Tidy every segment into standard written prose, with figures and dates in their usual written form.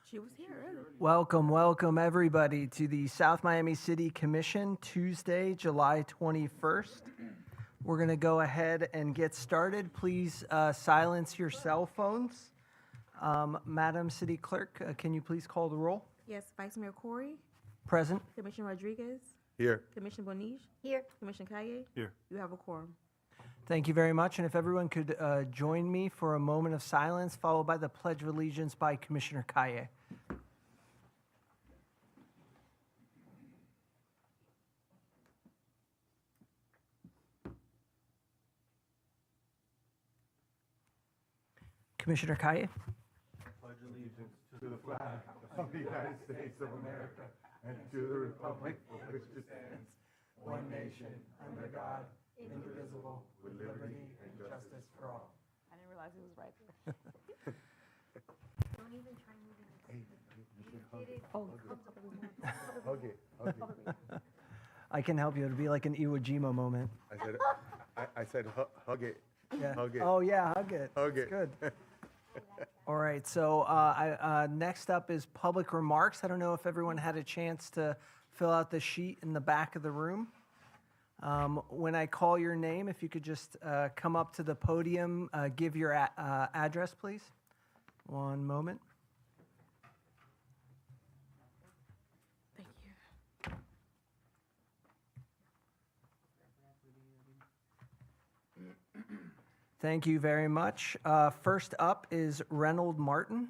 She was here earlier. Welcome everybody to the South Miami City Commission, Tuesday, July 21st. We're going to go ahead and get started. Please silence your cell phones. Madam City Clerk, can you please call the roll? Yes, Vice Mayor Corey, Present. Commissioner Rodriguez, Here. Commissioner Bonige, Here. Commissioner Kaye. Here. You have a quorum. Thank you very much. And if everyone could join me for a moment of silence, followed by the Pledge of Allegiance by Commissioner Kaye. Commissioner Kaye. Pledge allegiance to the flag of the United States of America and to the republic for which it stands, one nation, under God, indivisible, with liberty and justice for all. I didn't realize he was right there. Don't even try moving it. Hug it. I can help you. It'll be like an Iwo Jima moment. I said hug it. Yeah. Hug it. Oh, yeah, hug it. Hug That's it. good. All right, so next up is public remarks. I don't know if everyone had a chance to fill out the sheet in the back of the room. When I call your name, if you could just come up to the podium, give your address, please. One moment. Thank you. Thank you very much. First up is Reynold Martin.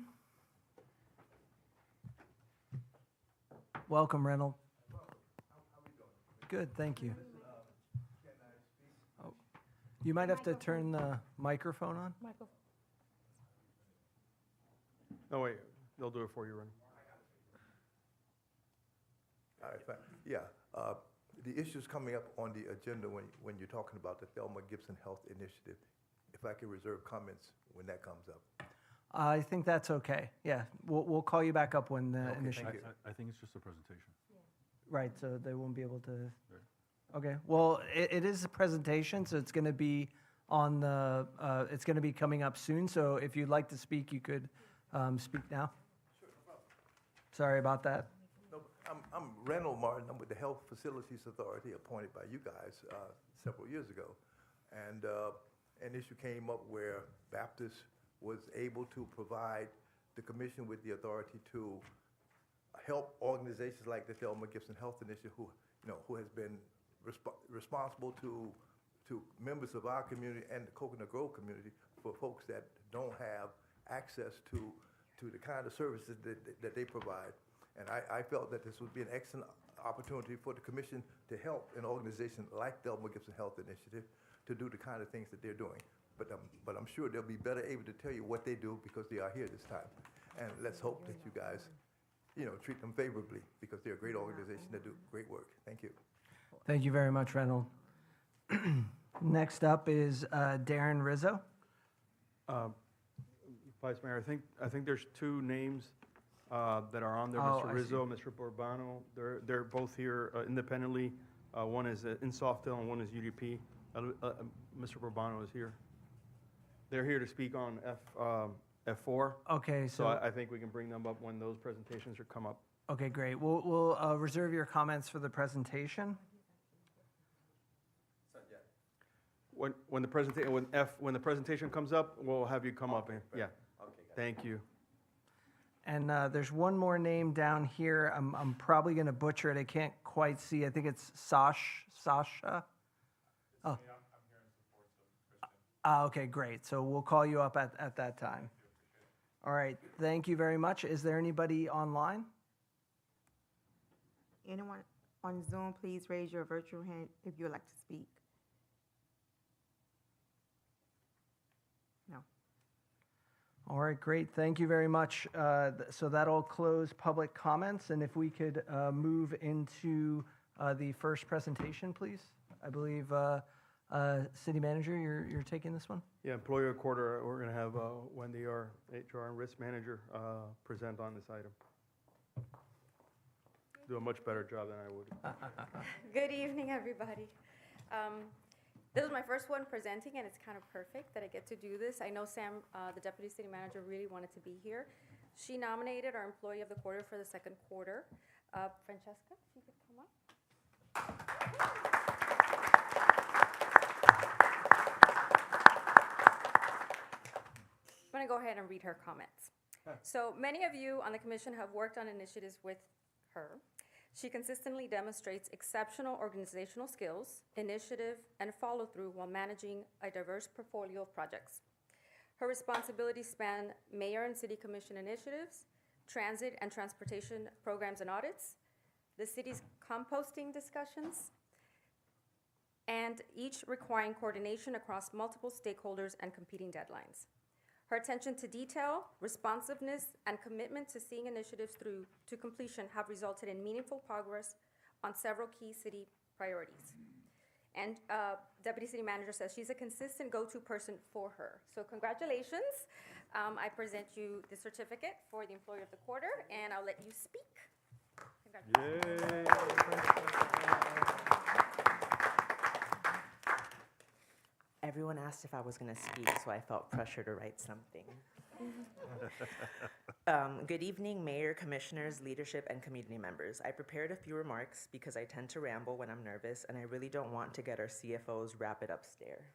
Welcome, Reynold. Good, thank you. Oh, you might have to turn the microphone on. Michael. No, wait, they'll do it for you, Ren. All right, yeah. The issues coming up on the agenda when you're talking about the Thelma Gibson Health Initiative, if I could reserve comments when that comes up. I think that's okay. Yeah, we'll call you back up when the Okay, initiative. thank you. I think it's just a presentation. Right, so they won't be able to. Okay, well, it is a presentation, so it's going to be on the. It's going to be coming up soon. So if you'd like to speak, you could speak now. Sure, no problem. Sorry about that. No, I'm Reynold Martin. I'm with the Health Facilities Authority appointed by you guys several years ago. And an issue came up where Baptist was able to provide the commission with the authority to help organizations like the Thelma Gibson Health Initiative, who has been responsible to members of our community and the Coconut Grove community for folks that don't have access to the kind of services that they provide. And I felt that this would be an excellent opportunity for the commission to help an organization like Thelma Gibson Health Initiative to do the kind of things that they're doing. But I'm sure they'll be better able to tell you what they do because they are here this time. And let's hope that you guys, treat them favorably because they're a great organization that do great work. Thank you. Thank you very much, Reynold. Next up is Darren Rizzo. Vice Mayor, I think there's two names that are on there, Oh, Mr. I Rizzo, Mr. Borbano. They're both here independently. One is in Softail and one is UDP. Mr. Borbano is here. They're here to speak on F4. Okay, So so I think we can bring them up when those presentations are come up. okay, great. We'll reserve your comments for the presentation. When the presentation comes up, we'll have you come up and, yeah. Thank you. And there's one more name down here. I'm probably going to butcher it. I can't quite see. I think it's Sasha. Oh. Okay, great. So we'll call you up at that time. All right. Thank you very much. Is there anybody online? Anyone on Zoom, please raise your virtual hand if you would like to speak. No. All right, great. Thank you very much. So that'll close public comments. And if we could move into the first presentation, please. I believe City Manager, you're taking this one? Yeah, Employer Quarter, we're going to have Wendy, our HR and Risk Manager, present on this item. Do a much better job than I would. Good evening, everybody. This is my first one presenting, and it's kind of perfect that I get to do this. I know Sam, the Deputy City Manager, really wanted to be here. She nominated our Employee of the Quarter for the second quarter. Francesca, if you could come up. I'm going to go ahead and read her comments. So many of you on the commission have worked on initiatives with her. She consistently demonstrates exceptional organizational skills, initiative, and follow-through while managing a diverse portfolio of projects. Her responsibilities span mayor and city commission initiatives, transit and transportation programs and audits, the city's composting discussions, and each requiring coordination across multiple stakeholders and competing deadlines. Her attention to detail, responsiveness, and commitment to seeing initiatives through to completion have resulted in meaningful progress on several key city priorities. And Deputy City Manager says she's a consistent go-to person for her. So congratulations. I present you the certificate for the Employee of the Quarter, and I'll let you speak. Congratulations. Everyone asked if I was going to speak, so I felt pressure to write something. Good evening, Mayor, Commissioners, leadership, and community members. I prepared a few remarks because I tend to ramble when I'm nervous, and I really don't want to get our CFO's wrap-it-up stare.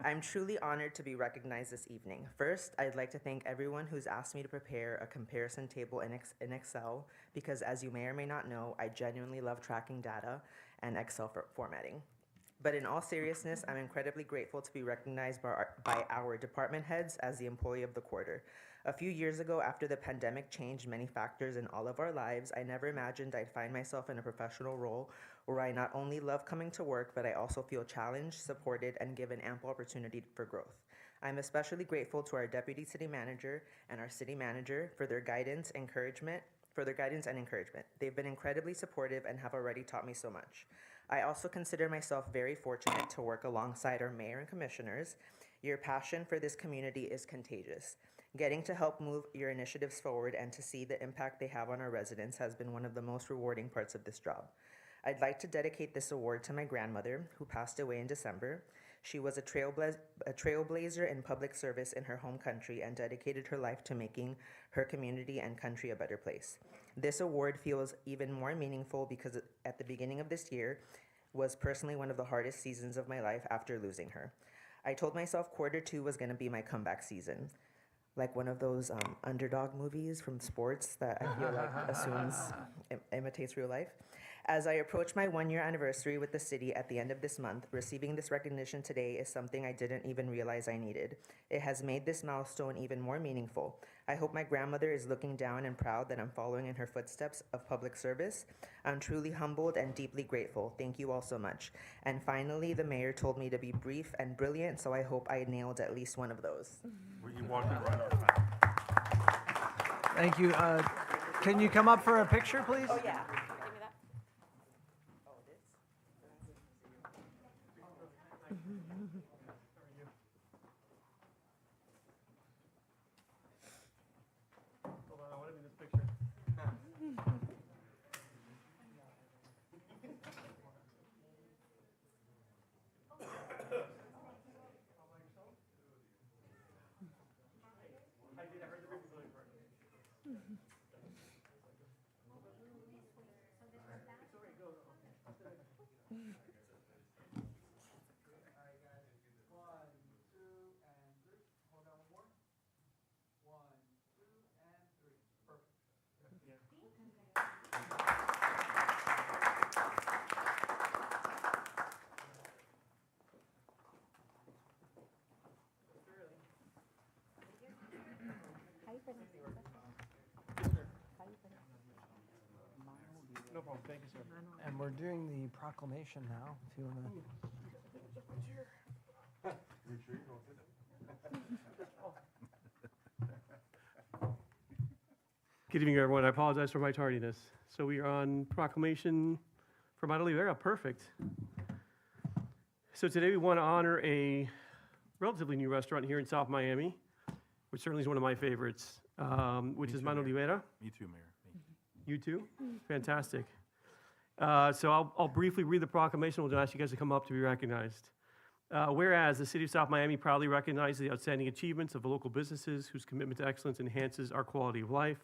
I'm truly honored to be recognized this evening. First, I'd like to thank everyone who's asked me to prepare a comparison table in Excel, because as you may or may not know, I genuinely love tracking data and Excel formatting. But in all seriousness, I'm incredibly grateful to be recognized by our department heads as the Employee of the Quarter. A few years ago, after the pandemic changed many factors in all of our lives, I never imagined I'd find myself in a professional role where I not only love coming to work, but I also feel challenged, supported, and given ample opportunity for growth. I'm especially grateful to our Deputy City Manager and our City Manager for their guidance and encouragement. They've been incredibly supportive and have already taught me so much. I also consider myself very fortunate to work alongside our mayor and commissioners. Your passion for this community is contagious. Getting to help move your initiatives forward and to see the impact they have on our residents has been one of the most rewarding parts of this job. I'd like to dedicate this award to my grandmother, who passed away in December. She was a trailblazer in public service in her home country and dedicated her life to making her community and country a better place. This award feels even more meaningful because at the beginning of this year was personally one of the hardest seasons of my life after losing her. I told myself Q2 was going to be my comeback season, like one of those underdog movies from sports that I feel like imitates real life. As I approach my 1-year anniversary with the city at the end of this month, receiving this recognition today is something I didn't even realize I needed. It has made this milestone even more meaningful. I hope my grandmother is looking down and proud that I'm following in her footsteps of public service. I'm truly humbled and deeply grateful. Thank you all so much. And finally, the mayor told me to be brief and brilliant, so I hope I nailed at least one of those. Were you walking right on time? Thank you. Can you come up for a picture, please? Oh, yeah. Give me that. Hold on, I want to be in this picture. No problem, thank you, sir. And we're doing the proclamation now, if you want to. Good evening, everyone. I apologize for my tardiness. So we are on proclamation for Manuel Rivera. Perfect. So today we want to honor a relatively new restaurant here in South Miami, which certainly is one of my favorites, which is Manuel Rivera. Me too, Mayor. You too? Fantastic. So I'll briefly read the proclamation. We'll ask you guys to come up to be recognized. Whereas the City of South Miami proudly recognizes the outstanding achievements of local businesses whose commitment to excellence enhances our quality of life,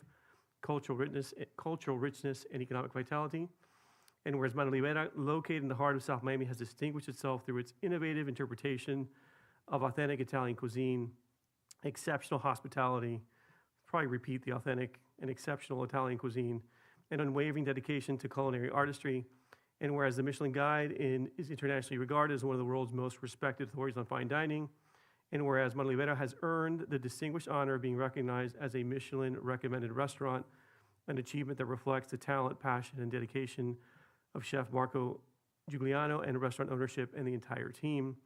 cultural richness, and economic vitality. And whereas Manuelita, located in the heart of South Miami, has distinguished itself through its innovative interpretation of authentic Italian cuisine, exceptional hospitality, probably repeat the authentic and exceptional Italian cuisine, and unwavering dedication to culinary artistry. And whereas the Michelin Guide is internationally regarded as one of the world's most respected authorities on fine dining, and whereas Manuelita has earned the distinguished honor of being recognized as a Michelin-recommended restaurant, an achievement that reflects the talent, passion, and dedication of Chef Marco Giuliano and restaurant ownership and the entire team.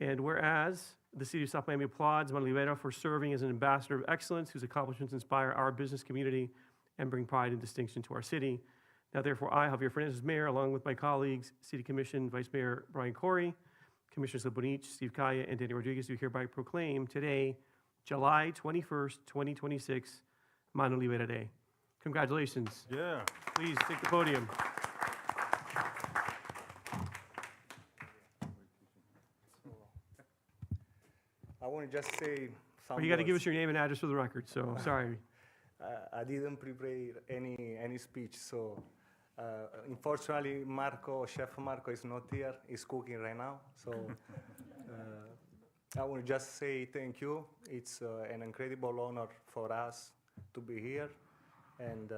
And whereas the City of South Miami applauds Manuelita for serving as an ambassador of excellence whose accomplishments inspire our business community and bring pride and distinction to our city. Now, therefore, I, Javier Fernandez, Mayor, along with my colleagues, City Commission Vice Mayor Brian Corey, Commissioners Bonich, Steve Kaya, and Danny Rodriguez, do hereby proclaim today, July 21st, 2026, Manuelita Day. Congratulations. Yeah. Please take the podium. I want to just say some Well, you got to give words. us your name and address for the record, so sorry. I didn't prepare any speech, so unfortunately, Chef Marco is not here. He's cooking right now, so I want to just say thank you. It's an incredible honor for us to be here, and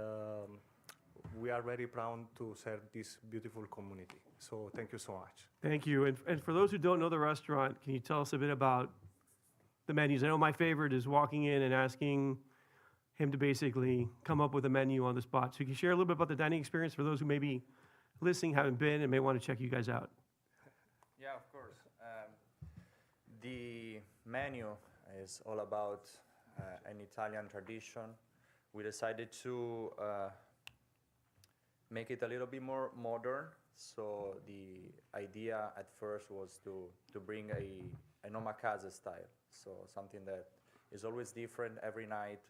we are very proud to serve this beautiful community. So thank you so much. Thank you. And for those who don't know the restaurant, can you tell us a bit about the menus? I know my favorite is walking in and asking him to basically come up with a menu on the spot. So can you share a little bit about the dining experience for those who may be listening, haven't been, and may want to check you guys out? Yeah, of course. The menu is all about an Italian tradition. We decided to make it a little bit more modern. So the idea at first was to bring an omakase style. So something that is always different every night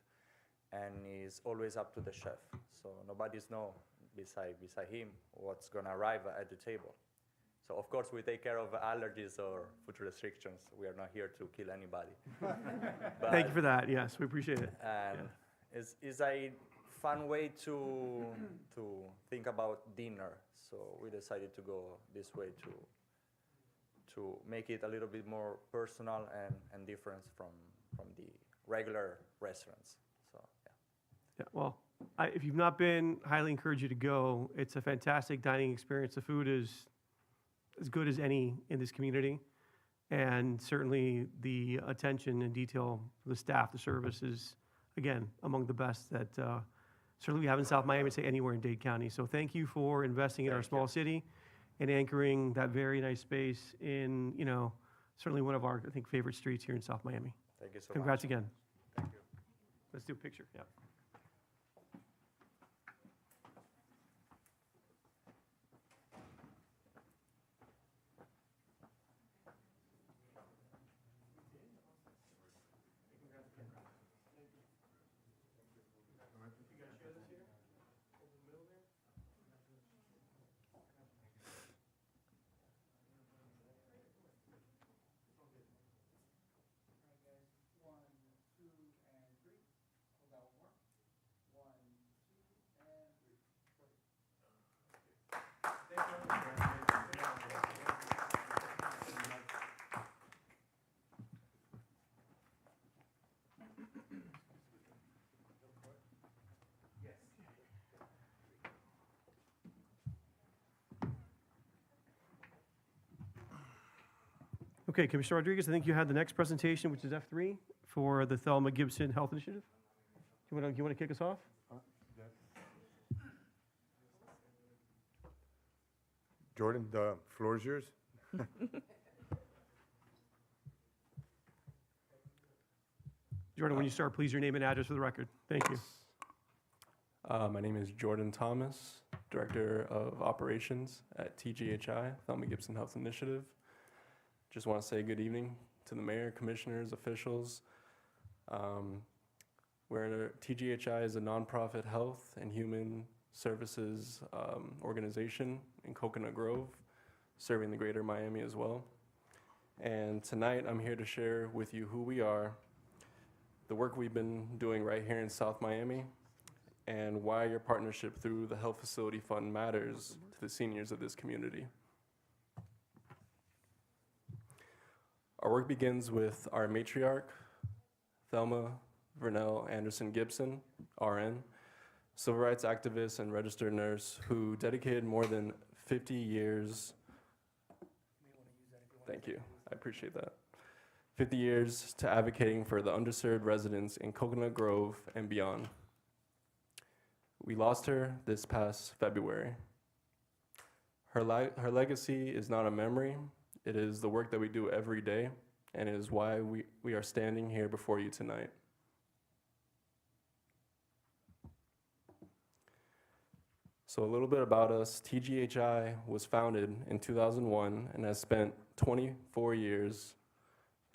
and is always up to the chef. So nobody's know beside him what's gonna arrive at the table. So of course we take care of allergies or food restrictions. We are not here to kill anybody. Thank you for that. Yes, we appreciate it. And it's a fun way to think about dinner. So we decided to go this way to make it a little bit more personal and different from the regular restaurants. So yeah. Yeah, well, if you've not been, highly encourage you to go. It's a fantastic dining experience. The food is as good as any in this community. And certainly the attention and detail for the staff, the service is, again, among the best that certainly we have in South Miami, say anywhere in Dade County. So thank you for investing in our small city and anchoring that very nice space in, certainly one of our, I think, favorite streets here in South Miami. Thank you so Congrats much. again. Thank you. Let's do a picture, yeah. Okay, Commissioner Rodriguez, I think you had the next presentation, which is F3 for the Thelma Gibson Health Initiative. Do you want to kick us off? Jordan, the floor is yours. Jordan, when you start, please your name and address for the record. Thank you. My name is Jordan Thomas, Director of Operations at TGHI, Thelma Gibson Health Initiative. Just want to say good evening to the mayor, commissioners, officials. TGHI is a nonprofit health and human services organization in Coconut Grove, serving the greater Miami as well. And tonight, I'm here to share with you who we are, the work we've been doing right here in South Miami, and why your partnership through the Health Facility Fund matters to the seniors of this community. Our work begins with our matriarch, Thelma Vernell Anderson Gibson, RN, civil rights activist and registered nurse who dedicated more than 50 years. Thank you, I appreciate that. 50 years to advocating for the underserved residents in Coconut Grove and beyond. We lost her this past February. Her legacy is not a memory, it is the work that we do every day, and it is why we are standing here before you tonight. So a little bit about us. TGHI was founded in 2001 and has spent 24 years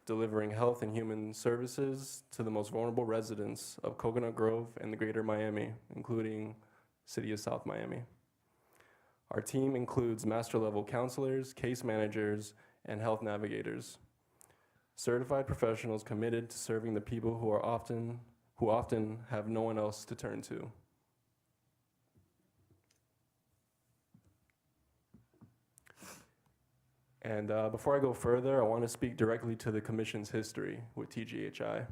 delivering health and human services to the most vulnerable residents of Coconut Grove and the greater Miami, including City of South Miami. Our team includes master-level counselors, case managers, and health navigators, certified professionals committed to serving the people who often have no one else to turn to. And before I go further, I want to speak directly to the Commission's history with TGHI.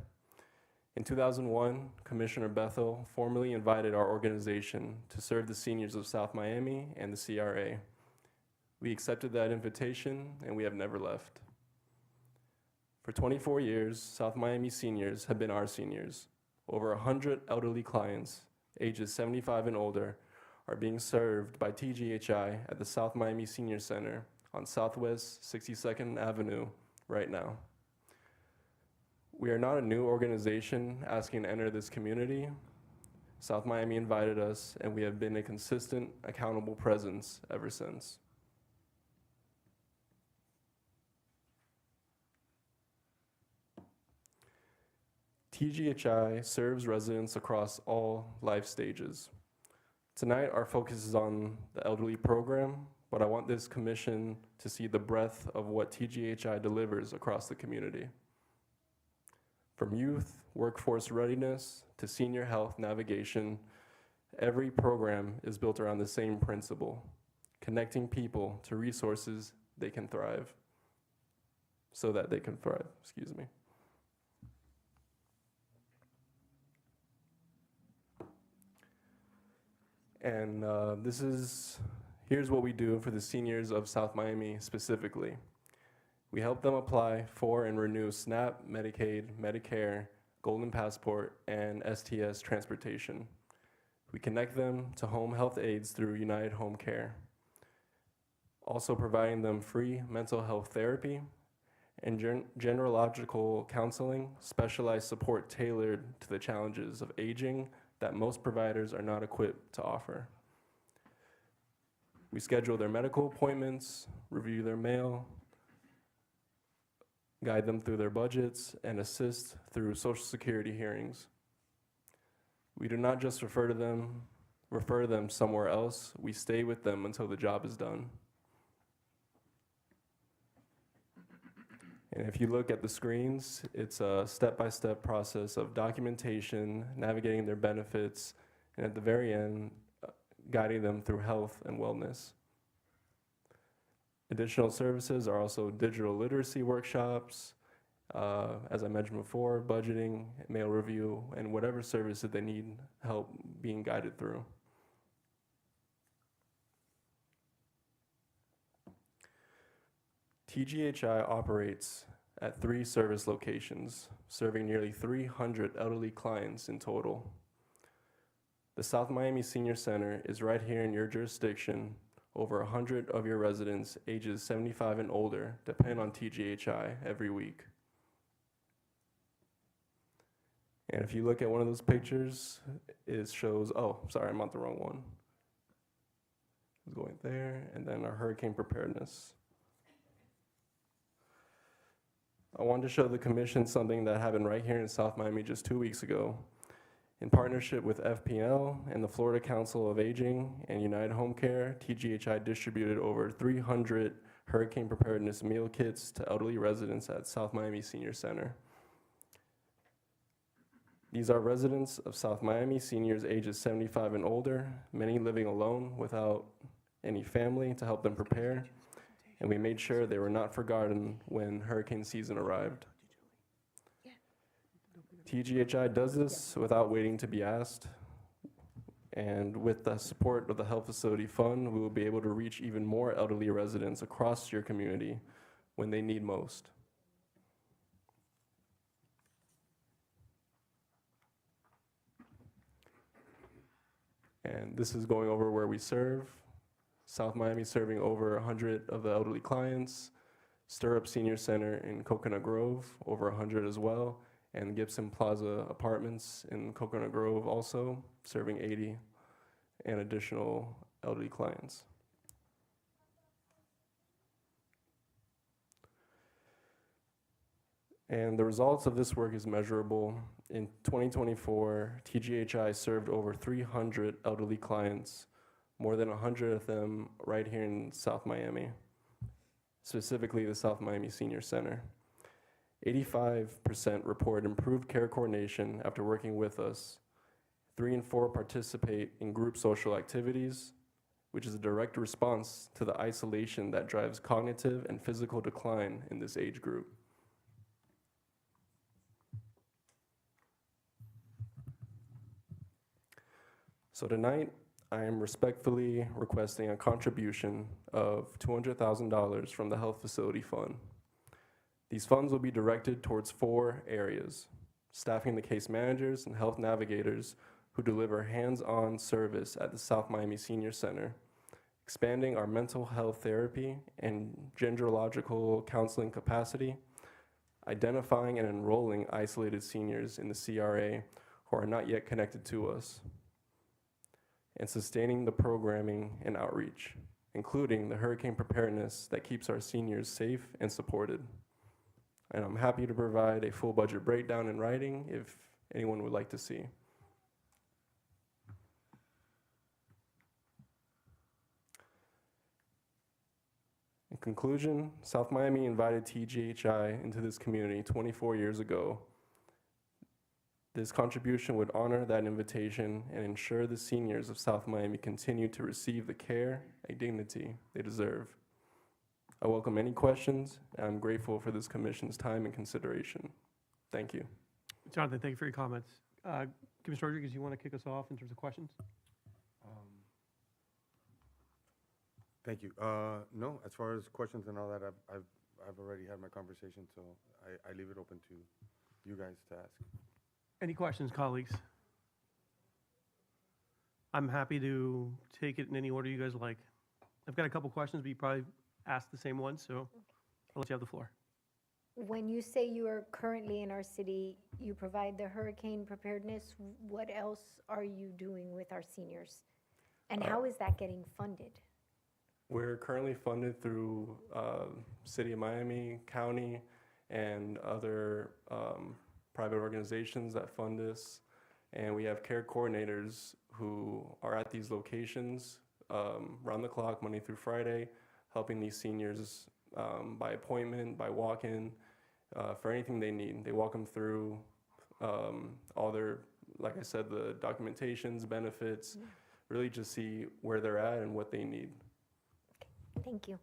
In 2001, Commissioner Bethel formally invited our organization to serve the seniors of South Miami and the CRA. We accepted that invitation, and we have never left. For 24 years, South Miami seniors have been our seniors. Over 100 elderly clients, ages 75 and older, are being served by TGHI at the South Miami Senior Center on Southwest 62nd Avenue right now. We are not a new organization asking to enter this community. South Miami invited us, and we have been a consistent, accountable presence ever since. TGHI serves residents across all life stages. Tonight, our focus is on the elderly program, but I want this commission to see the breadth of what TGHI delivers across the community. From youth, workforce readiness, to senior health navigation, every program is built around the same principle: connecting people to resources they can thrive, so that they can thrive, excuse me. And here's what we do for the seniors of South Miami specifically. We help them apply for and renew SNAP, Medicaid, Medicare, Golden Passport, and STS transportation. We connect them to home health aides through United Home Care, also providing them free mental health therapy and gerontological counseling, specialized support tailored to the challenges of aging that most providers are not equipped to offer. We schedule their medical appointments, review their mail, guide them through their budgets, and assist through Social Security hearings. We do not just refer them somewhere else, we stay with them until the job is done. And if you look at the screens, it's a step-by-step process of documentation, navigating their benefits, and at the very end, guiding them through health and wellness. Additional services are also digital literacy workshops, as I mentioned before, budgeting, mail review, and whatever service that they need help being guided through. TGHI operates at 3 service locations, serving nearly 300 elderly clients in total. The South Miami Senior Center is right here in your jurisdiction. Over 100 of your residents ages 75 and older depend on TGHI every week. And if you look at one of those pictures, it shows, oh, sorry, I'm on the wrong one. It's going there, and then our hurricane preparedness. I wanted to show the commission something that happened right here in South Miami just 2 weeks ago. In partnership with FPL and the Florida Council of Aging and United Home Care, TGHI distributed over 300 hurricane preparedness meal kits to elderly residents at South Miami Senior Center. These are residents of South Miami, seniors ages 75 and older, many living alone without any family to help them prepare, and we made sure they were not forgotten when hurricane season arrived. TGHI does this without waiting to be asked, and with the support of the Health Facility Fund, we will be able to reach even more elderly residents across your community when they need most. And this is going over where we serve. South Miami serving over 100 of the elderly clients. Stirrup Senior Center in Coconut Grove, over 100 as well. And Gibson Plaza Apartments in Coconut Grove also, serving 80 and additional elderly clients. And the results of this work is measurable. In 2024, TGHI served over 300 elderly clients, more than 100 of them right here in South Miami, specifically the South Miami Senior Center. 85% report improved care coordination after working with us. 3 in 4 participate in group social activities, which is a direct response to the isolation that drives cognitive and physical decline in this age group. So tonight, I am respectfully requesting a contribution of $200,000 from the Health Facility Fund. These funds will be directed towards 4 areas: staffing the case managers and health navigators who deliver hands-on service at the South Miami Senior Center, expanding our mental health therapy and gendrological counseling capacity, identifying and enrolling isolated seniors in the CRA who are not yet connected to us, and sustaining the programming and outreach, including the hurricane preparedness that keeps our seniors safe and supported. And I'm happy to provide a full budget breakdown in writing if anyone would like to see. In conclusion, South Miami invited TGHI into this community 24 years ago. This contribution would honor that invitation and ensure the seniors of South Miami continue to receive the care and dignity they deserve. I welcome any questions, and I'm grateful for this commission's time and consideration. Thank you. Jonathan, thank you for your comments. Commissioner Rodriguez, you want to kick us off in terms of questions? Thank you. No, as far as questions and all that, I've already had my conversation, so I leave it open to you guys to ask. Any questions, colleagues? I'm happy to take it in any order you guys like. I've got a couple questions, but you probably asked the same one, so I'll let you have the floor. When you say you are currently in our city, you provide the hurricane preparedness, what else are you doing with our seniors? And how is that getting funded? We're currently funded through City of Miami, County, and other private organizations that fund us. And we have care coordinators who are at these locations round the clock, Monday through Friday, helping these seniors by appointment, by walk-in, for anything they need. They walk them through all their, like I said, the documentations, benefits, really just see where they're at and what they need. Thank you.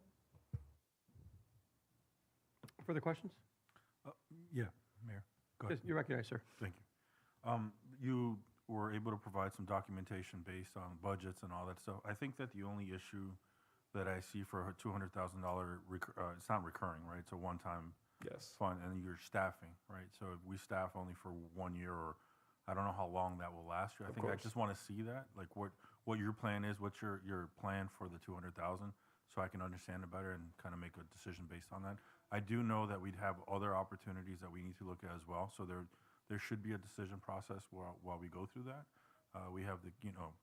Further questions? Yeah, Mayor, go ahead. Yes, you're recognized, sir. Thank you. You were able to provide some documentation based on budgets and all that stuff. I think that the only issue that I see for a $200,000, it's not recurring, right? It's a one-time fund, and you're staffing, right? So if we staff only for 1 year, or I don't know how long that will last you. I think I just want to see that, like what your plan is, what's your plan for the $200,000, so I can understand it better and kind of make a decision based on that. I do know that we'd have other opportunities that we need to look at as well, so there should be a decision process while we go through that. We have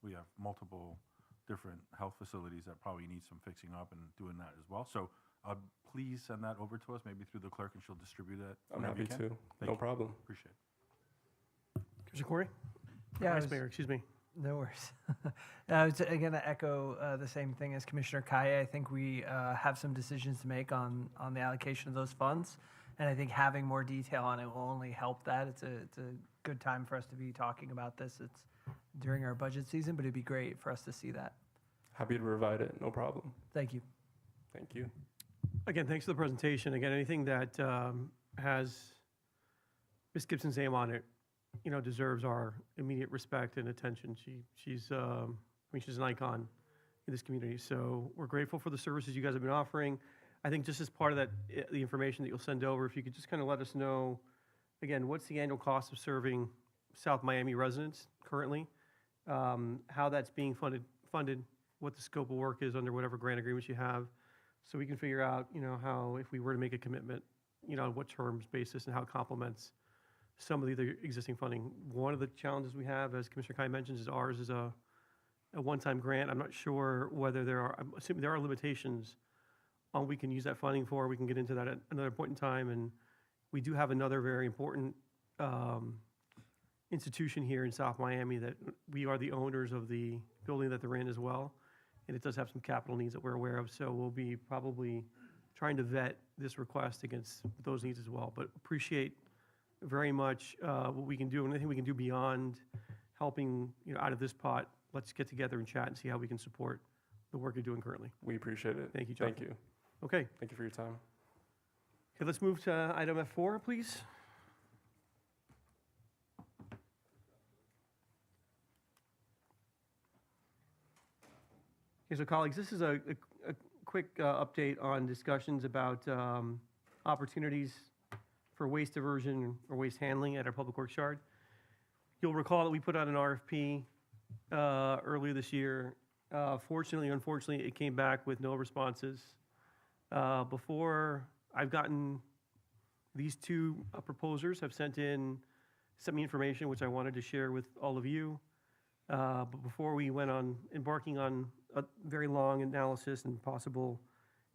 we have multiple different health facilities that probably need some fixing up and doing that as well. So please send that over to us, maybe through the clerk, and she'll distribute that. I'm happy to. No problem. Appreciate it. Commissioner Corey? Yeah, Vice Mayor, excuse me. No worries. I was going to echo the same thing as Commissioner Kaya. I think we have some decisions to make on the allocation of those funds, and I think having more detail on it will only help that. It's a good time for us to be talking about this. It's during our budget season, but it'd be great for us to see that. Happy to provide it, no problem. Thank you. Thank you. Again, thanks for the presentation. Again, anything that has Ms. Gibson's name on it, deserves our immediate respect and attention. She's an icon in this community. So we're grateful for the services you guys have been offering. I think just as part of that, the information that you'll send over, if you could just kind of let us know, again, what's the annual cost of serving South Miami residents currently, how that's being funded, what the scope of work is under whatever grant agreements you have, so we can figure out, how, if we were to make a commitment, on what terms basis and how it complements some of the other existing funding. One of the challenges we have, as Commissioner Kai mentions, is ours is a one-time grant. I'm not sure whether I'm assuming there are limitations on what we can use that funding for. We can get into that at another point in time. And we do have another very important institution here in South Miami that we are the owners of the building that they're in as well. And it does have some capital needs that we're aware of. So we'll be probably trying to vet this request against those needs as well. But appreciate very much what we can do, and anything we can do beyond helping, out of this pot. Let's get together and chat and see how we can support the work you're doing currently. We appreciate it. Thank you, John. Thank you. Okay. Thank you for your time. Okay, let's move to item F4, please. Okay, so colleagues, this is a quick update on discussions about opportunities for waste diversion or waste handling at our public works yard. You'll recall that we put out an RFP earlier this year. Fortunately, unfortunately, it came back with no responses. Before I've gotten these two proposers have sent me information which I wanted to share with all of you. But before we went on embarking on a very long analysis and possible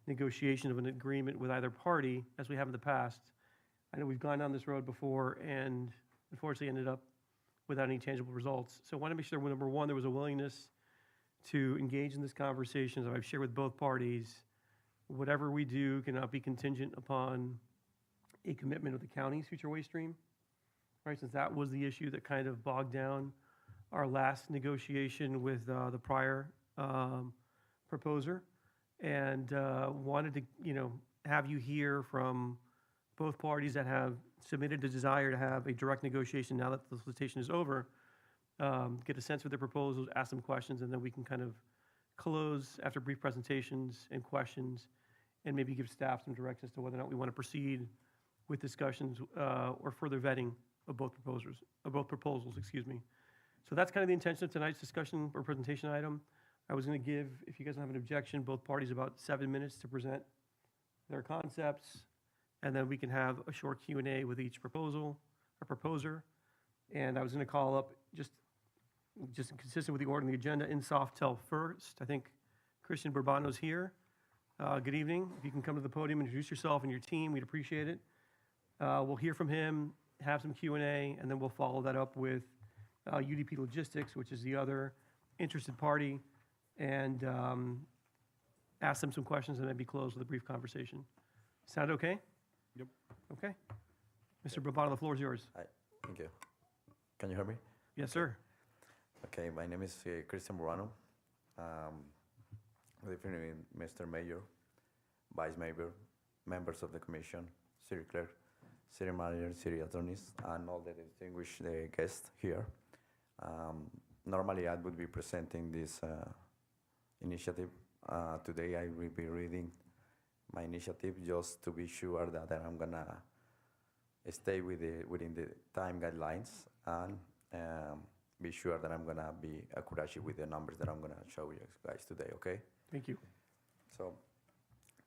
negotiation of an agreement with either party, as we have in the past, I know we've gone down this road before and unfortunately ended up without any tangible results. So I want to make sure, number one, there was a willingness to engage in this conversation, as I've shared with both parties. Whatever we do cannot be contingent upon a commitment of the county's future waste stream, right? Since that was the issue that kind of bogged down our last negotiation with the prior proposer, and wanted to, have you hear from both parties that have submitted a desire to have a direct negotiation now that the solicitation is over, get a sense of their proposals, ask them questions, and then we can kind of close after brief presentations and questions, and maybe give staff some directions to whether or not we want to proceed with discussions or further vetting of both proposals, excuse me. So that's kind of the intention of tonight's discussion or presentation item. I was going to give, if you guys don't have an objection, both parties about 7 minutes to present their concepts, and then we can have a short Q&A with each proposal or proposer. And I was going to call up, just consistent with the order on the agenda, in Softel first. I think Christian Bourbano's here. Good evening. If you can come to the podium, introduce yourself and your team, we'd appreciate it. We'll hear from him, have some Q&A, and then we'll follow that up with UDP Logistics, which is the other interested party, and ask them some questions and then be closed with a brief conversation. Sound okay? Yep. Okay. Mr. Bourbano, the floor is yours. Hi, thank you. Can you hear me? Yes, sir. Okay, my name is Christian Bourbano. Good evening, Mr. Mayor, Vice Mayor, members of the Commission, City Clerk, City Manager, City Attorneys, and all the distinguished guests here. Normally, I would be presenting this initiative. Today, I will be reading my initiative just to be sure that I'm gonna stay within the time guidelines and be sure that I'm gonna be accurate with the numbers that I'm gonna show you guys today, okay? Thank you. So,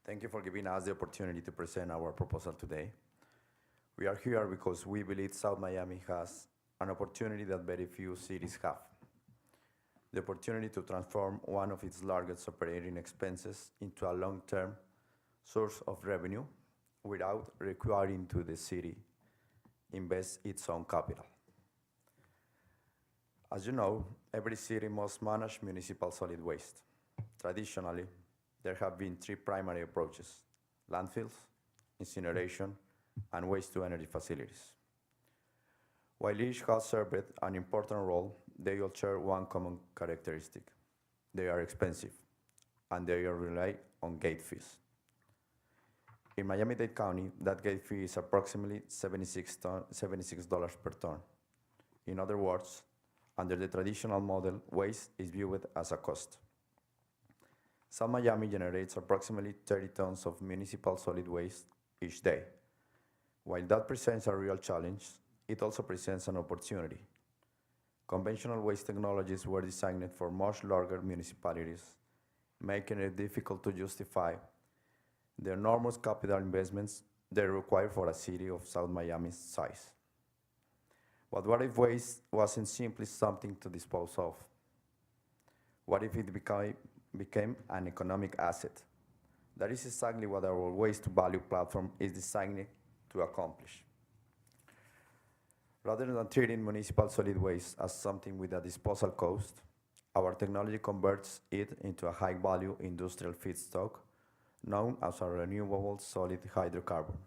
thank you for giving us the opportunity to present our proposal today. We are here because we believe South Miami has an opportunity that very few cities have. The opportunity to transform one of its largest operating expenses into a long-term source of revenue without requiring to the city invest its own capital. As you know, every city must manage municipal solid waste. Traditionally, there have been three primary approaches: landfills, incineration, and waste-to-energy facilities. While each has served an important role, they all share one common characteristic: they are expensive, and they rely on gate fees. In Miami-Dade County, that gate fee is approximately $76 per ton. In other words, under the traditional model, waste is viewed as a cost. South Miami generates approximately 30 tons of municipal solid waste each day. While that presents a real challenge, it also presents an opportunity. Conventional waste technologies were designed for much larger municipalities, making it difficult to justify the enormous capital investments they require for a city of South Miami's size. But what if waste wasn't simply something to dispose of? What if it became an economic asset? That is exactly what our waste-to-value platform is designed to accomplish. Rather than treating municipal solid waste as something with a disposal cost, our technology converts it into a high-value industrial feedstock known as a renewable solid hydrocarbon.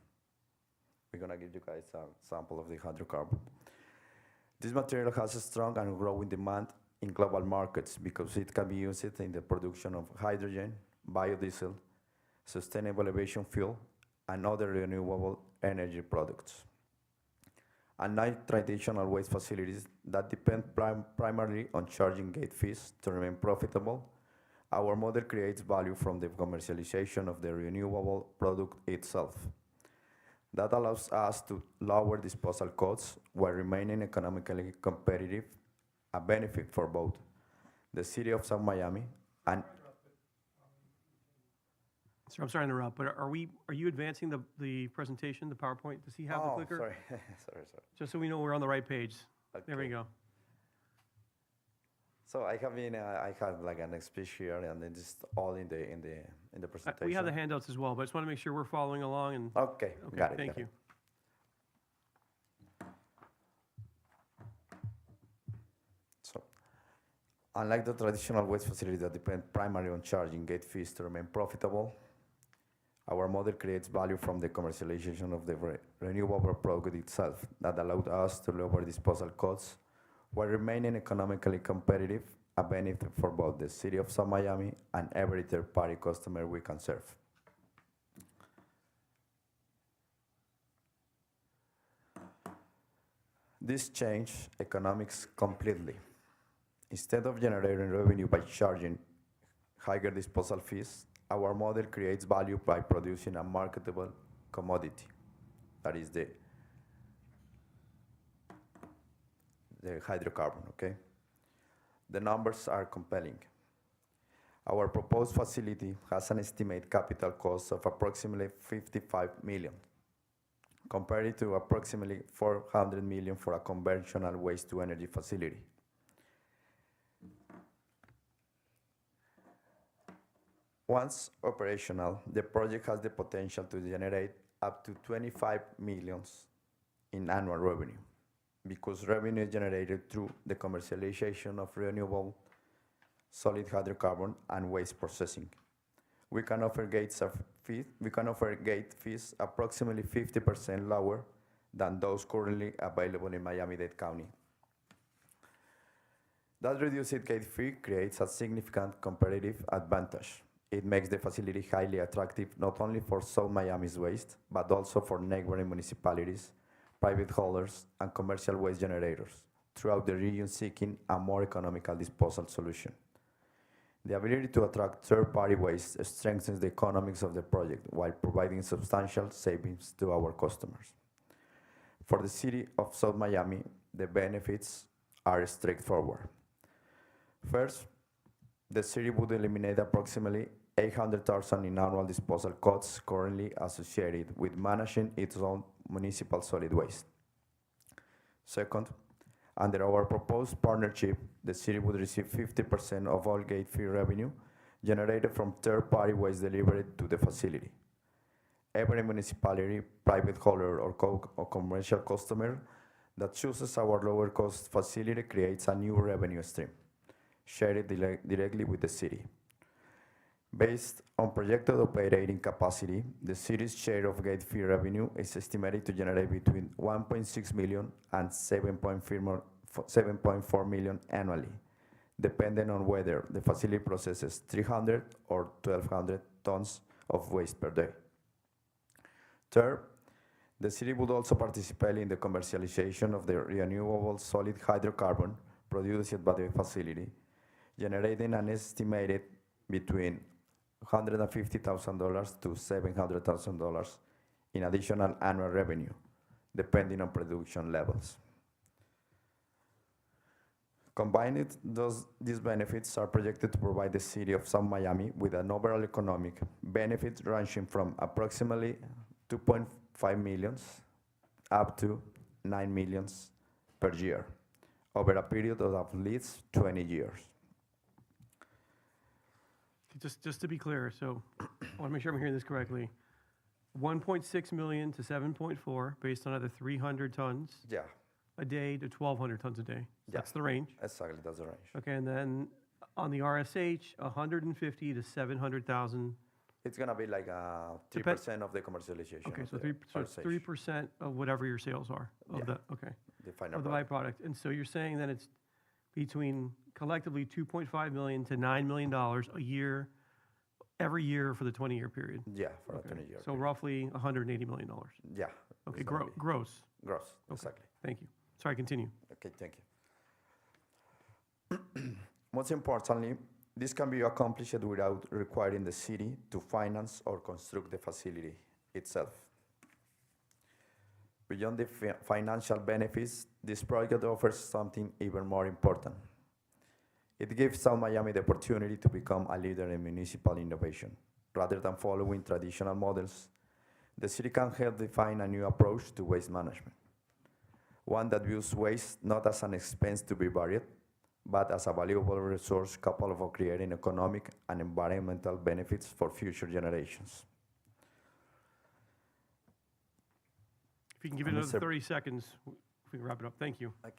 We're gonna give you guys a sample of the hydrocarbon. This material has a strong and growing demand in global markets because it can be used in the production of hydrogen, biodiesel, sustainable aviation fuel, and other renewable energy products. Unlike traditional waste facilities that depend primarily on charging gate fees to remain profitable, our model creates value from the commercialization of the renewable product itself. That allows us to lower disposal costs while remaining economically competitive, a benefit for both the city of South Miami and... Sir, I'm sorry to interrupt, but are you advancing the presentation, the PowerPoint? Does he have the clicker? Sorry. sorry. Just so we know we're on the right page. There we Okay. go. So I have like an speech here, and then just all in the presentation. We have the handouts as well, but I just want to make sure we're following along and. Okay, got it. Thank got you. it. So, unlike the traditional waste facilities that depend primarily on charging gate fees to remain profitable, our model creates value from the commercialization of the renewable product itself that allowed us to lower disposal costs while remaining economically competitive, a benefit for both the city of South Miami and every third-party customer we can serve. This changed economics completely. Instead of generating revenue by charging higher disposal fees, our model creates value by producing a marketable commodity. That is the hydrocarbon, okay? The numbers are compelling. Our proposed facility has an estimated capital cost of approximately $55 million, compared to approximately $400 million for a conventional waste-to-energy facility. Once operational, the project has the potential to generate up to $25 million in annual revenue, because revenue is generated through the commercialization of renewable solid hydrocarbon and waste processing. We can offer gate fees approximately 50% lower than those currently available in Miami-Dade County. That reduced gate fee creates a significant competitive advantage. It makes the facility highly attractive not only for South Miami's waste, but also for neighboring municipalities, private haulers, and commercial waste generators throughout the region seeking a more economical disposal solution. The ability to attract third-party waste strengthens the economics of the project while providing substantial savings to our customers. For the city of South Miami, the benefits are straightforward. First, the city would eliminate approximately $800,000 in annual disposal costs currently associated with managing its own municipal solid waste. Second, under our proposed partnership, the city would receive 50% of all gate fee revenue generated from third-party waste delivered to the facility. Every municipality, private hauler, or commercial customer that chooses our lower cost facility creates a new revenue stream, shared directly with the city. Based on projected operating capacity, the city's share of gate fee revenue is estimated to generate between 1.6 million and 7.4 million annually, depending on whether the facility processes 300 or 1,200 tons of waste per day. Third, the city would also participate in the commercialization of the renewable solid hydrocarbon produced by the facility, generating an estimated between $150,000 to $700,000 in additional annual revenue, depending on production levels. Combined, these benefits are projected to provide the city of South Miami with an overall economic benefit ranging from approximately 2.5 million up to 9 million per year over a period of at least 20 years. Just to be clear, so I want to make sure I'm hearing this correctly. 1.6 million to 7.4, based on either 300 tons Yeah, a day to 1,200 tons a day. Yeah. That's the range. exactly, that's the range. Okay, and then on the RSH, 150 to 700,000. It's gonna be like 3% of the commercialization. Okay, of so the RSH, 3% of whatever your sales are of Yeah. the, okay, the final of the product. byproduct. And so you're saying that it's between collectively 2.5 million to $9 million a year, every year for the 20-year period. Yeah, for a Okay, 20 year. so roughly $180 million. Yeah. Okay, it's gonna be gross. Gross, Okay. exactly. Thank you. Sorry, continue. Okay, thank you. Most importantly, this can be accomplished without requiring the city to finance or construct the facility itself. Beyond the financial benefits, this project offers something even more important. It gives South Miami the opportunity to become a leader in municipal innovation. Rather than following traditional models, the city can help define a new approach to waste management. One that views waste not as an expense to be buried, but as a valuable resource capable of creating economic and environmental benefits for future generations. If you can give it another Mr. 30 seconds, if we can wrap it up. Thank you. Okay.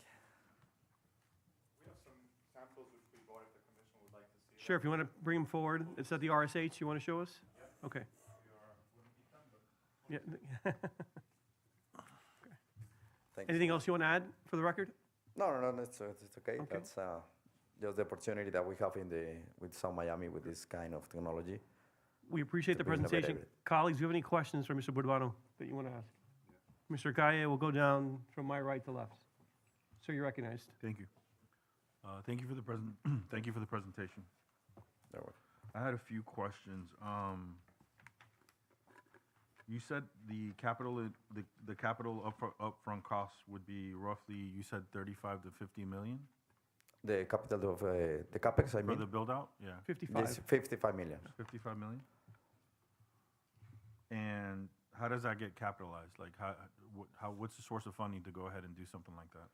Sure, if you want to bring them forward. It's at the RSH you want to show us? Okay. Yeah. Thank Anything else you want to add for the record? No, it's okay. Okay. That's just the opportunity that we have with South Miami with this kind of technology. We appreciate To the be innovative. presentation. Colleagues, do you have any questions for Mr. Burbano that you want to ask? Mr. Gaye will go down from my right to left. Sir, you're recognized. Thank you. Thank you for the thank you for the presentation. There we go. I had a few questions. You said the capital upfront costs would be roughly, you said 35 to 50 million The capital of the capex, I for mean, the build out? Yeah, 55. this 55 million. 55 million. And how does that get capitalized? Like what's the source of funding to go ahead and do something like that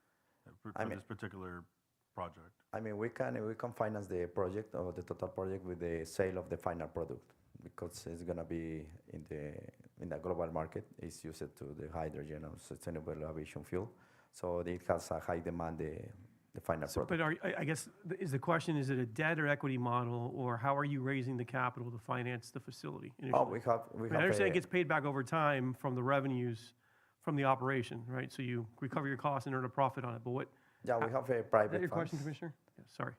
for I mean- this particular project? I mean, we can finance the project or the total project with the sale of the final product because it's gonna be in the global market. It's used to the hydrogen or sustainable aviation fuel, so it has a high demand. The final So, product. but I guess, is the question, is it a debt or equity model, or how are you raising the capital to finance the facility Oh, initially? we have. I mean, I understand it gets paid back over time from the revenues from the operation, right? So you recover your costs and earn a profit on it, but what, Yeah, we have a is private that your funds. question, Commissioner? Yeah, sorry.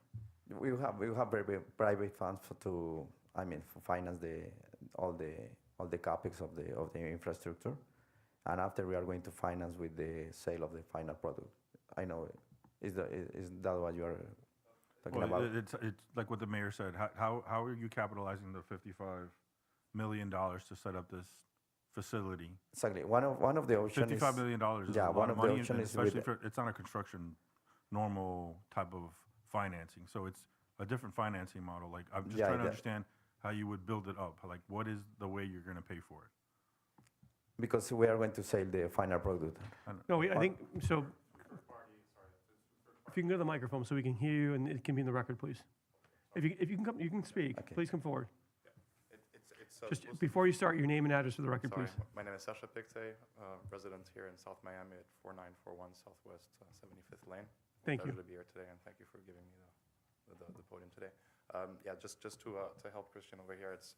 We have very private funds to finance all the capex of the infrastructure, and after we are going to finance with the sale of the final product. I know, is that what you are talking Well, about? it's like what the mayor said. How are you capitalizing the $55 million to set up this facility? Exactly. One of the options is $55 million is yeah, a lot one of of the money, options and is especially with- for, it's not a construction normal type of financing. So it's a different financing model. Like, I'm just Yeah, trying to yeah. understand how you would build it up. Like, what is the way you're going to pay for it? because we are going to sell the final product. No, I think, so, if you can go to the microphone so we can hear you and it can be in the record, please. If you can come, you can speak. Okay. Please come forward. It's So Just we'll- before you start, your name and address for the record, Sorry, please. my name is Sasha Picte, resident here in South Miami at 4941 Southwest 75th Lane. Thank you. Pleasure to be here today, and thank you for giving me the podium today. Yeah, just to help Christian over here, it's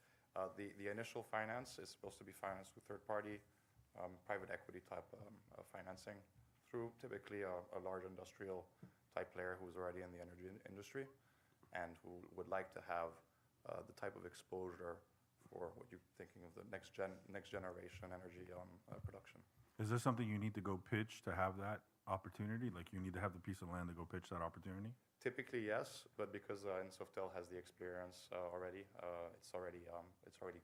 the initial finance is supposed to be financed with third-party private equity type financing through typically a large industrial type player who's already in the energy industry and who would like to have the type of exposure for what you're thinking of the next generation energy production. Is this something you need to go pitch to have that opportunity? Like you need to have the piece of land to go pitch that opportunity? Typically, yes, but because Insoftel has the experience already, it's already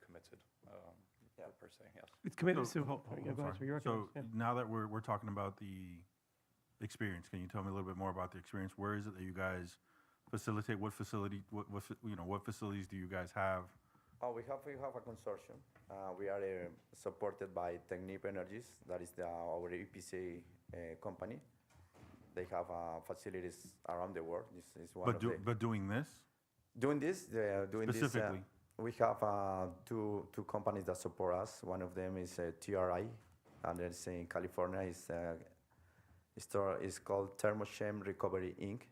committed per se. Yes. It's committed So, to, hold- yeah, hold- go ahead, sorry. sir, you're So recognized, yeah. now that we're talking about the experience, can you tell me a little bit more about the experience? Where is it that you guys facilitate? What facility? What facilities do you guys have? We have a consortium. We are supported by Technip Energies, that is our EPC company. They have facilities around the world. This is one of the. But doing this? Doing this, Specifically? We have two companies that support us. One of them is TRI, and it's in California. It's called Thermochem Recovery Inc.,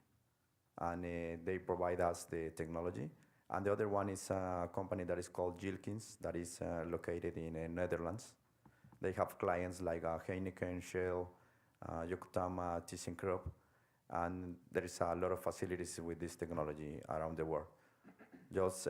and they provide us the technology. And the other one is a company that is called Gilkins, that is located in Netherlands. They have clients like Heineken, Shell, Yokohama, ThyssenKrupp, and there is a lot of facilities with this technology around the world. Just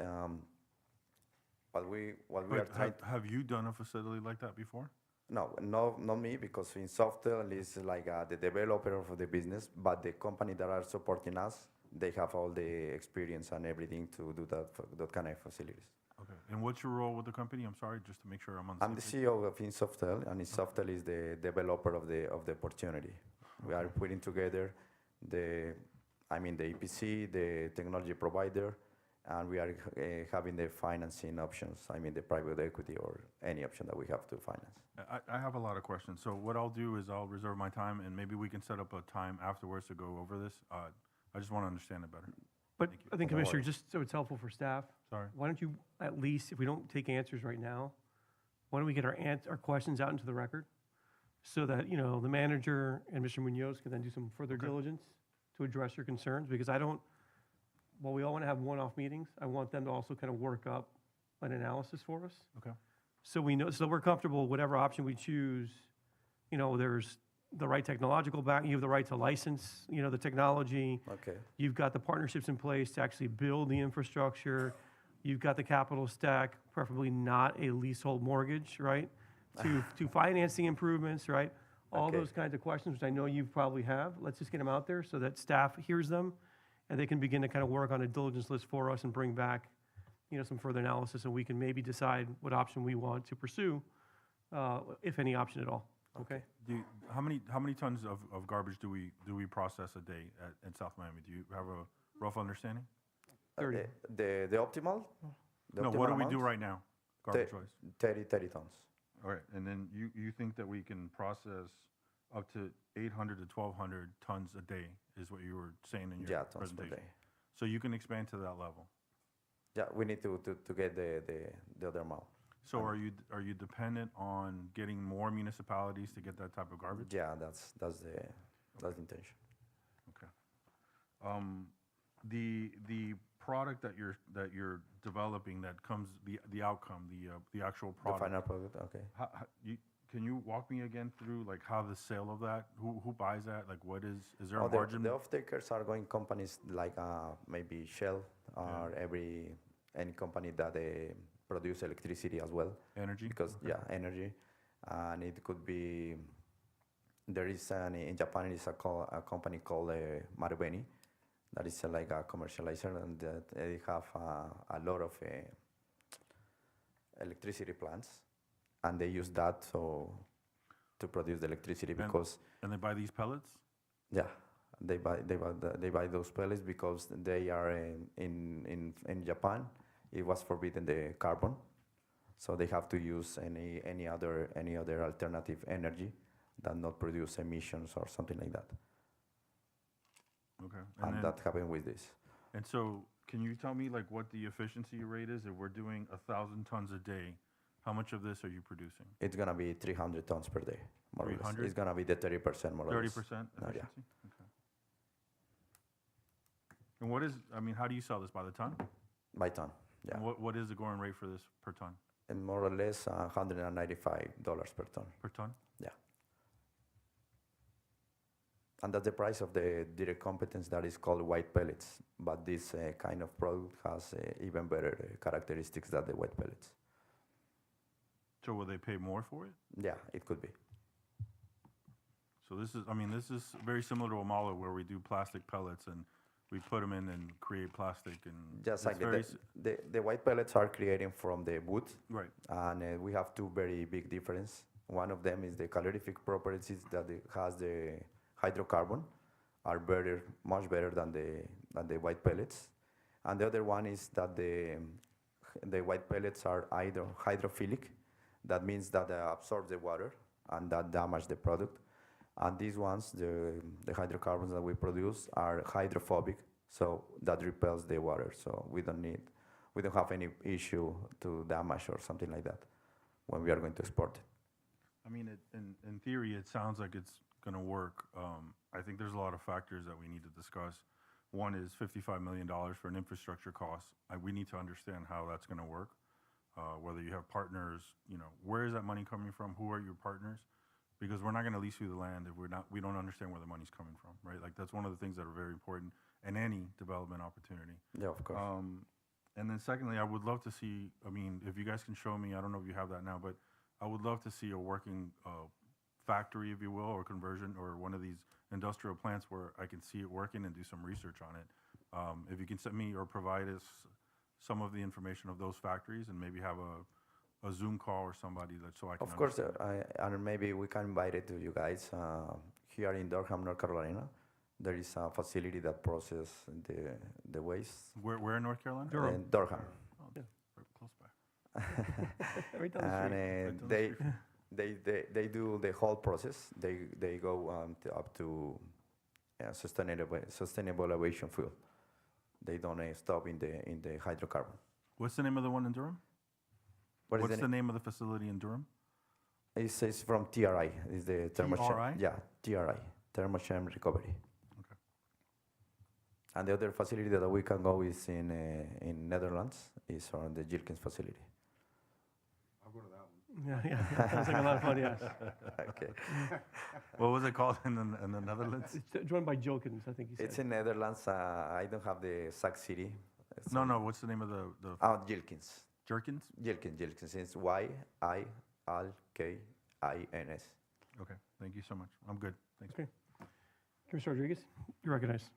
what we are trying. Have you done a facility like that before? No, not me, because in Softel is like the developer of the business, but the company that are supporting us, they have all the experience and everything to do that kind of facilities. Okay. And what's your role with the company? I'm sorry, just to make sure I'm on the I'm the same page. CEO of Insoftel, and Insoftel is the developer of the opportunity. We are putting together the EPC, the technology provider, and we are having the financing options. The private equity or any option that we have to finance. I have a lot of questions. So what I'll do is I'll reserve my time, and maybe we can set up a time afterwards to go over this. I just want to understand it better. But Thank you. I think, Commissioner, just so it's helpful for staff. Sorry. Why don't you, at least, if we don't take answers right now, why don't we get our questions out into the record? So that, the manager and Mr. Munoz can then do some further diligence to address your concerns, because while we all want to have one-off meetings, I want them to also kind of work up an analysis for us. Okay. So we're comfortable, whatever option we choose, there's the right technological back, you have the right to license, the technology. Okay. You've got the partnerships in place to actually build the infrastructure. You've got the capital stack, preferably not a leasehold mortgage, right? To finance the improvements, right? All Okay. those kinds of questions, which I know you probably have. Let's just get them out there so that staff hears them, and they can begin to kind of work on a diligence list for us and bring back, some further analysis, and we can maybe decide what option we want to pursue, if any option at all. Okay? How many tons of garbage do we process a day in South Miami? Do you have a rough understanding? 30. The optimal? The No, optimal what do we amount? do right now, garbage-wise? 30 tons. All right, and then you think that we can process up to 800 to 1,200 tons a day, is what you were saying in your Tons per presentation? day. So you can expand to that level? Yeah, we need to get the other amount. So are you dependent on getting more municipalities to get that type of garbage? Yeah, that's the intention. Okay. The product that you're developing that comes the outcome, the actual The product. final product, okay. Can you walk me again through like how the sale of that? Who buys that? Like what is there a The margin? off-takers are going companies like maybe Shell or any company that produce electricity as well. Energy? Because energy, and it could be. There is in Japan is a company called Marubeni, that is like a commercializer, and they have a lot of electricity plants, and they use that to produce the electricity because. And they buy these pellets? Yeah, they buy those pellets because they are in Japan. It was forbidden the carbon, so they have to use any other alternative energy that not produce emissions or something like that. Okay. And that happened with this. And so, can you tell me like what the efficiency rate is? If we're doing 1,000 tons a day, how much of this are you producing? It's gonna be 300 tons per day, more or less. 300? It's gonna be the 30% more or less. 30% Yeah. efficiency? Okay. And what is, I mean, how do you sell this, by the ton? By ton, yeah. And what is the going rate for this per ton? And more or less $195 per ton. Per ton? Yeah. And that's the price of the direct competence that is called white pellets. But this kind of product has even better characteristics than the white pellets. So will they pay more for it? Yeah, it could be. So this is, I mean, this is very similar to Omala, where we do plastic pellets and we put them in and create plastic, and Just it's like very the white pellets are created from the wood. Right. And we have two very big differences. One of them is the calorific properties that it has the hydrocarbon are better, much better than the white pellets. And the other one is that the white pellets are hydrophilic. That means that they absorb the water and that damage the product. And these ones, the hydrocarbons that we produce are hydrophobic, so that repels the water. So we don't have any issue to damage or something like that when we are going to export it. I mean, in theory, it sounds like it's going to work. I think there's a lot of factors that we need to discuss. One is $55 million for an infrastructure cost. We need to understand how that's going to work. Whether you have partners, where is that money coming from? Who are your partners? Because we're not going to lease you the land if we don't understand where the money's coming from, right? Like that's one of the things that are very important in any development opportunity. Yeah, of course. And then secondly, I would love to see, I mean, if you guys can show me, I don't know if you have that now, but I would love to see a working factory, if you will, or conversion, or one of these industrial plants where I can see it working and do some research on it. If you can send me or provide us some of the information of those factories and maybe have a Zoom call or somebody so I can Of course, understand. and maybe we can invite it to you guys. Here in Durham, North Carolina, there is a facility that processes the waste. Where in North Carolina? Durham. In Durham. Oh, yeah, very close by. Right down the street. And Right down the they do the whole process. They go up to sustainable aviation fuel. They don't stop in the hydrocarbon. What's the name of the one in Durham? What's the name of the facility in Durham? It's from TRI. It's the TRI? Yeah, TRI, Thermocham Recovery. Okay. And the other facility that we can go is in Netherlands. Is on the Gilkins facility. I'll go to that one. Yeah, sounds like a lot of fun, yes. Okay. What was it called in the Netherlands? It's joined by Jilkins, I think you said. It's in Netherlands. I don't have the exact city. No, what's the name of the Gilkins. Jerkins? Gilkins. It's YILKINS. Okay, thank you so much. I'm good. Thanks. Okay. Commissioner Rodriguez, you're recognized.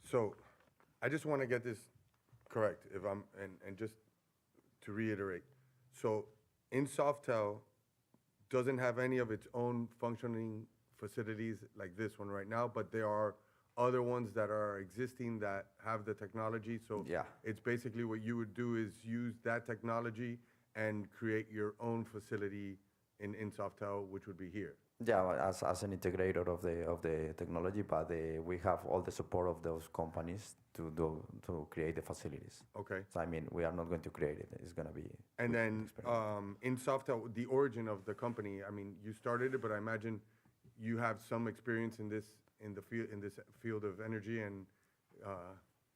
So, I just want to get this correct, and just to reiterate. So, InSoftel doesn't have any of its own functioning facilities like this one right now, but there are other ones that are existing that have the technology. So Yeah. it's basically what you would do is use that technology and create your own facility in InSoftel, which would be here. Yeah, well, as an integrator of the technology, but we have all the support of those companies to create the facilities. Okay. So I mean, we are not going to create it. It's going to be. And then InSoftel, the origin of the company. I mean, you started it, but I imagine you have some experience in this field of energy and.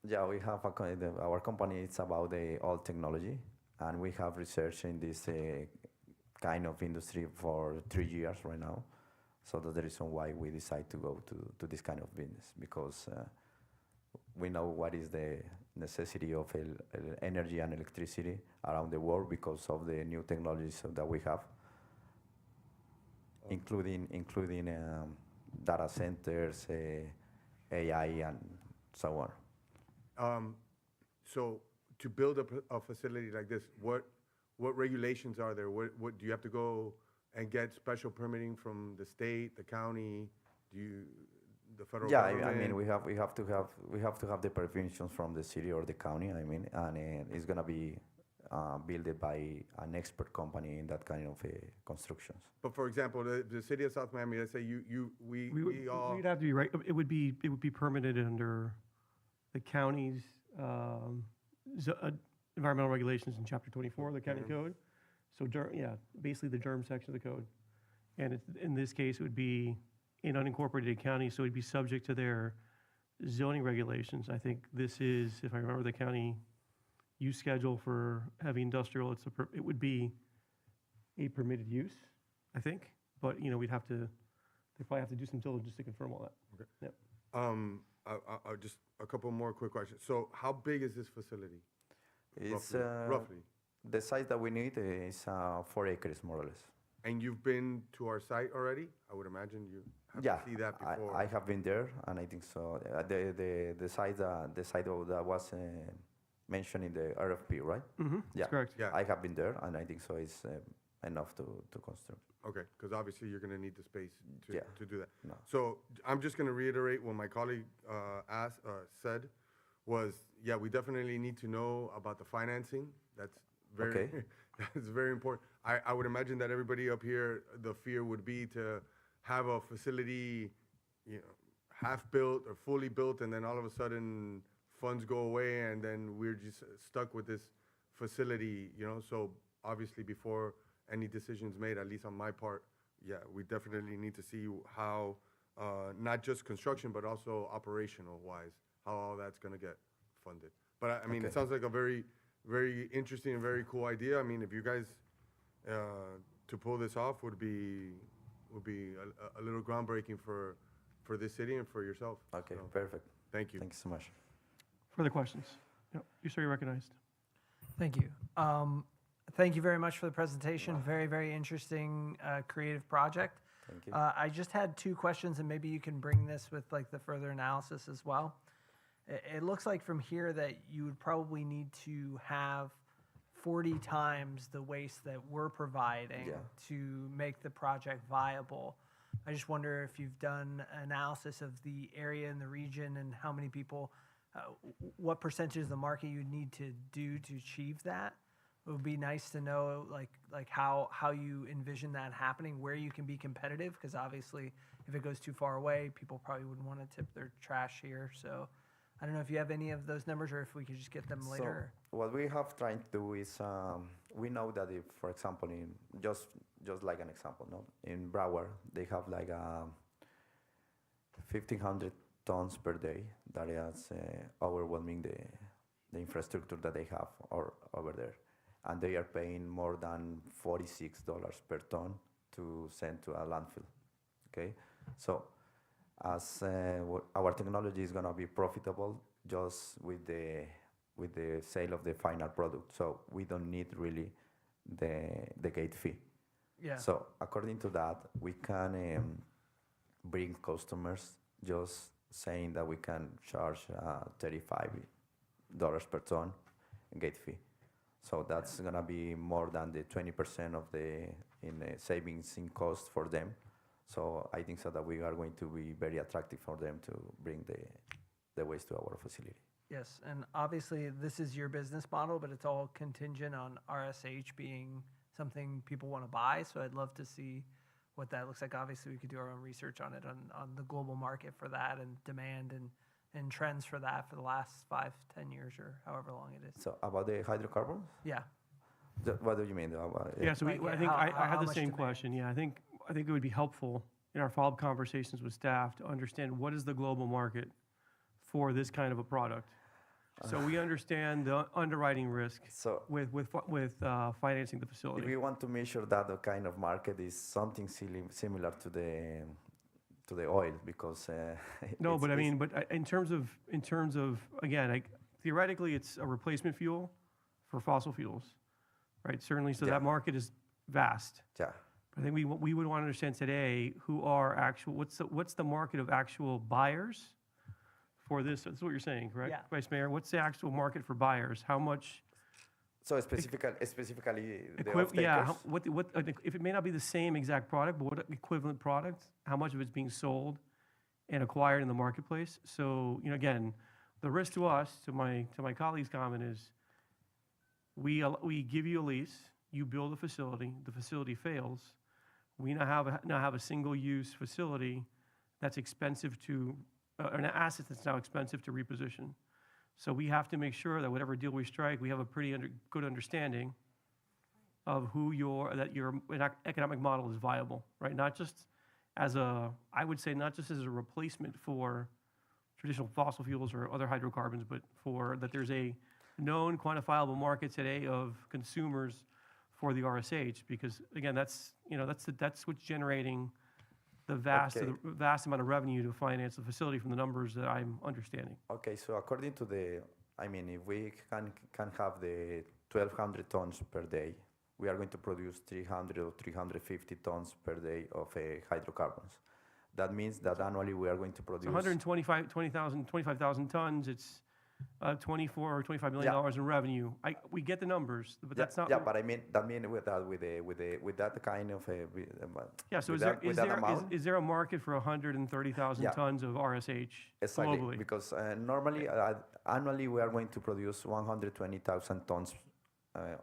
Yeah, we have our company. It's about the old technology, and we have research in this kind of industry for 3 years right now. So that's the reason why we decide to go to this kind of business, because we know what is the necessity of energy and electricity around the world because of the new technologies that we have, including data centers, AI, and so on. So to build a facility like this, what regulations are there? What do you have to go and get special permitting from the state, the county? The federal government? I mean, we have to have the permissions from the city or the county. I mean, and it's gonna be built by an expert company in that kind of constructions. But for example, the city of South Miami, let's say we all. We'd have to be right. It would be permitted under the county's environmental regulations in Chapter 24 of the county code. So, basically the germ section of the code. And in this case, it would be in unincorporated county, so it'd be subject to their zoning regulations. I think this is, if I remember the county use schedule for heavy industrial, it would be a permitted use, I think. But, they probably have to do some diligence to confirm all that. Okay. Yep. I just a couple more quick questions. So how big is this facility? It's Roughly. the size that we need is 4 acres, more or less. And you've been to our site already? I would imagine you have Yeah, to see that before. I have been there, and I think so. The site that was mentioned in the RFP, right? Mm-hmm, Yeah, that's correct. Yeah. I have been there, and I think so. It's enough to construct. Okay, because obviously you're going to need the space Yeah. to do that. No. So I'm just going to reiterate what my colleague said was, yeah, we definitely need to know about the financing. That's very, Okay. that's very important. I would imagine that everybody up here, the fear would be to have a facility, half built or fully built, and then all of a sudden funds go away, and then we're just stuck with this facility, So obviously before any decisions made, at least on my part, yeah, we definitely need to see how, not just construction, but also operational wise, how all that's gonna get funded. But I mean, it Okay. sounds like a very, very interesting and very cool idea. I mean, if you guys, to pull this off would be a little groundbreaking for this city and for yourself. Okay, So, perfect. Thank you. Thank you so much. Further questions? Yep. You, sir, you're recognized. Thank you. Thank you very much for the presentation. Very, very interesting, creative project. Thank you. I just had two questions, and maybe you can bring this with like the further analysis as well. It looks like from here that you would probably need to have 40 times the waste that we're providing Yeah. to make the project viable. I just wonder if you've done analysis of the area and the region and how many people, what percentage of the market you'd need to do to achieve that. It would be nice to know like how you envision that happening, where you can be competitive, because obviously if it goes too far away, people probably wouldn't want to tip their trash here. So I don't know if you have any of those numbers or if we could just get them later. So what we have tried to do is we know that if, for example, in just like an example, no, in Broward they have like 1,500 tons per day. That is overwhelming the infrastructure that they have over there, and they are paying more than $46 per ton to send to a landfill. Okay, so as our technology is going to be profitable just with the sale of the final product, so we don't need really the gate fee. Yeah. So according to that, we can bring customers just saying that we can charge $35 per ton gate fee. So that's gonna be more than the 20% of the savings in cost for them. So I think so that we are going to be very attractive for them to bring the waste to our facility. Yes, and obviously this is your business model, but it's all contingent on RSH being something people want to buy. So I'd love to see what that looks like. Obviously, we could do our own research on it, on the global market for that and demand and trends for that for the last 5-10 years or however long it is. So about the hydrocarbons? Yeah. What do you mean about Yeah, so Like, I think how I had the much same demand? question. Yeah, I think it would be helpful in our follow-up conversations with staff to understand what is the global market for this kind of a product. So we understand the underwriting risk So with financing the facility. if we want to measure that kind of market is something similar to the oil, because No, it's- but I it's- mean, in terms of again, theoretically, it's a replacement fuel for fossil fuels, right? Certainly, so Yeah. that market is vast. yeah. I think we would want to understand today who are what's the market of actual buyers for this? That's what you're saying, correct, Yeah. Vice Mayor? What's the actual market for buyers? How much? So specifically the off-takers? Yeah. If it may not be the same exact product, but what equivalent product? How much of it's being sold and acquired in the marketplace? So again, the risk to us, to my colleague's comment is, we give you a lease, you build a facility, the facility fails, we now have a single-use facility that's expensive to, an asset that's now expensive to reposition. So we have to make sure that whatever deal we strike, we have a pretty good understanding of that your economic model is viable, right? Not just I would say not just as a replacement for traditional fossil fuels or other hydrocarbons, but that there's a known quantifiable market today of consumers for the RSH, because again, that's what's generating the vast amount of revenue to finance the facility from the numbers that I'm understanding. Okay, so according to if we can have the 1,200 tons per day, we are going to produce 300 or 350 tons per day of hydrocarbons. That means that annually we are going to produce... 25,000 tons, it's $24 or $25 million in revenue. We get the numbers, but that's not... Yeah, but that means with that kind of... Yeah, so is there a market for 130,000 tons of RSH exactly, globally? Because normally, annually we are going to produce 120,000 tons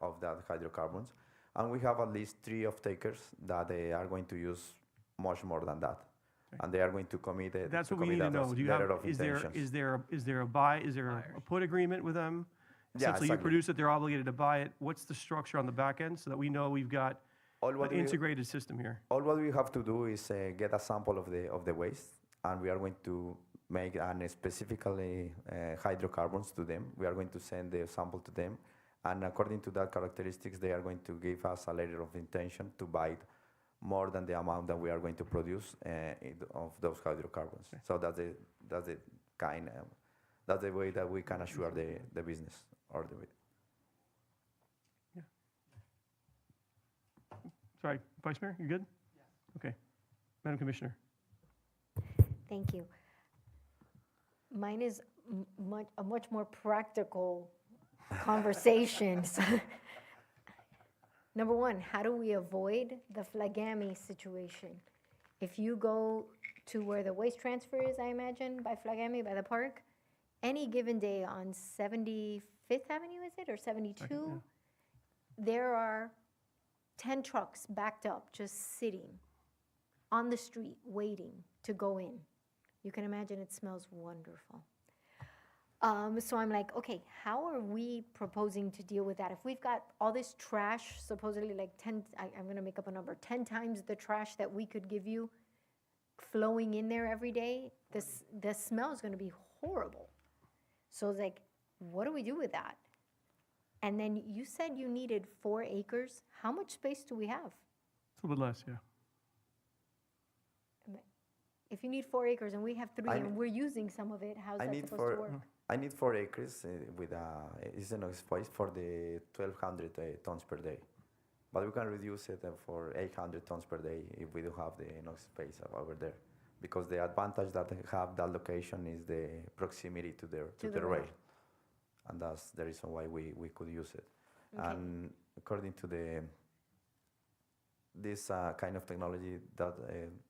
of that hydrocarbons, and we have at least 3 off-takers that they are going to use much more than that. And they are going to commit. That's what we need to know. Is there a put agreement with them? Yeah, Essentially, you produce it, they're obligated to buy it. What's the structure on the back end so that we know we've got an integrated system here? All what we have to do is get a sample of the waste, and we are going to make specifically hydrocarbons to them. We are going to send the sample to them, and according to that characteristics, they are going to give us a letter of intention to buy more than the amount that we are going to produce of those hydrocarbons. Okay. So that's the way that we can assure the business or the. Yeah. Sorry, Vice Mayor, you good? Yes. Okay, Madam Commissioner. Thank you. Mine is a much more practical conversation. Number one, how do we avoid the Flagami situation? If you go to where the waste transfer is, I imagine, by Flagami, by the park, any given day on 75th Avenue, is it, or 72? Yeah. There are 10 trucks backed up, just sitting on the street, waiting to go in. You can imagine it smells wonderful. So I'm like, okay, how are we proposing to deal with that? If we've got all this trash, supposedly like I'm going to make up a number, 10 times the trash that we could give you flowing in there every day, the smell is going to be horrible. So it's like, what do we do with that? And then you said you needed 4 acres. How much space do we have? It's a little bit less, yeah. If you need 4 acres and we have 3 and we're using some of it, how's that supposed to work? I need 4 acres with is enough space for the 1,200 tons per day. But we can reduce it for 800 tons per day if we do have the enough space over there. Because the advantage that they have that location is the proximity to the rail. And that's the reason why we could use it. Okay. And according to this kind of technology that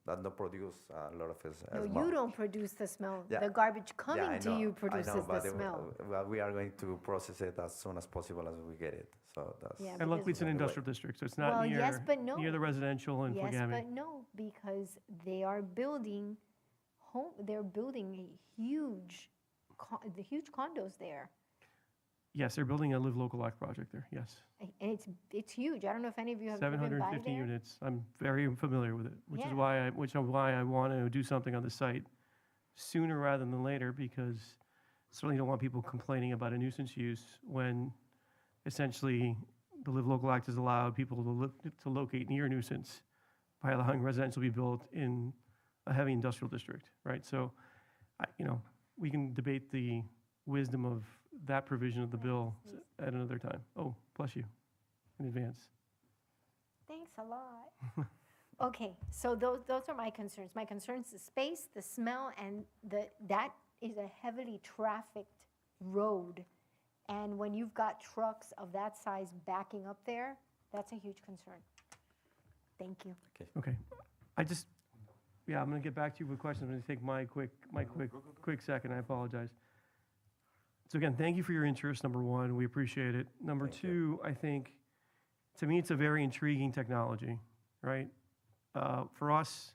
not produce a lot of smell. No, you don't produce the smell. Yeah. The garbage coming to you produces the smell. Well, we are going to process it as soon as possible as we get it. So that's and luckily it's an industrial district, so it's not near the residential and Flagami. Yes, but no, because they are building they're building a huge condos there. Yes, they're building a Live Local Act project there, yes. And it's huge. I don't know if any of you have driven by there. 750 units. I'm very familiar with it, which is why I want to do something on the site sooner rather than later, because I certainly don't want people complaining about a nuisance use when essentially the Live Local Act has allowed people to locate near nuisance by allowing residential to be built in a heavy industrial district, right? So, we can debate the wisdom of that provision of the bill at another time. Oh, bless you in advance. Thanks a lot. Okay, so those are my concerns. My concerns: the space, the smell, and that is a heavily trafficked road. And when you've got trucks of that size backing up there, that's a huge concern. Thank you. Okay. I'm going to get back to you with questions. I'm going to take my quick second. I apologize. So again, thank you for your interest, number one. We appreciate it. Number two, I think, to me, it's a very intriguing technology, right? For us,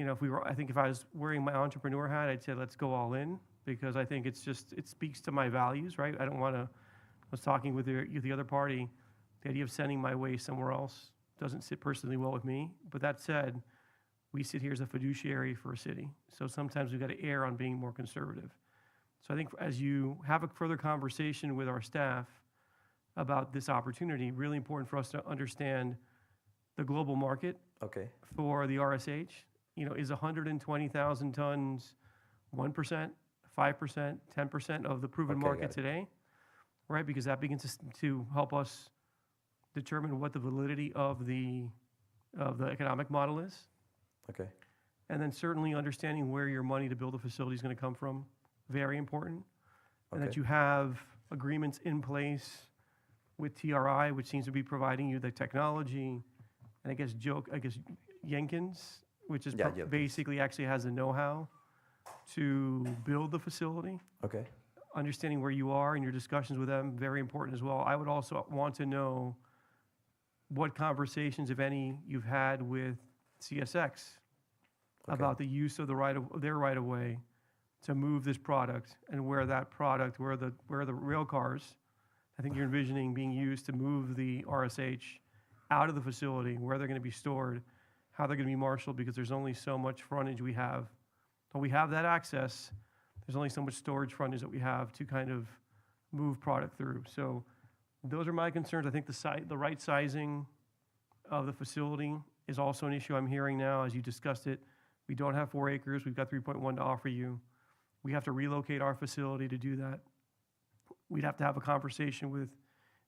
you know, I think if I was wearing my entrepreneur hat, I'd say let's go all in, because I think it's just, it speaks to my values, right? I don't want to, I was talking with the other party, the idea of sending my waste somewhere else doesn't sit personally well with me. But that said, we sit here as a fiduciary for a city. So sometimes we've got to err on being more conservative. So I think as you have a further conversation with our staff about this opportunity, really important for us to understand the global market Okay. for the RSH. You know, is 120,000 tons 1%, 5%, 10% of the proven Okay, market got it. today? Right, because that begins to help us determine what the validity of the economic model is. Okay. And then certainly understanding where your money to build a facility is going to come from, very important. And that Okay. you have agreements in place with TRI, which seems to be providing you the technology, and I guess Jenkins, which is Yeah, Jenkins. basically actually has the know-how to build the facility. Okay. Understanding where you are in your discussions with them, very important as well. I would also want to know what conversations, if any, you've had with CSX about the use of their right-of-way to move this product, and where that product, where the rail cars, I think you're envisioning being used to move the RSH out of the facility, where they're going to be stored, how they're going to be marshaled, because there's only so much frontage we have. When we have that access, there's only so much storage frontage that we have to kind of move product through. So those are my concerns. I think the right sizing of the facility is also an issue I'm hearing now as you discussed it. We don't have 4 acres. We've got 3.1 to offer you. We have to relocate our facility to do that. We'd have to have a conversation with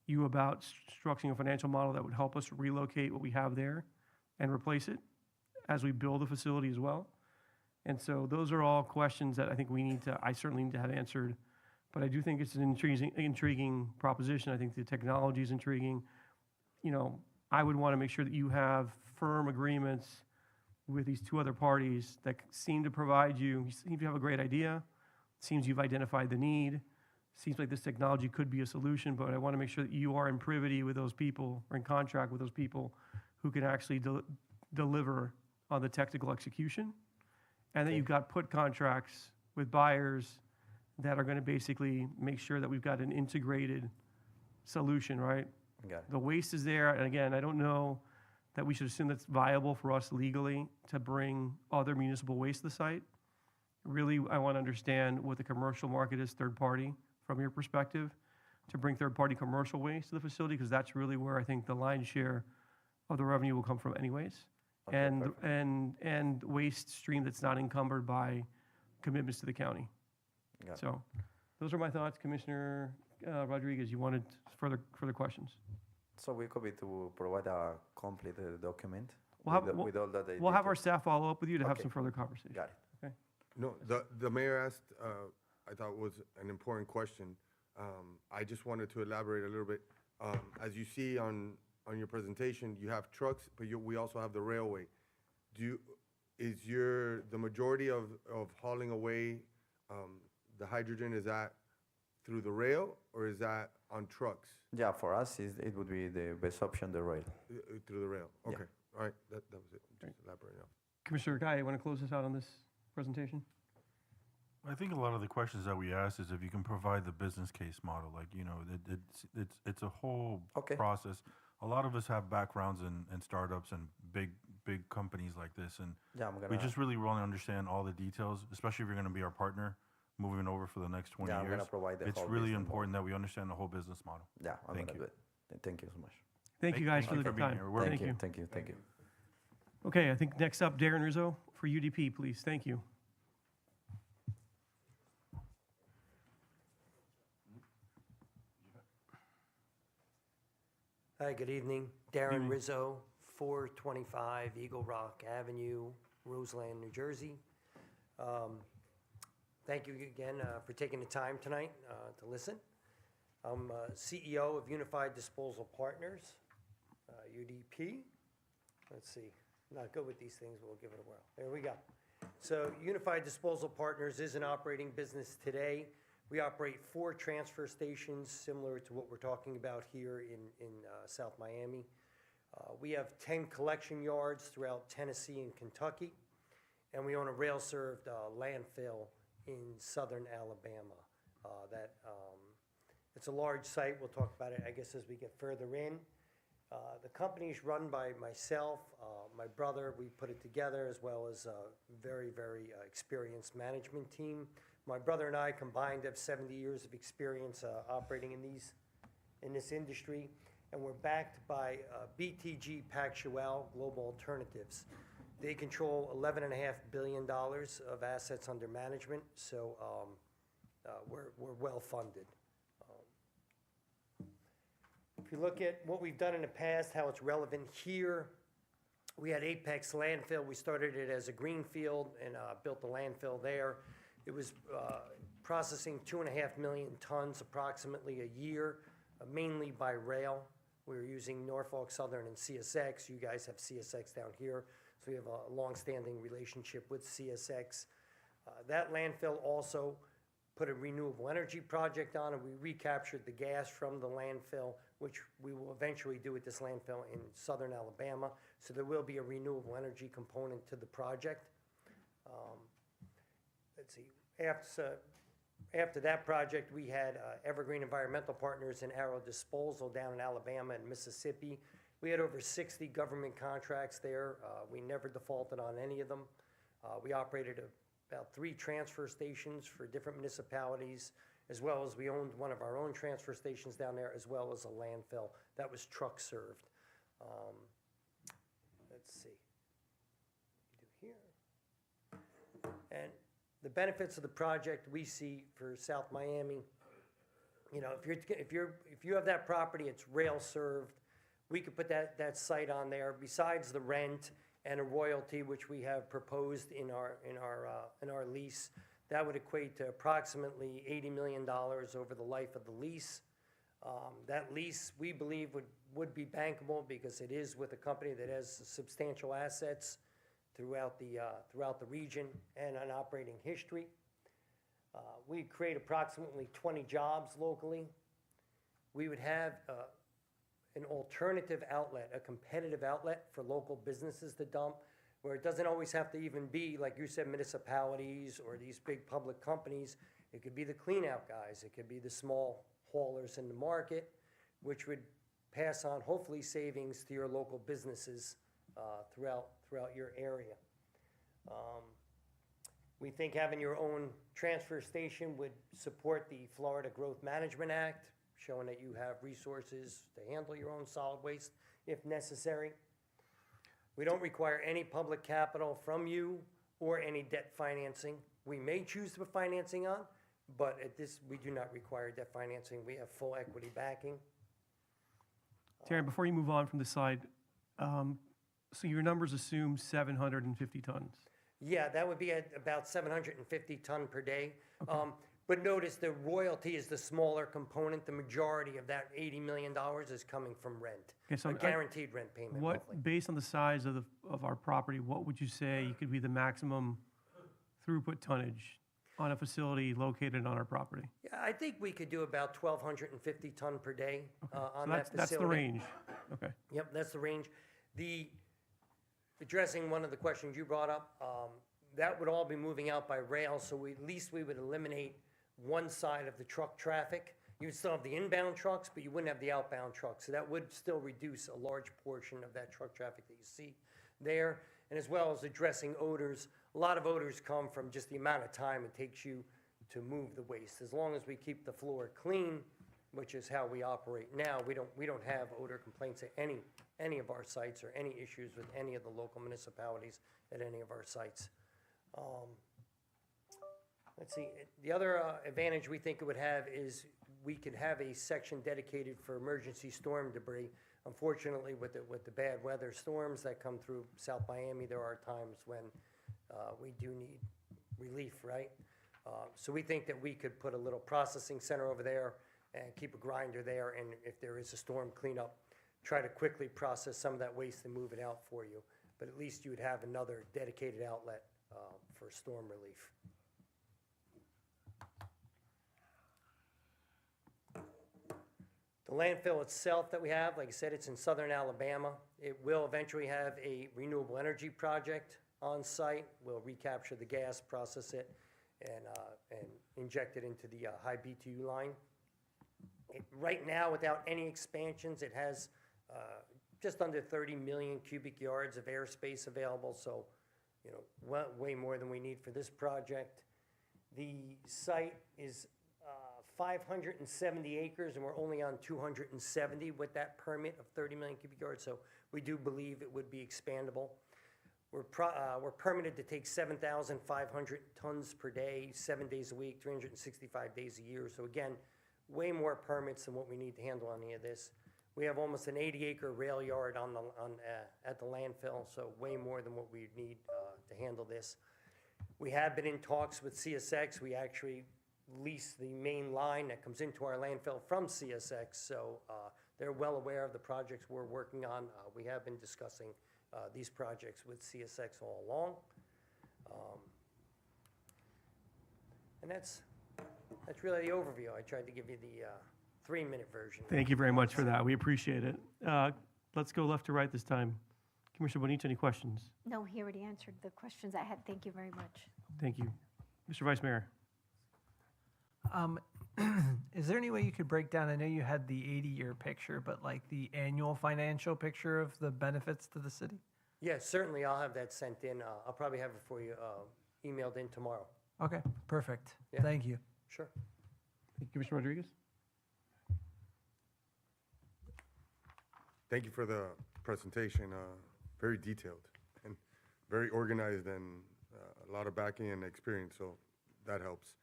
you about structuring a financial model that would help us relocate what we have there and replace it as we build a facility as well. And so those are all questions that I think I certainly need to have answered. But I do think it's an intriguing proposition. I think the technology is intriguing. You know, I would want to make sure that you have firm agreements with these 2 other parties that seem to provide you seem to have a great idea. Seems you've identified the need. Seems like this technology could be a solution, but I want to make sure that you are in privity with those people, or in contract with those people who can actually deliver on the technical execution. And that you've got put contracts with buyers that are going to basically make sure that we've got an integrated solution, right? Got it. The waste is there, and again, I don't know that we should assume that's viable for us legally to bring other municipal waste to the site. Really, I want to understand what the commercial market is, third party, from your perspective, to bring third-party commercial waste to the facility, because that's really where I think the lion's share of the revenue will come from anyways. Okay, And waste stream that's not encumbered by commitments to the county. Got it. So those are my thoughts. Commissioner Rodriguez, you wanted further questions? So we could be to provide a complete document We'll have, with all that. we'll have our staff follow up with you to have Okay. some further conversation. Got it. Okay. No, the mayor asked, I thought was an important question. I just wanted to elaborate a little bit. As you see on your presentation, you have trucks, but we also have the railway. Is the majority of hauling away the hydrogen, is that through the rail, or is that on trucks? Yeah, for us, it would be the best option, the rail. Through the rail, Yeah. okay. All right, that was it. Just elaborating on. Commissioner Guy, you want to close us out on this presentation? I think a lot of the questions that we asked is if you can provide the business case model, like, you know, it's a whole Okay. process. A lot of us have backgrounds in startups and big companies like this, and Yeah, I'm we gonna. just really want to understand all the details, especially if you're going to be our partner moving over for the next 20 Yeah, I'm years. gonna provide the It's whole really business important that we understand the whole business model. Yeah, I'm Thank gonna you. do it. Thank you so much. Thank you guys for the being time. here. We're- Thank you. Thank you. Thank you. Okay, I think next up, Darren Rizzo for UDP, please. Thank you. Hi, good evening. Darren Rizzo, 425 Eagle Rock Avenue, Roseland, New Jersey. Thank you again for taking the time tonight to listen. I'm CEO of Unified Disposal Partners, UDP. Let's see, not good with these things, but we'll give it a whirl. There we go. So Unified Disposal Partners is an operating business today. We operate 4 transfer stations, similar to what we're talking about here in South Miami. We have 10 collection yards throughout Tennessee and Kentucky. and we own a rail-served landfill in southern Alabama. It's a large site. We'll talk about it, I guess, as we get further in. The company is run by myself, my brother. We put it together, as well as a very, very experienced management team. My brother and I combined have 70 years of experience operating in this industry, and we're backed by BTG Pactual Global Alternatives. They control $11.5 billion of assets under management, so we're well funded. If you look at what we've done in the past, how it's relevant here, we had Apex Landfill. We started it as a greenfield and built the landfill there. It was processing 2.5 million tons approximately a year, mainly by rail. We were using Norfolk Southern and CSX. You guys have CSX down here, so we have a long-standing relationship with CSX. That landfill also put a renewable energy project on, and we recaptured the gas from the landfill, which we will eventually do at this landfill in southern Alabama. So there will be a renewable energy component to the project. Let's see, after that project, we had Evergreen Environmental Partners and Arrow Disposal down in Alabama and Mississippi. We had over 60 government contracts there. We never defaulted on any of them. We operated about 3 transfer stations for different municipalities, as well as we owned one of our own transfer stations down there, as well as a landfill that was truck served. Let's see. Do here. And the benefits of the project we see for South Miami, you know, if you have that property, it's rail served. We could put that site on there besides the rent and a royalty, which we have proposed in our lease. That would equate to approximately $80 million over the life of the lease. That lease, we believe, would be bankable because it is with a company that has substantial assets throughout the region and an operating history. We create approximately 20 jobs locally. We would have an alternative outlet, a competitive outlet for local businesses to dump, where it doesn't always have to even be, like you said, municipalities or these big public companies. It could be the clean out guys. It could be the small haulers in the market, which would pass on, hopefully, savings to your local businesses throughout your area. We think having your own transfer station would support the Florida Growth Management Act, showing that you have resources to handle your own solid waste if necessary. We don't require any public capital from you or any debt financing. We may choose to put financing on, but at this, we do not require debt financing. We have full equity backing. Terry, before you move on from this slide, so your numbers assume 750 tons. Yeah, that would be at about 750 ton per day. Okay. But notice the royalty is the smaller component. The majority of that $80 million is coming from rent, okay, so a guaranteed rent payment. Monthly. Based on the size of our property, what would you say could be the maximum throughput tonnage on a facility located on our property? Yeah, I think we could do about 1,250 ton per day on that facility. That's the range. Okay. Yep, that's the range. Addressing one of the questions you brought up, that would all be moving out by rail, so at least we would eliminate one side of the truck traffic. You would still have the inbound trucks, but you wouldn't have the outbound trucks. So that would still reduce a large portion of that truck traffic that you see there. And as well as addressing odors, a lot of odors come from just the amount of time it takes you to move the waste. As long as we keep the floor clean, which is how we operate now, we don't have odor complaints at any of our sites or any issues with any of the local municipalities at any of our sites. Let's see, the other advantage we think it would have is we could have a section dedicated for emergency storm debris. Unfortunately, with the bad weather storms that come through South Miami, there are times when we do need relief, right? So we think that we could put a little processing center over there and keep a grinder there, and if there is a storm cleanup, try to quickly process some of that waste and move it out for you. But at least you would have another dedicated outlet for storm relief. The landfill itself that we have, like I said, it's in southern Alabama. It will eventually have a renewable energy project on site. We'll recapture the gas, process it, and inject it into the high BTU line. Right now, without any expansions, it has just under 30 million cubic yards of airspace available, so, you know, way more than we need for this project. The site is 570 acres, and we're only on 270 with that permit of 30 million cubic yards, so we do believe it would be expandable. We're permitted to take 7,500 tons per day, 7 days a week, 365 days a year. So again, way more permits than what we need to handle any of this. We have almost an 80-acre rail yard at the landfill, so way more than what we need to handle this. We have been in talks with CSX. We actually lease the main line that comes into our landfill from CSX, so they're well aware of the projects we're working on. We have been discussing these projects with CSX all along. And that's really the overview. I tried to give you the 3-minute version. Thank you very much for that. We appreciate it. Let's go left to right this time. Commissioner Bonito, any questions? No, he already answered the questions I had. Thank you very much. Thank you. Mr. Vice Mayor. Is there any way you could break down, I know you had the 80-year picture, but like the annual financial picture of the benefits to the city? Yeah, certainly. I'll have that sent in. I'll probably have it for you emailed in tomorrow. Okay, perfect. Yeah. Thank you. Sure. Thank you, Commissioner Rodriguez. Thank you for the presentation. Very detailed and very organized, and a lot of backing and experience, so that helps.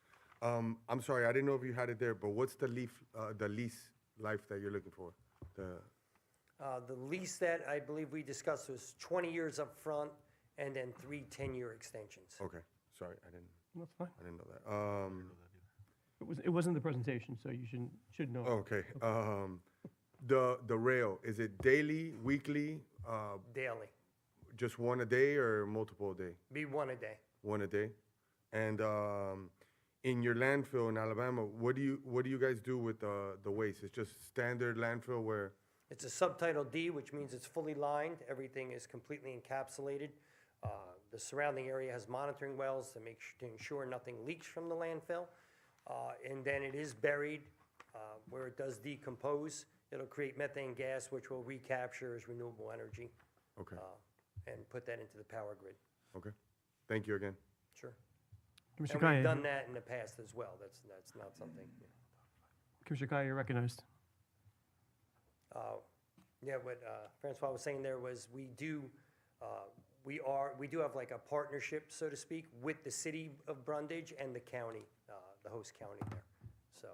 I'm sorry, I didn't know if you had it there, but what's the lease life that you're looking for? The lease that I believe we discussed was 20 years up front and then 3 10-year extensions. Okay, sorry, I didn't. That's fine. I didn't know that. It wasn't the presentation, so you should know. Okay. The rail, is it daily, weekly? Daily. Just one a day or multiple a day? Be one a day. One a day. And in your landfill in Alabama, what do you guys do with the waste? It's just standard landfill where? It's a Subtitle D, which means it's fully lined. Everything is completely encapsulated. The surrounding area has monitoring wells to ensure nothing leaks from the landfill. And then it is buried where it does decompose. It'll create methane gas, which will recapture as renewable energy. Okay. And put that into the power grid. Okay. Thank you again. Sure. Commissioner And we've Kaya. done that in the past as well. That's not something. Commissioner Kaya, you're recognized. Yeah, what Francois was saying there was we do have like a partnership, so to speak, with the city of Brundage and the county, the host county there. So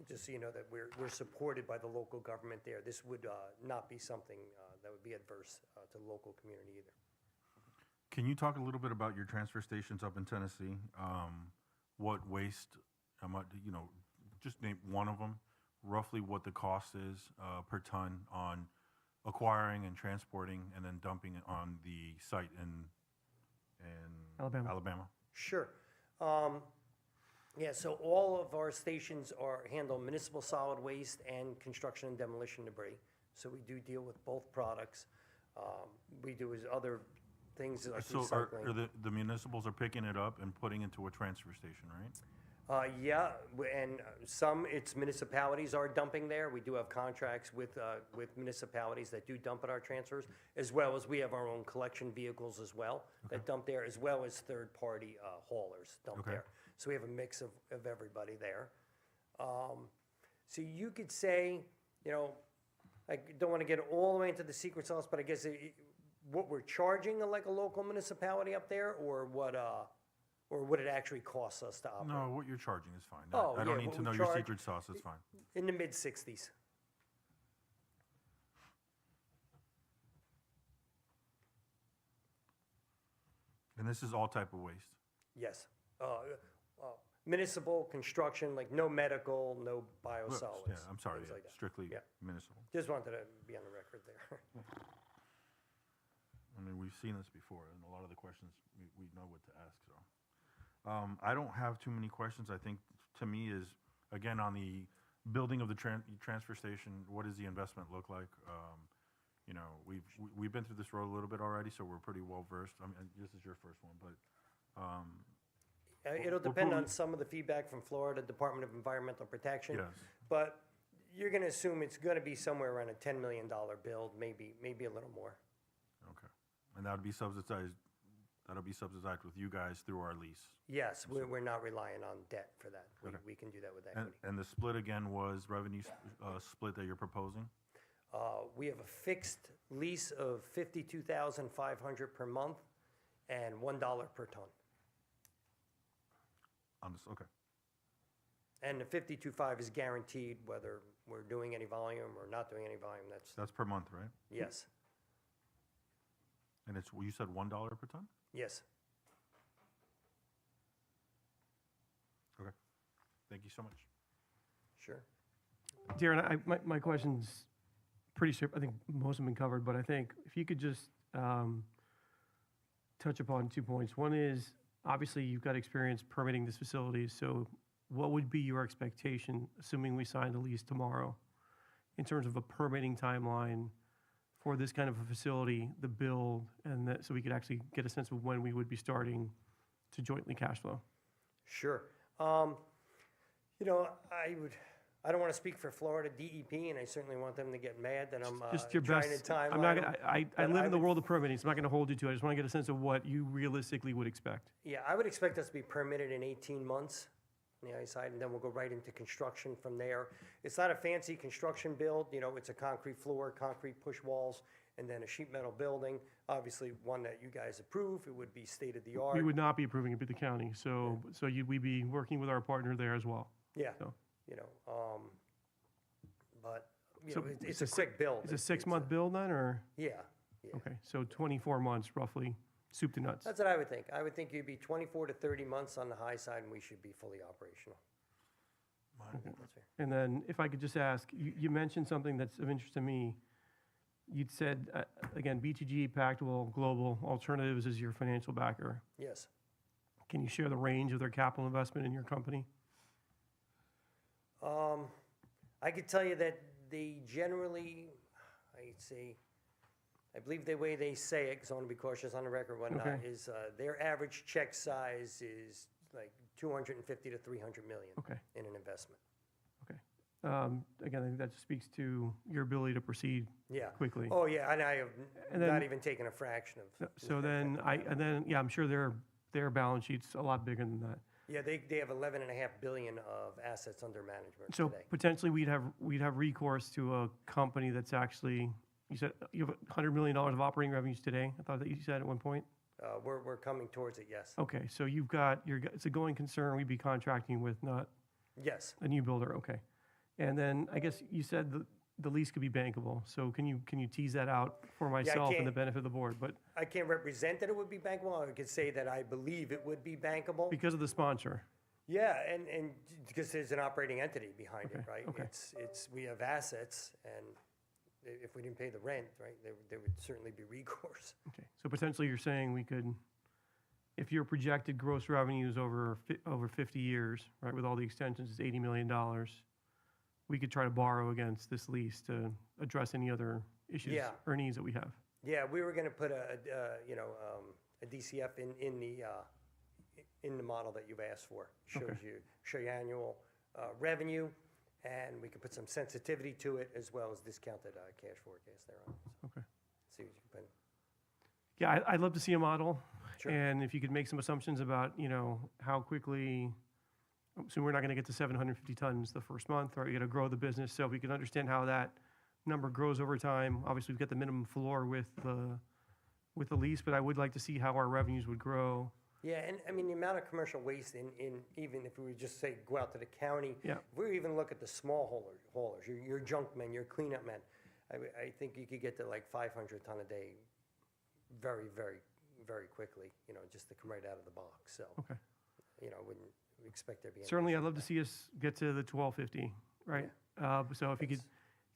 just so you know that we're supported by the local government there. This would not be something that would be adverse to the local community either. Can you talk a little bit about your transfer stations up in Tennessee? What waste, just name one of them, roughly what the cost is per ton on acquiring and transporting and then dumping it on the site in Alabama? Sure. Yeah, so all of our stations handle municipal solid waste and construction and demolition debris. So we do deal with both products. We do other things like So recycling. the municipals are picking it up and putting it to a transfer station, right? Yeah, and it's municipalities are dumping there. We do have contracts with municipalities that do dump at our transfers, as well as we have our own collection vehicles as well that dump there, as well as third-party haulers dump there. So we have a mix of everybody there. So you could say, I don't want to get all the way into the secret sauce, but I guess what we're charging like a local municipality up there, or what it actually costs us to operate? No, what you're charging is fine. Oh, I don't yeah, need what to we know your charge- secret sauce, it's fine. In the mid-60s. And this is all type of waste? Yes. Municipal, construction, like no medical, no biosolids. Yeah, I'm sorry, things like that. strictly Yeah. municipal. Just wanted to be on the record there. I mean, we've seen this before, and a lot of the questions, we know what to ask, so. I don't have too many questions. I think, to me, is, again, on the building of the transfer station, what does the investment look like? you know, we've been through this road a little bit already, so we're pretty well versed. I mean, this is your first one, but, It'll We'll depend on probably- some of the feedback from Florida Department of Environmental Protection. yes. But you're going to assume it's going to be somewhere around a $10 million build, maybe a little more. Okay. And that'll be subsidized with you guys through our lease. Yes, we're not relying on debt for that. Okay. We can do that with And, equity. and the split again was revenue split that you're proposing? We have a fixed lease of $52,500 per month and $1 per ton. Okay. And the 52.5 is guaranteed whether we're doing any volume or not doing any volume. That's per month, right? Yes, And you said $1 per ton? yes. Okay. Thank you so much. Sure. Darren, my question's pretty simple. I think most have been covered, but I think if you could just touch upon 2 points. One is, obviously, you've got experience permitting this facility, so what would be your expectation, assuming we signed a lease tomorrow, in terms of a permitting timeline for this kind of a facility, the build, and that, so we could actually get a sense of when we would be starting to jointly cash flow? Sure. You know, I don't want to speak for Florida DEP, and I certainly want them to get mad that I'm Just your trying best. to timeline. I'm not gonna, I but live in the would- world of permitting, so I'm not going to hold you to it. I just want to get a sense of what you realistically would expect. Yeah, I would expect us to be permitted in 18 months on the ice side, and then we'll go right into construction from there. It's not a fancy construction build, you know, it's a concrete floor, concrete push walls, and then a sheet metal building. Obviously, one that you guys approve, it would be state-of-the-art. We would not be approving it, but the county, so we'd be working with our partner there as well. Yeah, So- you know, but, you So know, it's it's a a quick build. It's a 6-month build then, or? Yeah, yeah. Okay, so 24 months roughly, soup to nuts. That's what I would think. I would think you'd be 24 to 30 months on the high side, and we should be fully operational. That's fair. And then if I could just ask, you mentioned something that's of interest to me. You'd said, again, BTG, Pactual, Global Alternatives is your financial backer. Yes. Can you share the range of their capital investment in your company? I could tell you that they generally, I believe the way they say it, because I want to be cautious on the record and whatnot, Okay. is their average check size is like 250 to 300 million Okay. in an investment. Again, I think that just speaks to your ability to proceed Yeah. quickly. Oh, yeah, and I have And then- not even taken a fraction of. So then, yeah, I'm sure their balance sheet's a lot bigger than that. Yeah, they have 11.5 billion of assets under management So today. potentially, we'd have recourse to a company that's actually, you said you have $100 million of operating revenues today? I thought that you said at one point? We're coming towards it, yes. Okay, so you've got, it's a going concern we'd be contracting with, not Yes. a new builder, okay. And then, I guess you said the lease could be bankable, so can you tease that out for myself and the can't- benefit of the board? But I can't represent that it would be bankable. I could say that I believe it would be bankable. because of the sponsor, Yeah, and because there's an operating entity behind it, Okay, right? okay. We have assets, and if we didn't pay the rent, right, there would certainly be recourse. okay. So potentially, you're saying we could, if your projected gross revenues over 50 years, right, with all the extensions, is $80 million, we could try to borrow against this lease to address any other issues Yeah. or needs that we have. Yeah, we were gonna put a DCF in the model that you've asked for. Show you annual revenue, and we can put some sensitivity to it, as well as discounted cash forecast there on it. So Okay. see what you can put in. Yeah, I'd love to see a model. Sure. And if you could make some assumptions about, how quickly, so we're not going to get to 750 tons the first month, or you got to grow the business. So if we can understand how that number grows over time. Obviously, we've got the minimum floor with the lease, but I would like to see how our revenues would grow. Yeah, and I mean, the amount of commercial waste in even if we would just say, go out to the county. Yeah. If we even look at the small haulers, your junk men, your cleanup men, I think you could get to like 500 ton a day very, very, very quickly, just to come right out of the box. So, Okay. I wouldn't expect there to be any. Certainly, issue I'd love to with see us get to the 1250, right? So if you could, that.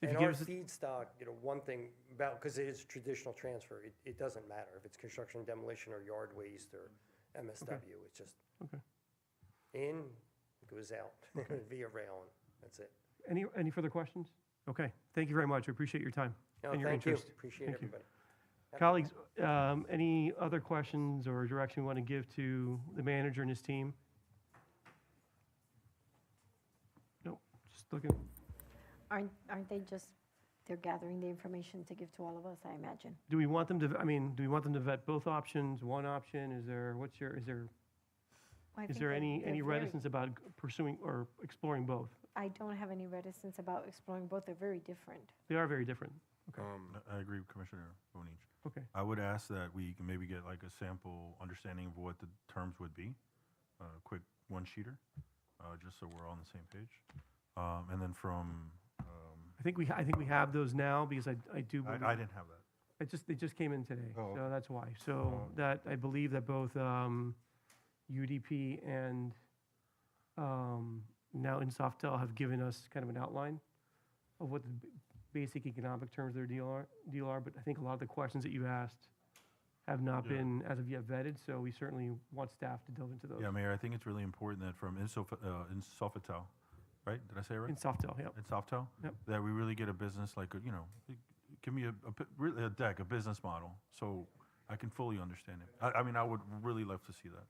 if And you our give us, feedstock, one thing about, because it is traditional transfer, it doesn't matter if it's construction demolition or yard waste or MSW, it's just Okay. in, goes out via rail, and that's it. any further questions? Okay, thank you very much. I appreciate your time. No, and your thank you. interest. Appreciate Thank you. everybody. Colleagues, any other questions or direction we want to give to the manager and his team? Nope, just looking. Aren't they just, they're gathering the information to give to all of us, I imagine? Do we want them to, do we want them to vet both options, one option? Is there, I is think there they're any very- reticence about pursuing or exploring both? I don't have any reticence about exploring both. They're very different. They are very different. I agree with Commissioner Bonich. Okay. I would ask that we can maybe get like a sample understanding of what the terms would be, a quick one-sheeter, just so we're all on the same page. And then from, I think we have those now because I do believe. I didn't have that. They just came in today, Oh, so okay. that's why. So that, I believe that both UDP and now Insoftel have given us kind of an outline of what the basic economic terms of their deal are, but I think a lot of the questions that you asked have not Yeah. been as of yet vetted, so we certainly want staff to delve into those. Yeah, Mayor, I think it's really important that from Insofitel, right? Did I say it right? Insoftel, yep. Insofitel? Yep. That we really get a business like, give me really a deck, a business model, so I can fully understand it. I mean, I would really love to see that.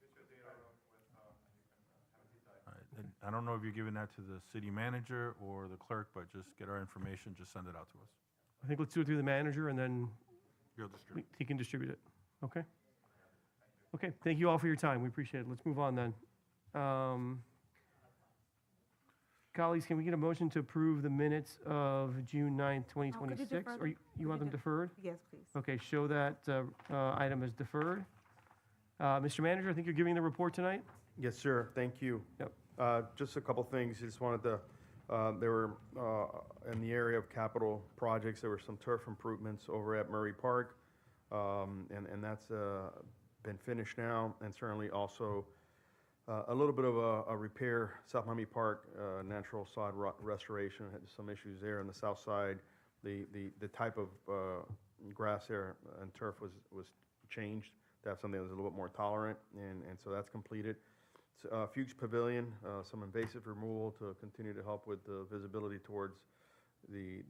All right, and I don't know if you're giving that to the city manager or the clerk, but just get our information, just send it out to us. I think let's do it through the manager and then You'll distribute. he can distribute it. Okay? Okay, thank you all for your time. We appreciate it. Let's move on then. Colleagues, can we get a motion to approve the minutes of June 9th, 2026? defer Or you want them deferred? Yes, please. Okay, show that item as deferred. Mr. Manager, I think you're giving the report tonight? Yes, sir. Thank you. Yep. Just a couple things. Just wanted to, there were, in the area of capital projects, there were some turf improvements over at Murray Park. And that's been finished now. And certainly also a little bit of a repair, South Miami Park, natural sod restoration. Had some issues there on the south side. The type of grass there and turf was changed to have something that was a little bit more tolerant. And so that's completed. Fuchs Pavilion, some invasive removal to continue to help with the visibility towards the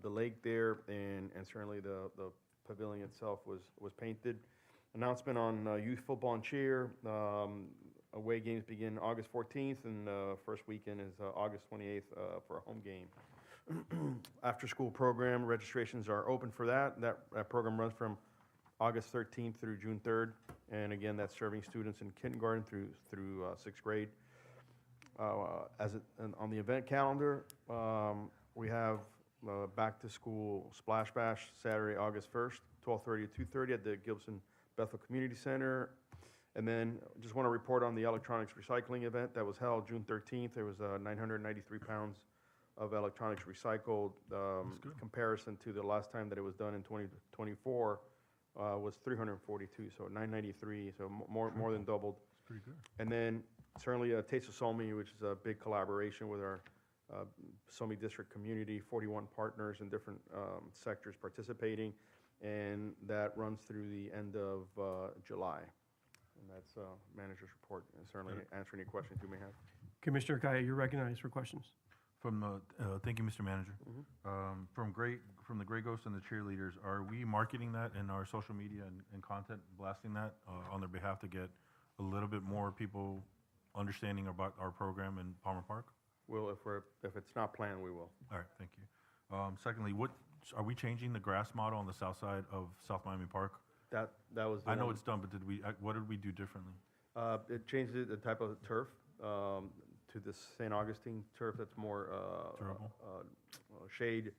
lake there, and certainly the pavilion itself was painted. Announcement on youth football and cheer. Away games begin August 14th, and first weekend is August 28th for a home game. After school program registrations are open for that. That program runs from August 13th through June 3rd. And again, that's serving students in kindergarten through sixth grade. On the event calendar, we have back to school Splash Bash Saturday, August 1st, 12:30 to 2:30 at the Gibson Bethel Community Center. And then just want to report on the electronics recycling event that was held June 13th. There was 993 pounds of electronics recycled. Comparison to the last time that it was done in 2024 was 342, so 993, so more than doubled. It's pretty good. And then certainly Taste of Somi, which is a big collaboration with our Somi district community, 41 partners in different sectors participating, and that runs through the end of July. And that's manager's report, and certainly answer any questions you may have. Commissioner Kaya, you're recognized for questions. Thank you, Mr. Manager. From the Grey Ghosts and the cheerleaders, are we marketing that in our social media and content, blasting that on their behalf to get a little bit more people understanding about our program in Palmer Park? Well, if it's not planned, we will. All right, thank you. Secondly, are we changing the grass model on the south side of South Miami Park? That was. I know it's done, but what did we do differently? It changed the type of turf to the St. Augustine turf that's more Durable? Shade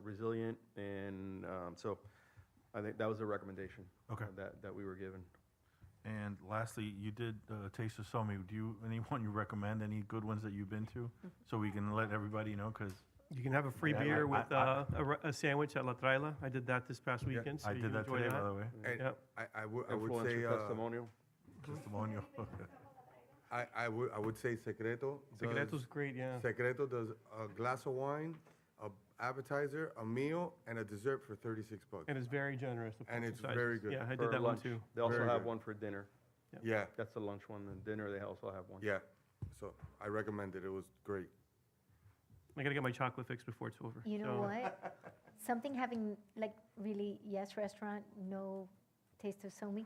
resilient, and so I think that was a recommendation. Okay. That we were given. And lastly, you did Taste of Somi. Anyone you recommend, any good ones that you've been to? So we can let everybody know, because You can have a free Yeah, beer I- with a sandwich at La Traila. I did that this past weekend. so I you did can that enjoy today, by the way. And Yep. I would say, Influencer testimonial. Testimonial. I would say Secreto. Secreto's great, yeah. Secreto does a glass of wine, a appetizer, a meal, and a dessert for $36. And it's very generous. the And portion it's sizes. very good. Yeah, I For did that one lunch. too. They also Very have good. one for dinner. Yeah, That's the lunch one, and dinner they also have one. yeah. So I recommend it. It was great. I gotta get my chocolate fix before it's over. You know So- what? Something having, like, really, yes, restaurant, no taste of somi.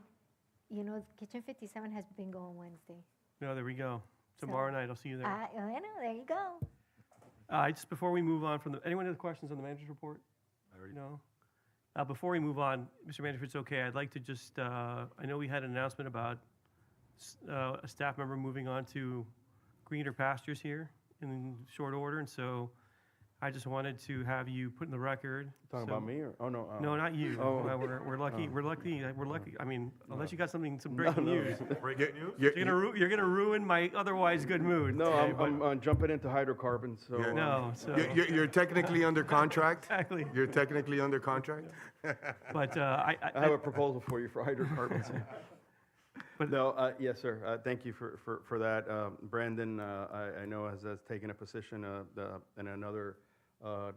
You know, Kitchen 57 has bingo on Wednesday. No, there we go. Tomorrow night, I'll see you there. I know, there you go. Just before we move on from anyone have questions on the manager's report? No? Before we move on, Mr. Manager, if it's okay, I'd like to just, I know we had an announcement about a staff member moving on to greener pastures here in short order, and so I just wanted to have you put in the record. Talking so- about me or, oh, no. No, not you. Oh. We're lucky. I mean, unless you got some breaking news. Breaking news? You're gonna ruin my otherwise good mood. No, today, but- I'm jumping into hydrocarbons, so. No, so. You're technically under contract? Exactly. You're technically under contract? But I have a proposal for you for hydrocarbons. But No, yes, sir. Thank you for that. Brandon, I know has taken a position in another,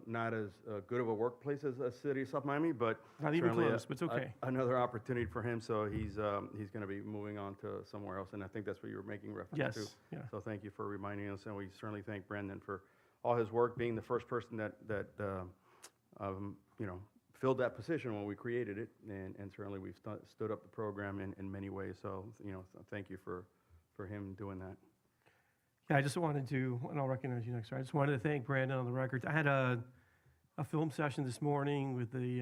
not as good of a workplace as the city of South Miami, but Not even certainly close, but it's okay. Another opportunity for him, so he's going to be moving on to somewhere else, and I think that's what you were making reference to. Yes, yeah. So thank you for reminding us, and we certainly thank Brandon for all his work, being the first person that filled that position when we created it, and certainly we've stood up the program in many ways. So thank you for him doing that. Yeah, I just wanted to, and I'll recognize you next. I just wanted to thank Brandon on the record. I had a film session this morning with the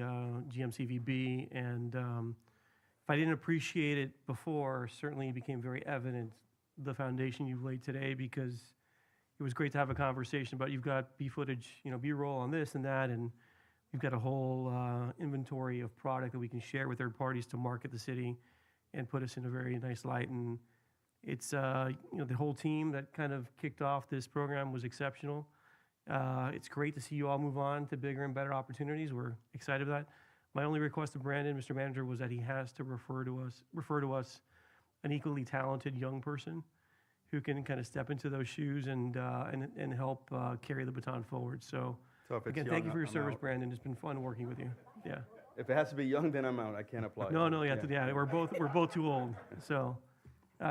GMCVB, and if I didn't appreciate it before, certainly it became very evident the foundation you've laid today, because it was great to have a conversation about, you've got B footage, B-roll on this and that, and we've got a whole inventory of product that we can share with third parties to market the city and put us in a very nice light. And it's, the whole team that kind of kicked off this program was exceptional. It's great to see you all move on to bigger and better opportunities. We're excited about that. My only request to Brandon, Mr. Manager, was that he has to refer to us an equally talented young person who can kind of step into those shoes and help carry the baton forward. So So if it's again, young, thank you for your I'm service, out. Brandon. It's been fun working with you. Yeah. If it has to be young, then I'm out. I can't apply. No, yeah, we're both too old. So,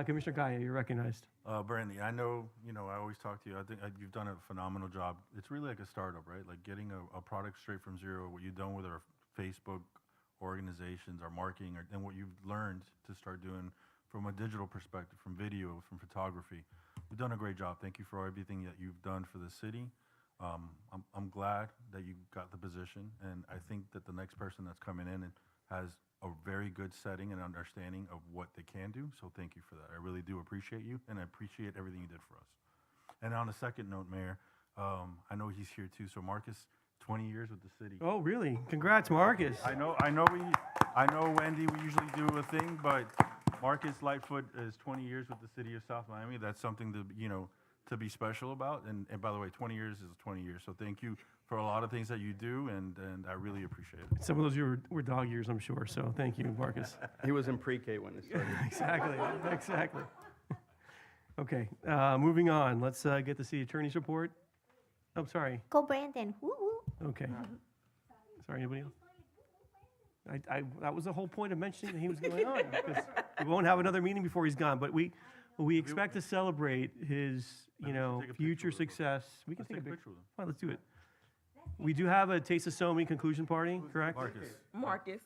Commissioner Gaia, you're recognized. Brandy, I know, I always talk to you. I think you've done a phenomenal job. It's really like a startup, right? Like getting a product straight from zero, what you've done with our Facebook organizations, our marketing, and what you've learned to start doing from a digital perspective, from video, from photography. You've done a great job. Thank you for everything that you've done for the city. I'm glad that you got the position, and I think that the next person that's coming in has a very good setting and understanding of what they can do, so thank you for that. I really do appreciate you, and I appreciate everything you did for us. And on a second note, Mayor, I know he's here too, so Marcus, 20 years with the city. Oh, really? Congrats, Marcus. I know, Wendy, we usually do a thing, but Marcus Lightfoot is 20 years with the city of South Miami. That's something to be special about. And by the way, 20 years is 20 years. So thank you for a lot of things that you do, and I really appreciate it. Some of those were dog years, I'm sure. So thank you, Marcus. He was in pre-K when it started. Exactly. Okay, moving on. Let's get the city attorney's report. I'm sorry. Go Brandon, woo-woo. Okay. Sorry, anybody else? That was the whole point of mentioning that he was going on, because we won't have another meeting before he's gone. But we expect to celebrate his, future success. We can take a picture with him. Fine, let's do it. We do have a Taste of Somi conclusion party, correct? Marcus.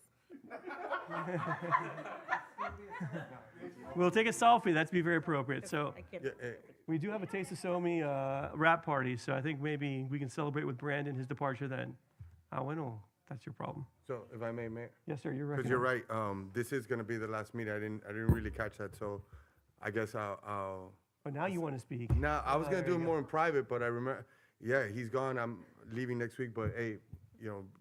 We'll take a selfie. That's be very appropriate. So we do have a Taste of Somi wrap party. So I think maybe we can celebrate with Brandon his departure then. Bueno, that's your problem. So if I may, Mayor? Yes, sir. You're right. Because you're right. This is going to be the last meeting. I didn't really catch that. So I guess I'll But now you want to speak. No, I was going to there do it you more in private, but I remember, yeah, he's gone. I'm leaving next week. But hey,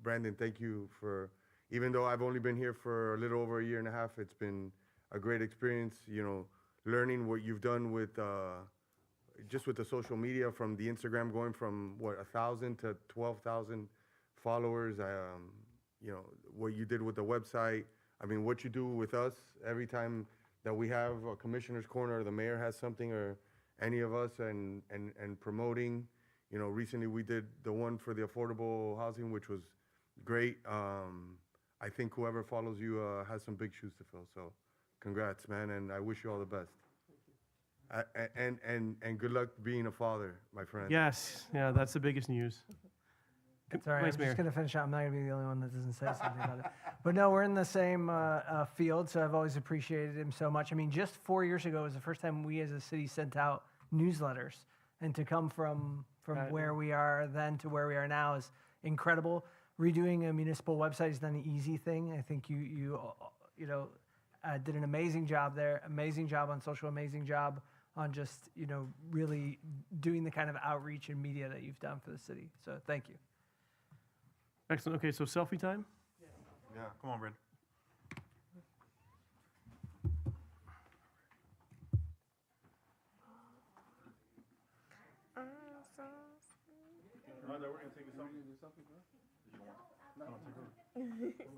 Brandon, thank you for, even though I've only been here for a little over a year and a half, it's been a great experience, learning what you've done with, just with the social media, from the Instagram going from, 1,000 to 12,000 followers, what you did with the website. I mean, what you do with us every time that we have a commissioner's corner, or the mayor has something, or any of us, and promoting. Recently we did the one for the affordable housing, which was great. I think whoever follows you has some big shoes to fill. So congrats, man, and I wish you all the best. And good luck being a father, my friend. Yes, yeah, that's the biggest news. Sorry, Vice I'm Mayor. just going to finish out. I'm not going to be the only one that doesn't say something about it. But no, we're in the same field, so I've always appreciated him so much. I mean, just 4 years ago was the first time we as a city sent out newsletters. And to come from where we are then to where we are now is incredible. Redoing a municipal website is not an easy thing. I think you did an amazing job there, amazing job on social, amazing job on just, really doing the kind of outreach and media that you've done for the city. So thank you. Excellent. Okay, so selfie time? Yeah, come on, Brad. We're gonna take a selfie. No, take a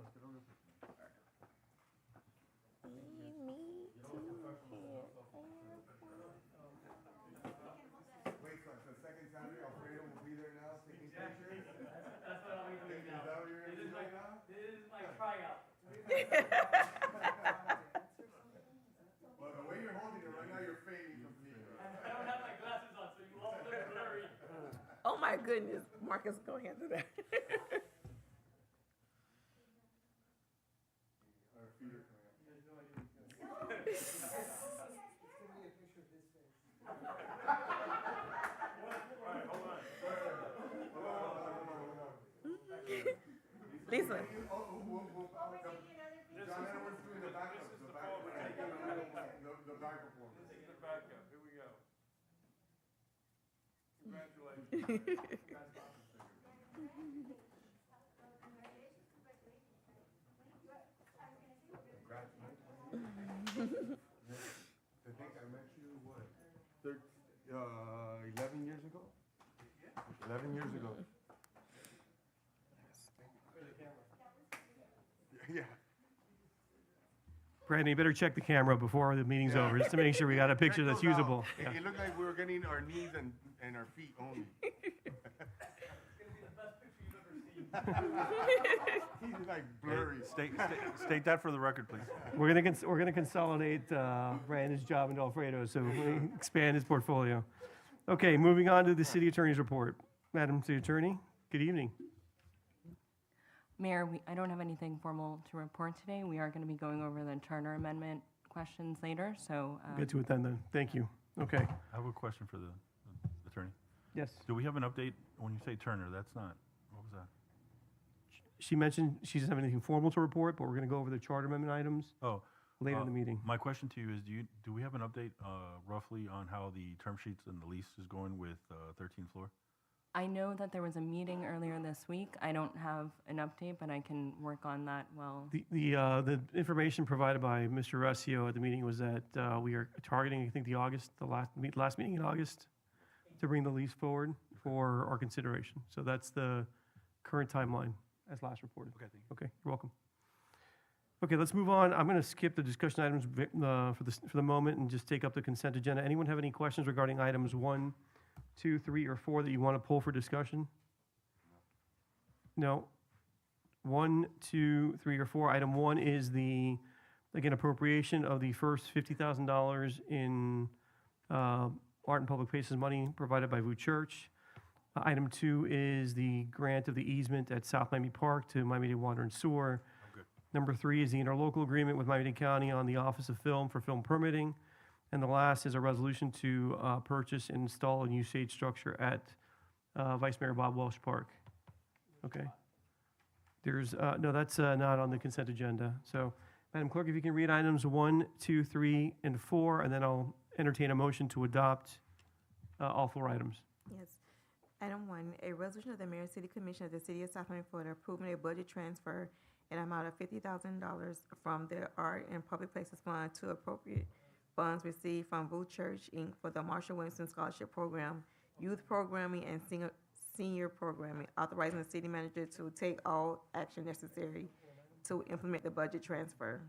Wait, so the second Saturday, Alfredo will be there now taking pictures? That's what I'll be doing now. Is that what you're gonna do right now? This is my tryout. Well, the way you're holding it right now, you're fading completely. I don't have my glasses on, so you won't look blurry. Oh, my goodness. Marcus, go ahead and do that. Our feet are coming up. Lisa. John Edwards doing the backup. The backup performance. This is the backup. Here we go. Congratulations. I think I met you, 11 years ago? 11 years ago. Yeah. Brandon, you better check the camera before the meeting's over, just to make sure we got a picture that's usable. Yeah. It looked like we were getting our knees and our feet only. He's like blurry. State that for the record, please. We're gonna consolidate Brandon's job into Alfredo, so we expand his portfolio. Okay, moving on to the city attorney's report. Madam City Attorney, good evening. Mayor, I don't have anything formal to report today. We are going to be going over the charter amendment questions later, so. Get to it then. Thank you. Okay. I have a question for the attorney. Yes. Do we have an update when you say Turner? That's not, what was that? She mentioned she doesn't have anything formal to report, but we're going to go over the charter amendment items later in the meeting. My question to you is, do we have an update roughly on how the term sheets and the lease is going with 13th floor? I know that there was a meeting earlier this week. I don't have an update, but I can work on that well. The information provided by Mr. Ruscio at the meeting was that we are targeting, I think, the last meeting in August to bring the lease forward for our consideration. So that's the current timeline as last reported. Okay, thank you. Okay, you're welcome. Okay, let's move on. I'm going to skip the discussion items for the moment and just take up the consent agenda. Anyone have any questions regarding items 1, 2, 3, or 4 that you want to pull for discussion? No. 1, 2, 3, or 4. Item 1 is the, again, appropriation of the first $50,000 in art and public places money provided by VU Church. Item 2 is the grant of the easement at South Miami Park to Miami-Dade Water and Sewer. Number 3 is the interlocal agreement with Miami-Dade County on the Office of Film for film permitting. And the last is a resolution to purchase and install a new shade structure at Vice Mayor Bob Welsh Park. Okay. There's, no, that's not on the consent agenda. So, Madam Clerk, if you can read items 1, 2, 3, and 4, and then I'll entertain a motion to adopt all 4 items. Yes. Item 1, a resolution of the Mayor and City Commission of the City of South Miami, Florida, approving a budget transfer in amount of $50,000 from the Art and Public Places Fund to appropriate funds received from VU Church, Inc. for the Marshall Williamson Scholarship Program, Youth Programming, and Senior Programming, authorizing the city manager to take all action necessary to implement the budget transfer.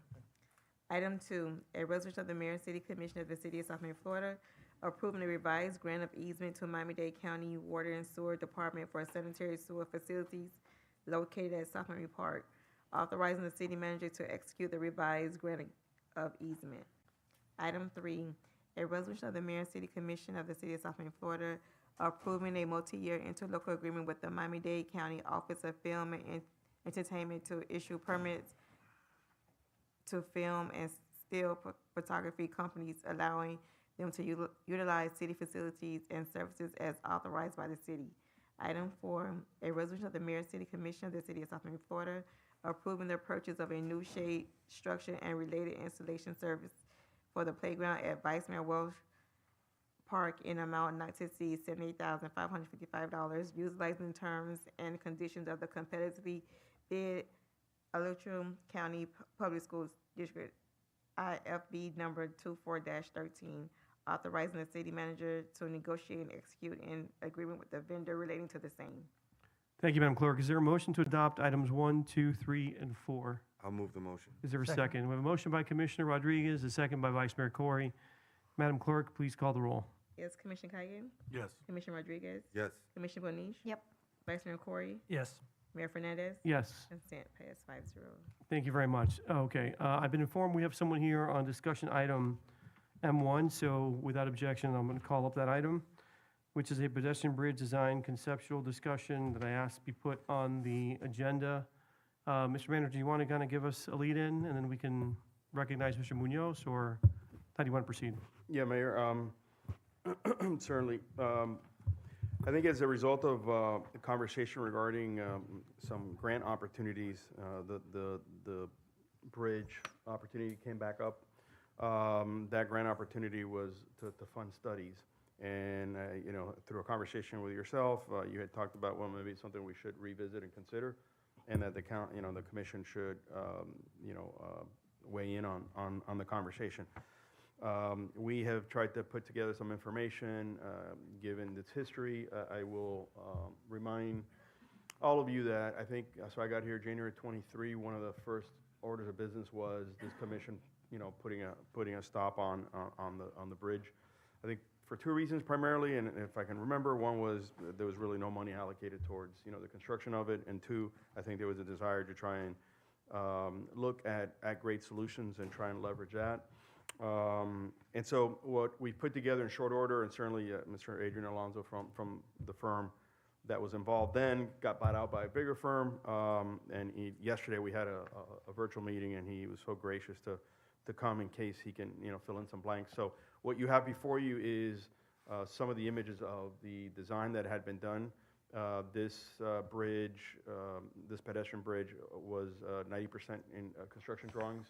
Item 2, a resolution of the Mayor and City Commission of the City of South Miami, Florida, approving a revised grant of easement to Miami-Dade County Water and Sewer Department for sanitary sewer facilities located at South Miami Park, authorizing the city manager to execute the revised grant of easement. Item 3, a resolution of the Mayor and City Commission of the City of South Bend, Florida, approving a multi-year interlocal agreement with the Miami-Dade County Office of Film and Entertainment to issue permits to film and still photography companies, allowing them to utilize city facilities and services as authorized by the city. Item 4, a resolution of the Mayor and City Commission of the City of South Bend, Florida, approving the purchase of a new shade structure and related installation service for the playground at Vice Mayor Welsh Park in amount not to exceed $78,555, utilizing terms and conditions of the competitively bid Ellicott County Public Schools District IFB number 24-13, authorizing the city manager to negotiate and execute an agreement with the vendor relating to the same. Thank you, Madam Clerk. Is there a motion to adopt items 1, 2, 3, and 4? I'll move the motion. Is there a Second. second? We have a motion by Commissioner Rodriguez, a second by Vice Mayor Corey. Madam Clerk, please call the roll. Yes, Commissioner Kayan? Yes. Commissioner Rodriguez? Yes. Commissioner Bonish? Yep. Vice Mayor Corey? Yes. Mayor Fernandez? Yes. Consent passed 5-0. Thank you very much. Okay, I've been informed we have someone here on discussion item M1, so without objection, I'm going to call up that item, which is a pedestrian bridge design conceptual discussion that I asked be put on the agenda. Mr. Manager, do you want to kind of give us a lead-in, and then we can recognize Mr. Munoz, or how do you want to proceed? Yeah, Mayor, certainly. I think as a result of a conversation regarding some grant opportunities, the bridge opportunity came back up. That grant opportunity was to fund studies. And, you know, through a conversation with yourself, you had talked about, well, maybe it's something we should revisit and consider, and that the commission should, weigh in on the conversation. We have tried to put together some information, given its history. I will remind all of you that I think, so I got here January 23, one of the first orders of business was this commission, putting a stop on the bridge. I think for two reasons primarily, and if I can remember, one was there was really no money allocated towards, the construction of it, and two, I think there was a desire to try and look at great solutions and try and leverage that. And so what we put together in short order, and certainly Mr. Adrian Alonso from the firm that was involved then got bought out by a bigger firm, and yesterday we had a virtual meeting, and he was so gracious to come in case he can fill in some blanks. So what you have before you is some of the images of the design that had been done. This bridge, this pedestrian bridge, was 90% in construction drawings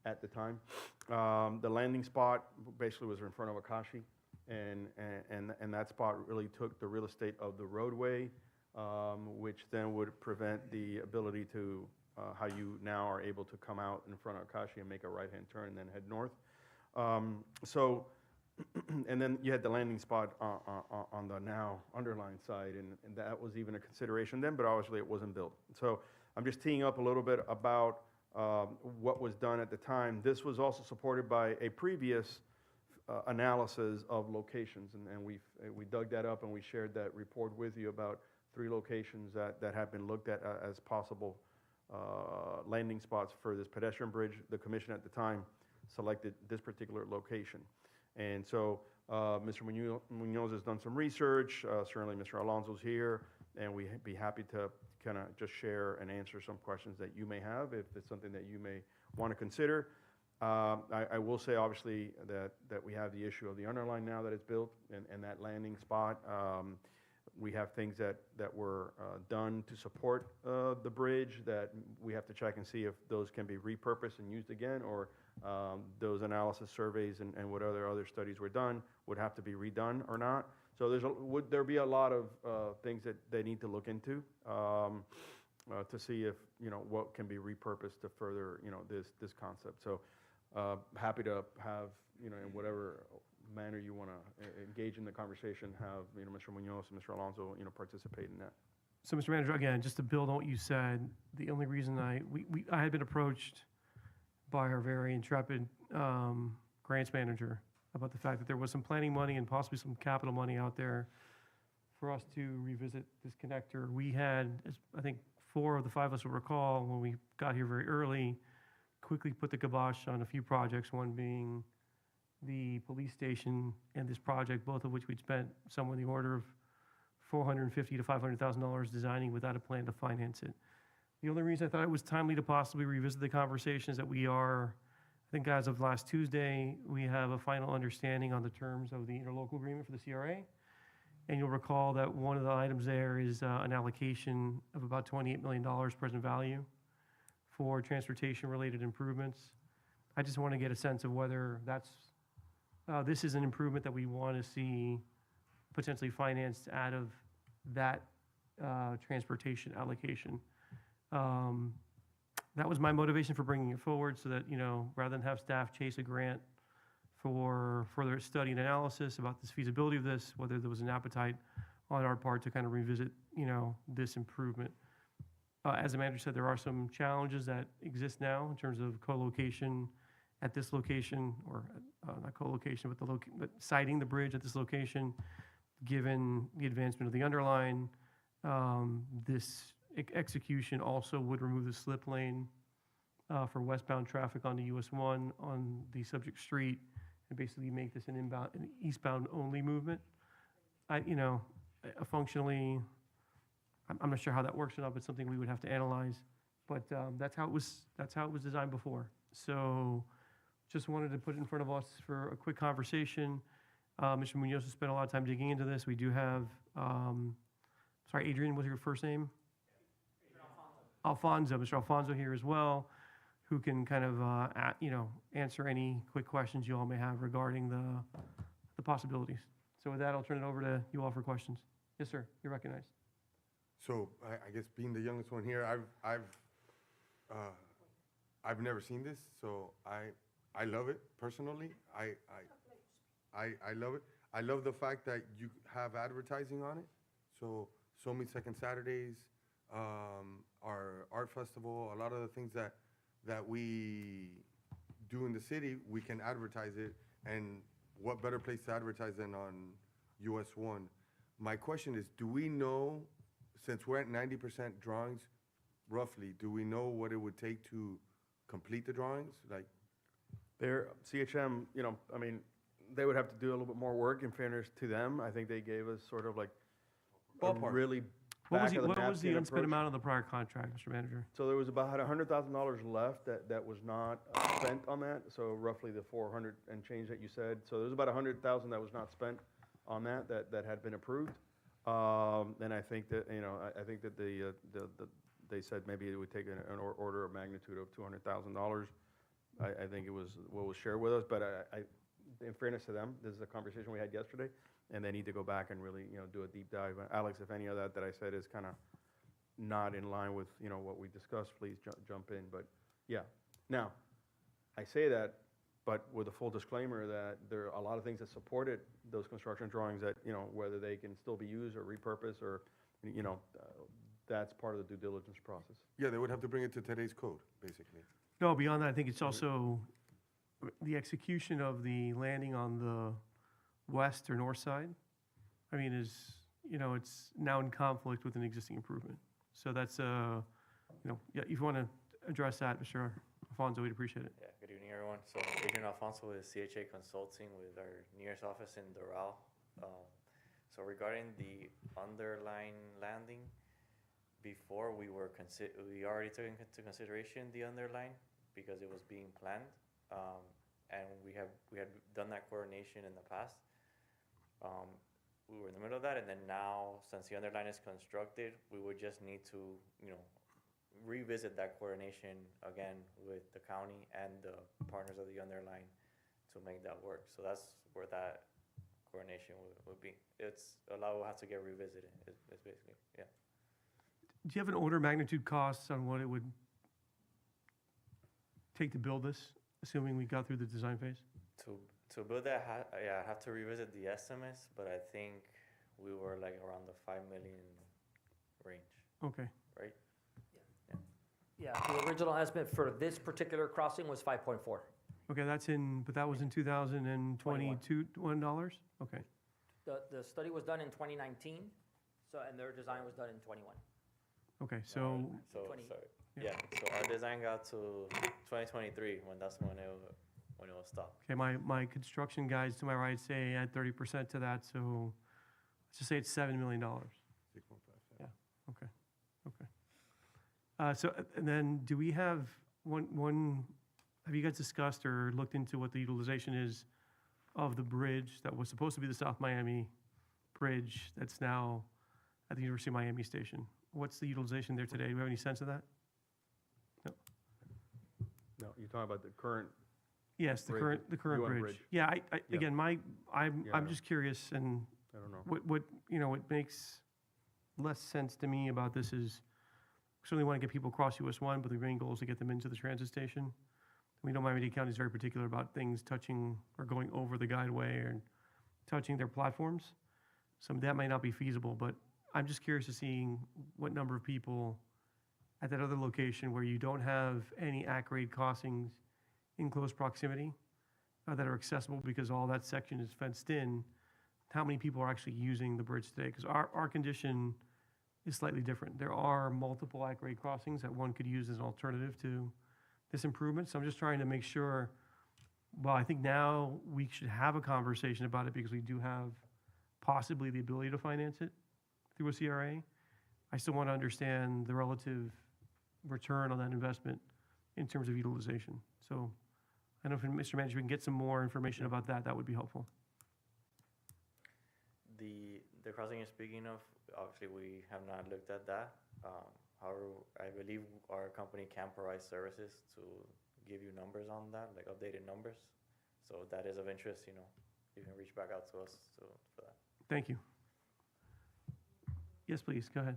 at the time. The landing spot basically was in front of Akashi, and that spot really took the real estate of the roadway, which then would prevent the ability to how you now are able to come out in front of Akashi and make a right-hand turn and then head north. And then you had the landing spot on the now underlined side, and that was even a consideration then, but obviously it wasn't built. So I'm just teeing up a little bit about what was done at the time. This was also supported by a previous analysis of locations, and we dug that up and we shared that report with you about 3 locations that have been looked at as possible landing spots for this pedestrian bridge. The commission at the time selected this particular location. And so Mr. Munoz has done some research. Certainly Mr. Alonso's here, and we'd be happy to kind of just share and answer some questions that you may have if it's something that you may want to consider. I will say, obviously, that we have the issue of the underline now that it's built and that landing spot. We have things that were done to support the bridge that we have to check and see if those can be repurposed and used again, or those analysis surveys and what other studies were done would have to be redone or not. So would there be a lot of things that they need to look into to see if what can be repurposed to further this concept. So happy to have in whatever manner you want to engage in the conversation, have Mr. Munoz and Mr. Alonso participate in that. So, Mr. Manager, again, just to build on what you said, the only reason I had been approached by our very intrepid grants manager about the fact that there was some planning money and possibly some capital money out there for us to revisit this connector. We had, as I think 4 of the 5 of us will recall, when we got here very early, quickly put the kibosh on a few projects, one being the police station and this project, both of which we'd spent somewhere in the order of $450,000 to $500,000 designing without a plan to finance it. The only reason I thought it was timely to possibly revisit the conversation is that we are, I think as of last Tuesday, we have a final understanding on the terms of the interlocal agreement for the CRA. And you'll recall that one of the items there is an allocation of about $28 million present value for transportation-related improvements. I just want to get a sense of whether this is an improvement that we want to see potentially financed out of that transportation allocation. That was my motivation for bringing it forward, so that, rather than have staff chase a grant for further study and analysis about this feasibility of this, whether there was an appetite on our part to kind of revisit, this improvement. As the manager said, there are some challenges that exist now in terms of co-location at this location, or not co-location, but siting the bridge at this location, given the advancement of the underline. This execution also would remove the slip lane for westbound traffic onto US 1 on the subject street, and basically make this an eastbound only movement. Functionally, I'm not sure how that works or not, but something we would have to analyze. But that's how it was designed before. So just wanted to put it in front of us for a quick conversation. Mr. Munoz has spent a lot of time digging into this. We do have, sorry, Adrian, what's your first name? Alfonso. Mr. Alfonso here as well, who can kind of, answer any quick questions you all may have regarding the possibilities. So with that, I'll turn it over to you all for questions. Yes, sir. You're recognized. So I guess being the youngest one here, I've never seen this, so I love it personally. I love it. I love the fact that you have advertising on it. So many second Saturdays, our art festival, a lot of the things that we do in the city, we can advertise it. And what better place to advertise than on US 1? My question is, do we know, since we're at 90% drawings, roughly, do we know what it would take to complete the drawings? Like, CHM, they would have to do a little bit more work, in fairness to them. I think they gave us sort of like a ballpark. really What was back-of-the-napkin the unspent approach. amount of the prior contract, Mr. Manager? So there was about $100,000 left that was not spent on that, so roughly the 400 and change that you said. So there was about 100,000 that was not spent on that had been approved. And I think that, I think that they said maybe it would take an order of magnitude of $200,000. I think it was what was shared with us, but in fairness to them, this is a conversation we had yesterday, and they need to go back and really, do a deep dive. Alex, if any of that I said is kind of not in line with, what we discussed, please jump in. But yeah, now, I say that, but with a full disclaimer that there are a lot of things that supported those construction drawings that, whether they can still be used or repurposed or, that's part of the due diligence process. Yeah, they would have to bring it to today's code, basically. No, beyond that, I think it's also the execution of the landing on the west or north side. Is, it's now in conflict with an existing improvement. So that's, yeah, if you want to address that, Mr. Alfonso, we'd appreciate it. Yeah, good evening, everyone. So Adrian Alfonso with CHA Consulting with our nearest office in Doral. So regarding the underline landing, before we already took into consideration the underline because it was being planned, and we had done that coordination in the past. We were in the middle of that, and then now, since the underline is constructed, we would just need to, revisit that coordination again with the county and the partners of the underline to make that work. So that's where that coordination would be. Will have to get revisited. It's basically, yeah. Do you have an order of magnitude costs on what it would take to build this, assuming we got through the design phase? To build that, I'd have to revisit the estimates, but I think we were like around the 5 million range. Okay. Right? Yeah, the original estimate for this particular crossing was 5.4. Okay, but that was in 2022, $1? Okay. The study was done in 2019, and their design was done in 21. Okay, so. So our design got to 2023 when when it will stop. Okay, my construction guys to my right say add 30% to that, so let's just say it's $7 million. 6.5. Yeah, okay, okay. And then do we have have you guys discussed or looked into what the utilization is of the bridge that was supposed to be the South Miami Bridge that's now at the University of Miami Station? What's the utilization there today? Do we have any sense of that? No, you're talking about the current. Yes, the bridge, current UN bridge. Yeah, Yeah. again, Yeah, I I'm know. just curious, and I don't know. what makes less sense to me about this is, we certainly want to get people across US 1, but the main goal is to get them into the transit station. We know Miami-Dade County is very particular about things touching or going over the guideway or touching their platforms. Some of that might not be feasible, but I'm just curious to seeing what number of people at that other location where you don't have any at-grade crossings in close proximity that are accessible because all that section is fenced in, how many people are actually using the bridge today? Because our condition is slightly different. There are multiple at-grade crossings that one could use as an alternative to this improvement. So I'm just trying to make sure, well, I think now we should have a conversation about it because we do have possibly the ability to finance it through a CRA. I still want to understand the relative return on that investment in terms of utilization. So I know if Mr. Manager, we can get some more information about that, that would be helpful. The crossing you're speaking of, obviously, we have not looked at that. However, I believe our company can provide services to give you numbers on that, like updated numbers. So if that is of interest, you can reach back out to us for that. Thank you. Yes, please, go ahead.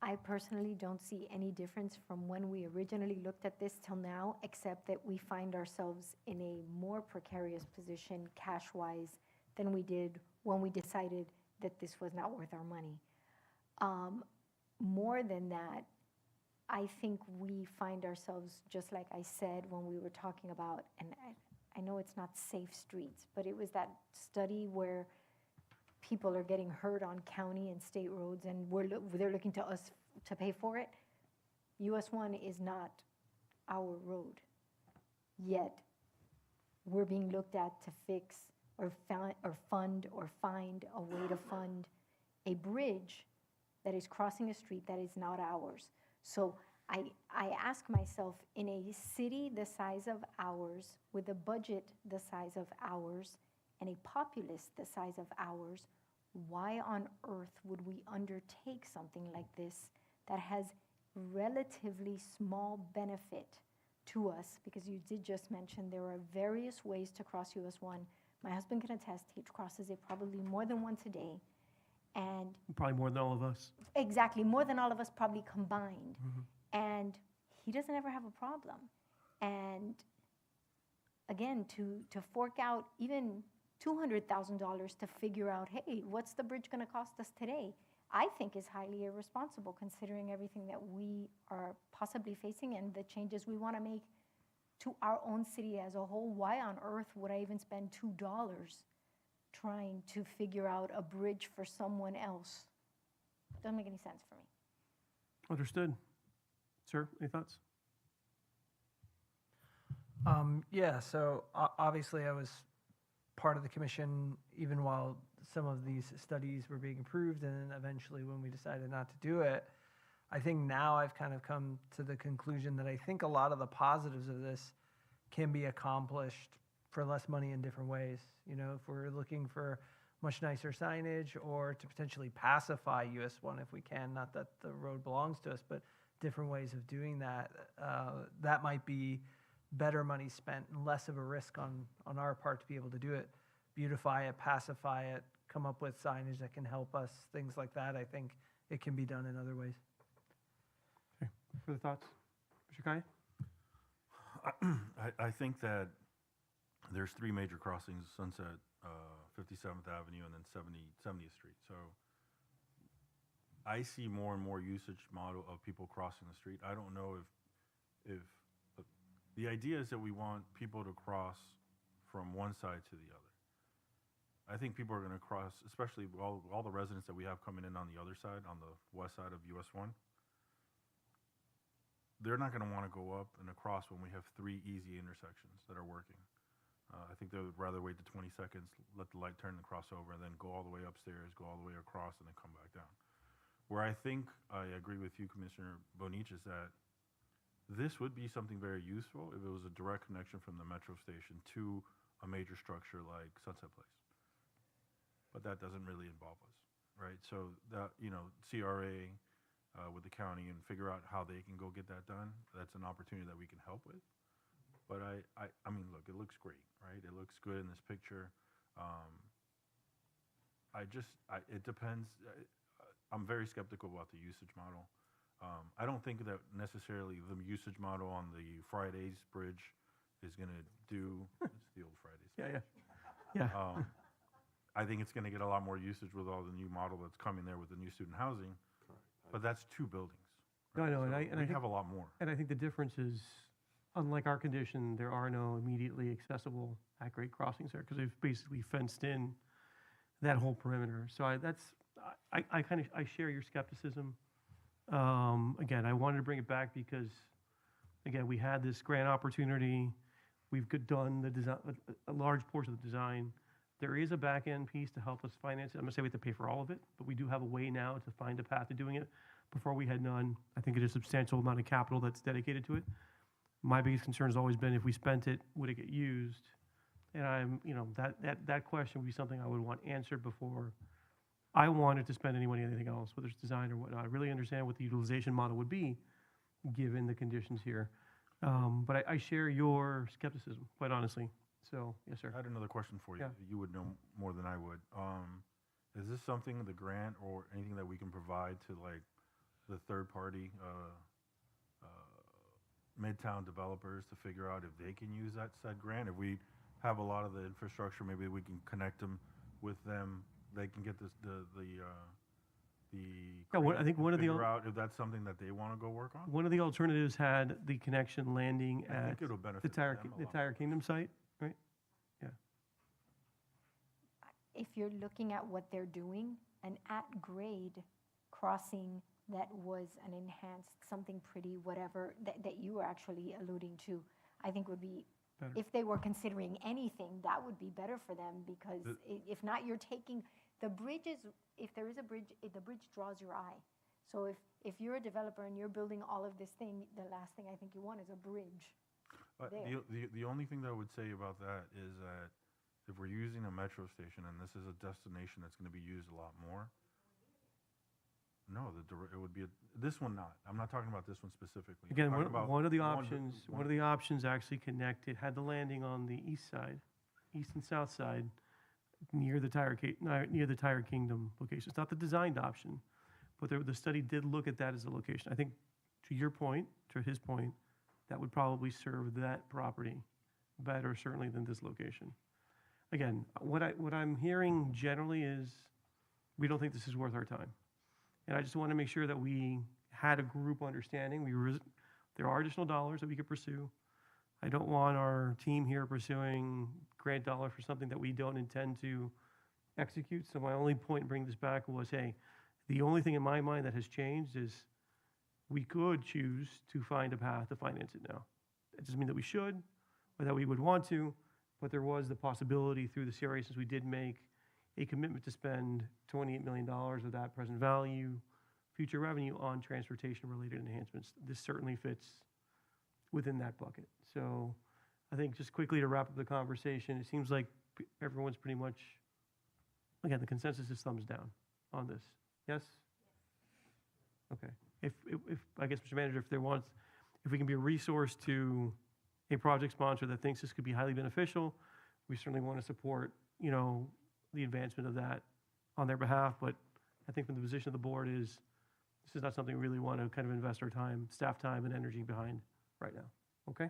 I personally don't see any difference from when we originally looked at this till now, except that we find ourselves in a more precarious position cash-wise than we did when we decided that this was not worth our money. More than that, I think we find ourselves, just like I said when we were talking about, and I know it's not safe streets, but it was that study where people are getting hurt on county and state roads, and they're looking to us to pay for it. US 1 is not our road, yet we're being looked at to fix or fund or find a way to fund a bridge that is crossing a street that is not ours. So I ask myself, in a city the size of ours, with a budget the size of ours, and a populace the size of ours, why on earth would we undertake something like this that has relatively small benefit to us? Because you did just mention there are various ways to cross US 1. My husband can attest, he crosses it probably more than once a day. And Probably more than all of us. exactly, more than all of us probably combined. And he doesn't ever have a problem. And again, to fork out even $200,000 to figure out, hey, what's the bridge going to cost us today, I think is highly irresponsible considering everything that we are possibly facing and the changes we want to make to our own city as a whole. Why on earth would I even spend $2 trying to figure out a bridge for someone else? Doesn't make any sense for me. Understood. Sir, any thoughts? Yeah, so obviously I was part of the commission even while some of these studies were being approved, and then eventually when we decided not to do it. I think now I've kind of come to the conclusion that I think a lot of the positives of this can be accomplished for less money in different ways. You know, if we're looking for much nicer signage or to potentially pacify US 1 if we can, not that the road belongs to us, but different ways of doing that, that might be better money spent and less of a risk on our part to be able to do it. Beautify it, pacify it, come up with signage that can help us, things like that. I think it can be done in other ways. Okay, further thoughts? Mr. Kai? I think that there's three major crossings: Sunset, 57th Avenue, and then 70th Street. So I see more and more usage model of people crossing the street. I don't know if the idea is that we want people to cross from one side to the other. I think people are going to cross, especially all the residents that we have coming in on the other side, on the west side of US 1. they're not gonna wanna go up and across when we have 3 easy intersections that are working. I think they would rather wait the 20 seconds, let the light turn and cross over, and then go all the way upstairs, go all the way across, and then come back down. Where I think I agree with you, Commissioner Bonich, is that this would be something very useful if it was a direct connection from the metro station to a major structure like Sunset Place. But that doesn't really involve us, right? So that, CRA with the county and figure out how they can go get that done, that's an opportunity that we can help with. But I mean, look, it looks great, right? It looks good in this picture. It depends. I'm very skeptical about the usage model. I don't think that necessarily the usage model on the Fridays Bridge is going to do, it's the old Fridays. Yeah. I think it's going to get a lot more usage with all the new model that's coming there with the new student housing, but that's 2 buildings. No, I know, So and I we think, have a lot more. and I think the difference is, unlike our condition, there are no immediately accessible at-grade crossings there, because they've basically fenced in that whole perimeter. So I share your skepticism. Again, I wanted to bring it back because, again, we had this grant opportunity. We've done the design, a large portion of the design. There is a back-end piece to help us finance it. I'm gonna say we have to pay for all of it, but we do have a way now to find a path to doing it. Before we had none. I think it is a substantial amount of capital that's dedicated to it. My biggest concern has always been if we spent it, would it get used? And that question would be something I would want answered before I wanted to spend any money on anything else, whether it's design or whatnot. I really understand what the utilization model would be, given the conditions here. But I share your skepticism, quite honestly. So, yes, sir. I had another question for you. Yeah. You would know more than I would. Is this something, the grant or anything that we can provide to like the third-party Midtown developers to figure out if they can use that said grant? If we have a lot of the infrastructure, maybe we can connect them with them. They can get I think one of the figure out if that's something that they want to go work on. One of the alternatives had the connection landing I at think it'll the benefit Tire, them a the lot. Tire Kingdom site, right? Yeah. If you're looking at what they're doing, an at-grade crossing that was an enhanced, something pretty, whatever, that you were actually alluding to, I think would be, Better. if they were considering anything, that would be better for them, because if not, you're taking, the bridges, if there is a bridge, the bridge draws your eye. So if you're a developer and you're building all of this thing, the last thing I think you want is a bridge there. The only thing that I would say about that is that if we're using a metro station and this is a destination that's going to be used a lot more, no, it would be this one not. I'm not talking about this one specifically. Again, I'm talking about one of the one- options actually connected, had the landing on the east side, east and south side, near the Tire Kingdom location. It's not the designed option, but the study did look at that as a location. I think, to your point, to his point, that would probably serve that property better certainly than this location. Again, what I'm hearing generally is, we don't think this is worth our time. And I just want to make sure that we had a group understanding. There are additional dollars that we could pursue. I don't want our team here pursuing grant dollars for something that we don't intend to execute. So my only point in bringing this back was, hey, the only thing in my mind that has changed is we could choose to find a path to finance it now. It doesn't mean that we should or that we would want to, but there was the possibility through the CRA, since we did make a commitment to spend $28 million of that present value, future revenue on transportation-related enhancements. This certainly fits within that bucket. So I think just quickly to wrap up the conversation, it seems like everyone's pretty much, again, the consensus is thumbs down on this. Yes? Okay. If I guess, Mr. Manager, if we can be a resource to a project sponsor that thinks this could be highly beneficial, we certainly want to support, the advancement of that on their behalf. But I think from the position of the board is, this is not something we really want to kind of invest our time, staff time and energy behind right now. Okay?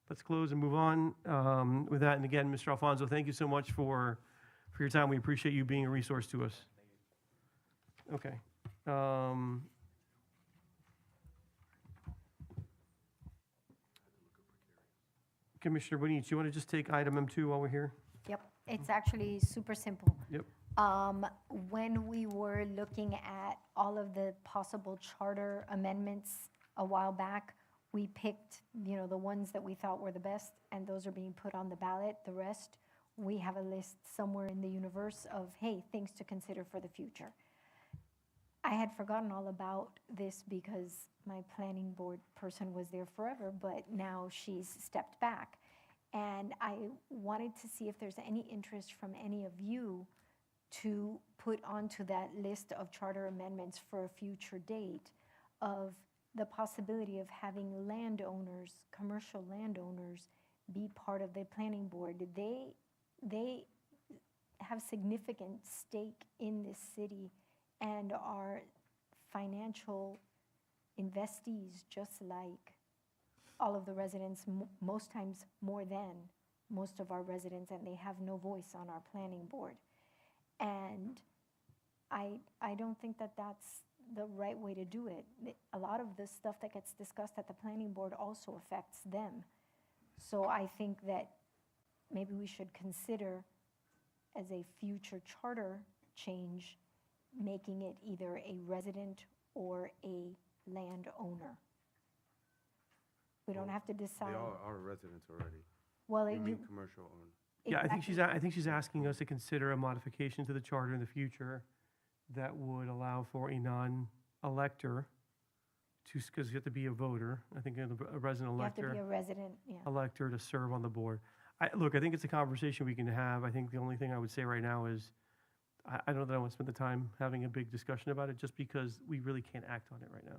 Let's close and move on with that. And again, Mr. Alfonso, thank you so much for your time. We appreciate you being a resource to us. Okay. Commissioner Bonich, you want to just take item M2 while we're here? Yep, it's actually super simple. Yep. When we were looking at all of the possible charter amendments a while back, we picked, the ones that we thought were the best, and those are being put on the ballot. The rest, we have a list somewhere in the universe of, hey, things to consider for the future. I had forgotten all about this because my planning board person was there forever, but now she's stepped back. And I wanted to see if there's any interest from any of you to put onto that list of charter amendments for a future date of the possibility of having landowners, commercial landowners, be part of the planning board. They have significant stake in this city and are financial investees, just like all of the residents, most times more than most of our residents, and they have no voice on our planning board. And I don't think that that's the right way to do it. A lot of the stuff that gets discussed at the planning board also affects them. So I think that maybe we should consider, as a future charter change, making it either a resident or a landowner. We don't have to decide. They all are residents already. Well, You mean commercial owned? Yeah, I think she's asking us to consider a modification to the charter in the future that would allow for a non-elector to, because you have to be a voter, I think a resident You have to elector. be a resident, yeah. Elector to serve on the board. Look, I think it's a conversation we can have. I think the only thing I would say right now is, I don't know that I want to spend the time having a big discussion about it, just because we really can't act on it right now.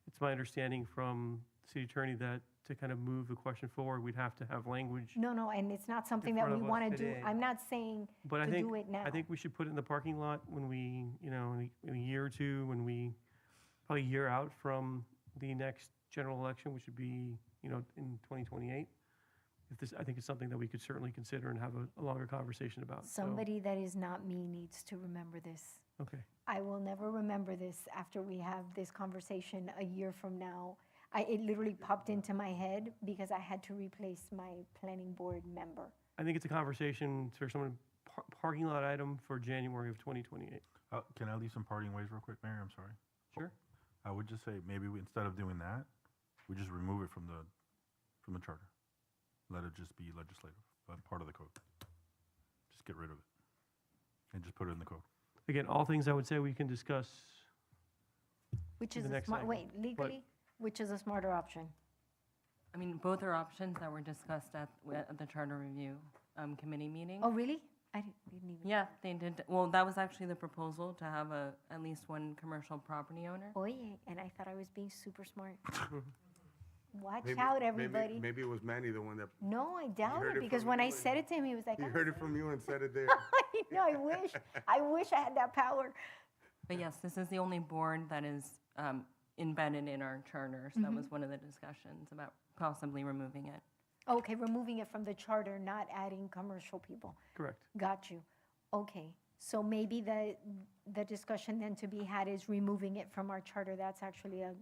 It's my understanding from the city attorney that to kind of move the question forward, we'd have to have language. No, and it's not something that front we of us want to do. today. I'm not saying But to do it now. I think we should put it in the parking lot when we, in a year or two, when we, probably a year out from the next general election, which would be, in 2028. I think it's something that we could certainly consider and have a longer conversation about. So, Somebody that is not me needs to remember this. okay. I will never remember this after we have this conversation a year from now. It literally popped into my head because I had to replace my planning board member. I think it's a conversation for someone, parking lot item for January of 2028. Can I leave some parting ways real quick, Mayor? I'm sorry. Sure. I would just say maybe instead of doing that, we just remove it from the charter. Let it just be legislative, part of the code. Just get rid of it and just put it in the code. Again, all things I would say we can discuss. Which in is the a next smart, cycle. wait, legally, which is a smarter option? I mean, both are options that were discussed at the Charter Review Committee meeting. Oh, really? I didn't even. Yeah, they did. Well, that was actually the proposal, to have at least one commercial property owner. Oh, yeah, and I thought I was being super smart. Watch out, everybody. Maybe it was Manny the one that. No, I doubt heard it, it because from when you I and- said it to him, he was like, He "Oh." heard it from you and said it there. No, I wish I had that power. But yes, this is the only board that is embedded in our charter, so that Mhm. was one of the discussions about possibly removing it. Okay, removing it from the charter, not adding commercial people. Correct. Got you. Okay, so maybe the discussion then to be had is removing it from our charter. That's actually a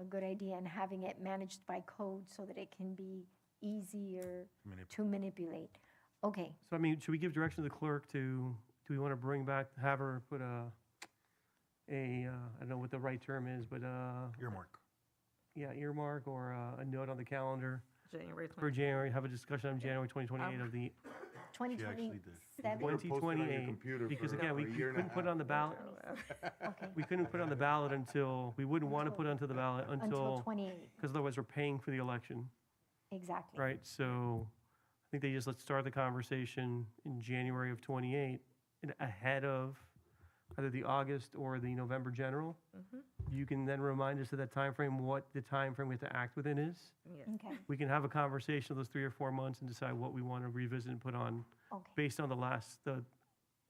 good idea, and having it managed by code so that it can be easier to manipulate. Okay, So I mean, should we give direction to the clerk do we want to bring back, have her put I don't know what the right term is, but Earmark. Yeah, earmark or a note on the calendar January for January, have a discussion on January 2028 of the 2027? 2028. Because again, we couldn't put it on the ballot. Okay. We couldn't put it on the ballot until, we wouldn't want to put it onto the ballot Until until, 28, because otherwise we're paying for the election, exactly. right? So I think they just, let's start the conversation in January of 28 and ahead of either the August or the November general. You can then remind us of that timeframe, what the timeframe we have to act within is. Yes. Okay, We can have a conversation of those 3 or 4 months and decide what we want to revisit and put on okay. based on the Last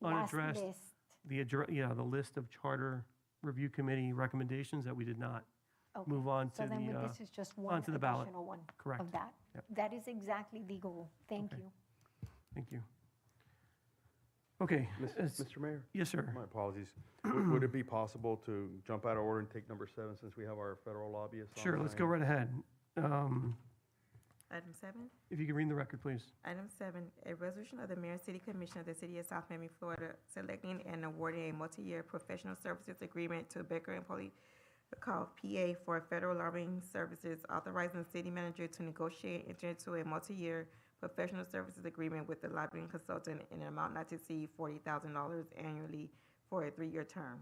unaddressed, list. the list of charter review committee recommendations that we did not Okay. move on So to then the, this is just one onto the ballot. additional one Correct. of that. Yep. That is exactly the goal. Thank Okay. you. Thank you. Okay. Mr. Mayor? Yes, sir. My apologies. Would it be possible to jump out of order and take number 7 since we have our federal lobbyist? Sure, let's go online? right ahead. Item 7. If you could read the record, please. Item 7, a resolution of the Mayor and City Commission of the City of South Miami, Florida, selecting and awarding a multi-year professional services agreement to Becker and Polly called PA for Federal Lobbying Services, authorizing the city manager to negotiate and enter into a multi-year professional services agreement with the lobbying consultant in an amount not to exceed $40,000 annually for a 3-year term.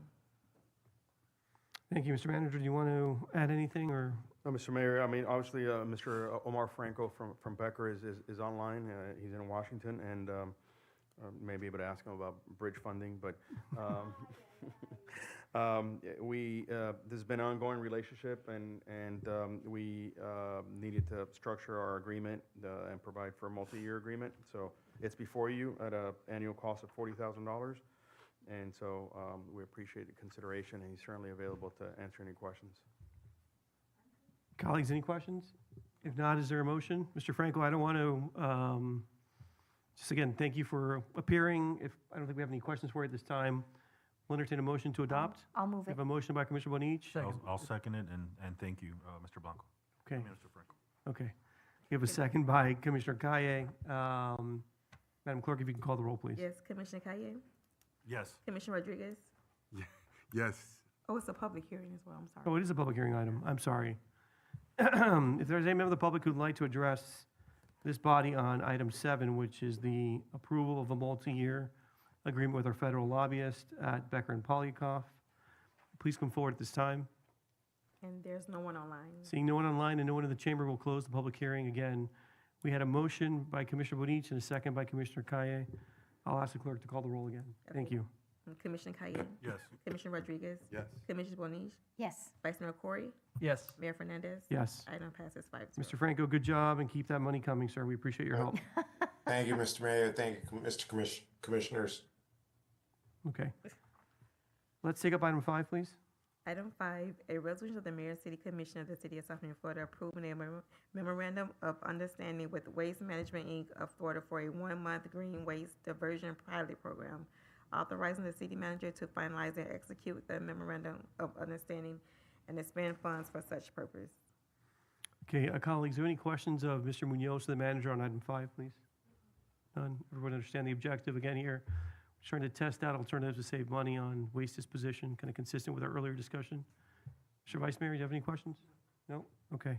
Thank you, Mr. Manager. Do you want to add anything, or? Mr. Mayor, I mean, obviously, Mr. Omar Franco from Becker is online. He's in Washington, and may be able to ask him about bridge funding, but this has been an ongoing relationship, and we needed to structure our agreement and provide for a multi-year agreement. So it's before you at an annual cost of $40,000. And so we appreciate the consideration, and he's certainly available to answer any questions. Colleagues, any questions? If not, is there a motion? Mr. Franco, I don't want to, just again, thank you for appearing. I don't think we have any questions for you at this time. We'll entertain a motion to adopt. I'll move We it. have a motion by Commissioner Bonich. I'll second it, and thank you, Mr. Blanco. Okay, Minister Franco. okay. We have a second by Commissioner Kaye. Madam Clerk, if you can call the roll, please. Yes, Commissioner Kaye? Yes. Commissioner Rodriguez? Yes. Oh, it's a public hearing as well, I'm sorry. Oh, it is a public hearing item. I'm sorry. If there's any member of the public who'd like to address this body on item 7, which is the approval of a multi-year agreement with our federal lobbyist at Becker and Polikoff, please come forward at this time. And there's no one online. Seeing no one online and no one in the chamber, will close the public hearing. Again, we had a motion by Commissioner Bonich and a second by Commissioner Kaye. I'll ask the clerk to call the roll again. Thank Okay. you. Commissioner Kaye? Yes. Commissioner Rodriguez? Yes. Commissioner Bonich? Yes. Vice Mayor Corey? Yes. Mayor Fernandez? Yes. Item passes 5-0. Mr. Franco, good job, and keep that money coming, sir. We appreciate your help. Thank you, Mr. Mayor. Thank you, Mr. Commissioners. Okay. Let's take up item 5, please. Item 5, a resolution of the Mayor and City Commission of the City of South Bend, Florida, approving a memorandum of understanding with Waste Management, Inc. of Florida for a 1-month green waste diversion pilot program, authorizing the city manager to finalize and execute the memorandum of understanding and expend funds for such purpose. Okay, colleagues, are there any questions of Mr. Munoz, the manager, on item 5, please? None? Everyone understand the objective again here? We're trying to test out alternatives to save money on waste disposition, kind of consistent with our earlier discussion. Mr. Vice Mayor, do you have any questions? No? Okay.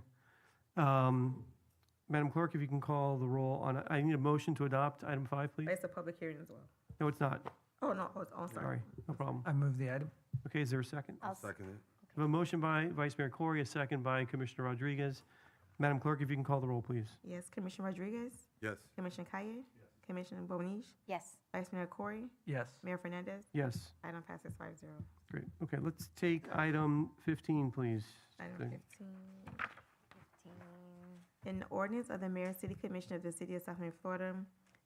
Madam Clerk, if you can call the roll on, I need a motion to adopt item 5, please. It's a public hearing as well. No, it's not. Oh, no, I'm sorry. Sorry, no problem. I move the item. Okay, is there a second? I'll Second it. I have a motion by Vice Mayor Corey, a second by Commissioner Rodriguez. Madam Clerk, if you can call the roll, please. Yes, Commissioner Rodriguez? Yes. Commissioner Kaye? Commissioner Bonich? Yes. Vice Mayor Corey? Yes. Mayor Fernandez? Yes, Item passes 5-0. great. Okay, let's take item 15, please. Item Okay. 15. An ordinance of the Mayor and City Commission of the City of South Bend, Florida,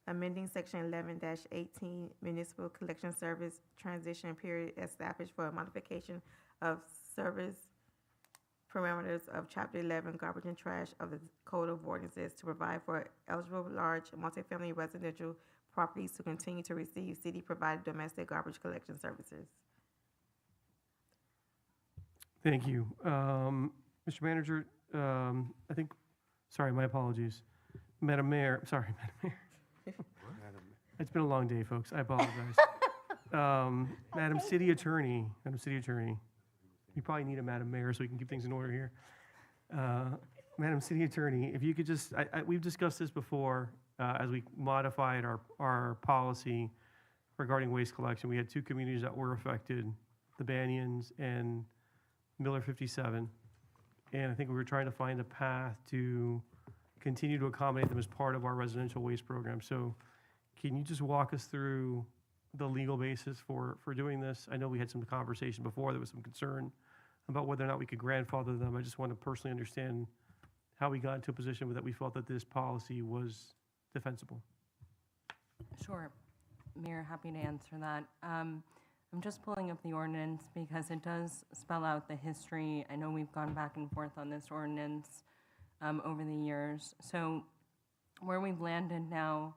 amending Section 11-18 Municipal Collection Service Transition Period established for a modification of service parameters of Chapter 11 Garbage and Trash of the Code of Ordinances to provide for eligible large multifamily residential properties to continue to receive city-provided domestic garbage collection services. Thank you. Mr. Manager, I think, sorry, my apologies. Madam Mayor, sorry, Madam Mayor. It's been a long day, folks. I apologize. Madam City Attorney, you probably need a Madam Mayor so we can keep things in order here. Madam City Attorney, if you could just, we've discussed this before as we modified our policy regarding waste collection. We had 2 communities that were affected, the Banyans and Miller 57. And I think we were trying to find a path to continue to accommodate them as part of our residential waste program. So can you just walk us through the legal basis for doing this? I know we had some conversation before. There was some concern about whether or not we could grandfather them. I just want to personally understand how we got into a position that we felt that this policy was defensible. Sure. Mayor, happy to answer that. I'm just pulling up the ordinance because it does spell out the history. I know we've gone back and forth on this ordinance over the years. So where we've landed now,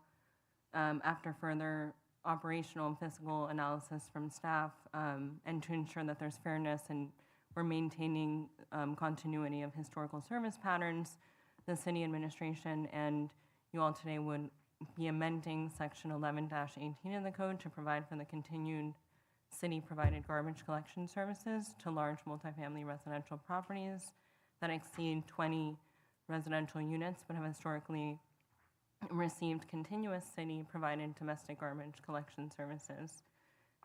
after further operational and fiscal analysis from staff, and to ensure that there's fairness and we're maintaining continuity of historical service patterns, the city administration and you all today would be amending Section 11-18 of the code to provide for the continued city-provided garbage collection services to large multifamily residential properties that exceed 20 residential units but have historically received continuous city-provided domestic garbage collection services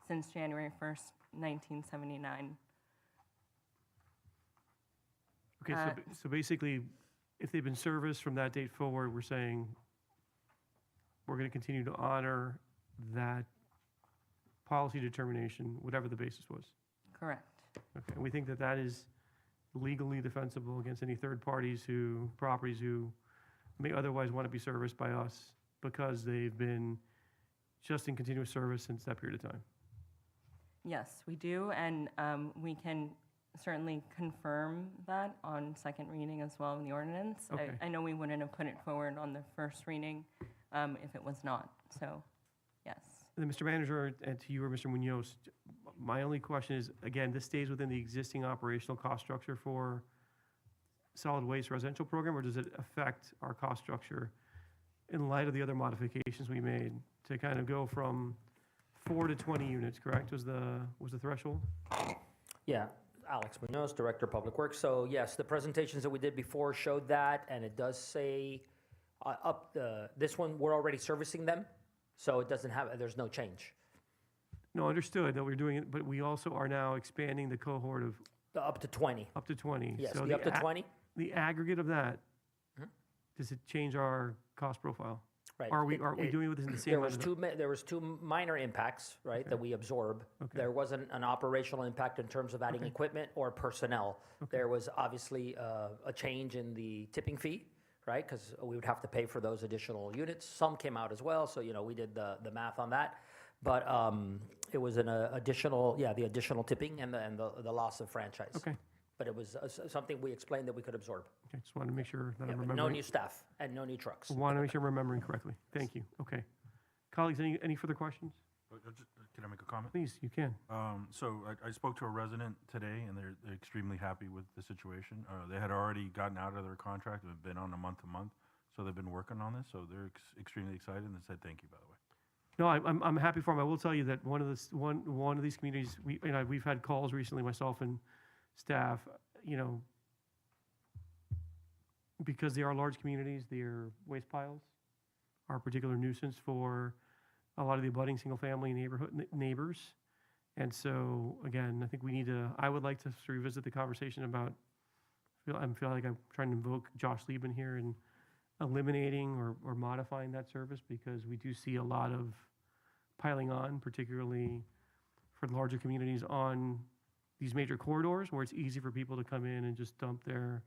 since January 1st, 1979. Okay, so basically, if they've been serviced from that date forward, we're saying we're going to continue to honor that policy determination, whatever the basis was. Correct. Okay, and we think that that is legally defensible against any third parties properties who may otherwise want to be serviced by us because they've been just in continuous service since that period of time. Yes, we do, and we can certainly confirm that on second reading as well in the ordinance. Okay. I know we wouldn't have put it forward on the first reading if it was not, so, yes. And then, Mr. Manager, and to you or Mr. Munoz, my only question is, again, this stays within the existing operational cost structure for solid waste residential program, or does it affect our cost structure in light of the other modifications we made to kind of go from 4 to 20 units, correct, was the threshold? Yeah, Alex Munoz, Director of Public Works. So yes, the presentations that we did before showed that, and it does say this one, we're already servicing them, so it doesn't have, there's no change. No, understood that we're doing it, but we also are now expanding the cohort of Up to 20. up to 20. Yes, So the up to 20? The aggregate of that, Mhm. does it change our cost profile? Right. Are we doing it within the same? There was two minor impacts, right, that we absorb. Okay. There wasn't an operational impact in terms of adding Okay. equipment or personnel. Okay. There was obviously a change in the tipping fee, right, because we would have to pay for those additional units. Some came out as well, so, we did the math on that. But it was an additional, the additional tipping and the loss of franchise. Okay. But it was something we explained that we could absorb. Okay, just wanted to make sure that Yeah, I'm but remembering. no new staff and no new trucks. Want to make sure I'm remembering correctly. Thank you. Okay. Colleagues, any further questions? Can I make a comment? Please, you can. So I spoke to a resident today, and they're extremely happy with the situation. They had already gotten out of their contract and have been on a month-to-month, so they've been working on this, so they're extremely excited, and they said thank you, by the way. No, I'm happy for them. I will tell you that one of these communities, we've had calls recently, myself and staff, because they are large communities, their waste piles are a particular nuisance for a lot of the abutting single-family neighbors. And so, again, I think I would like to revisit the conversation about, I feel like I'm trying to invoke Josh Liebman here and eliminating or modifying that service, because we do see a lot of piling on, particularly for larger communities on these major corridors where it's easy for people to come in and just dump their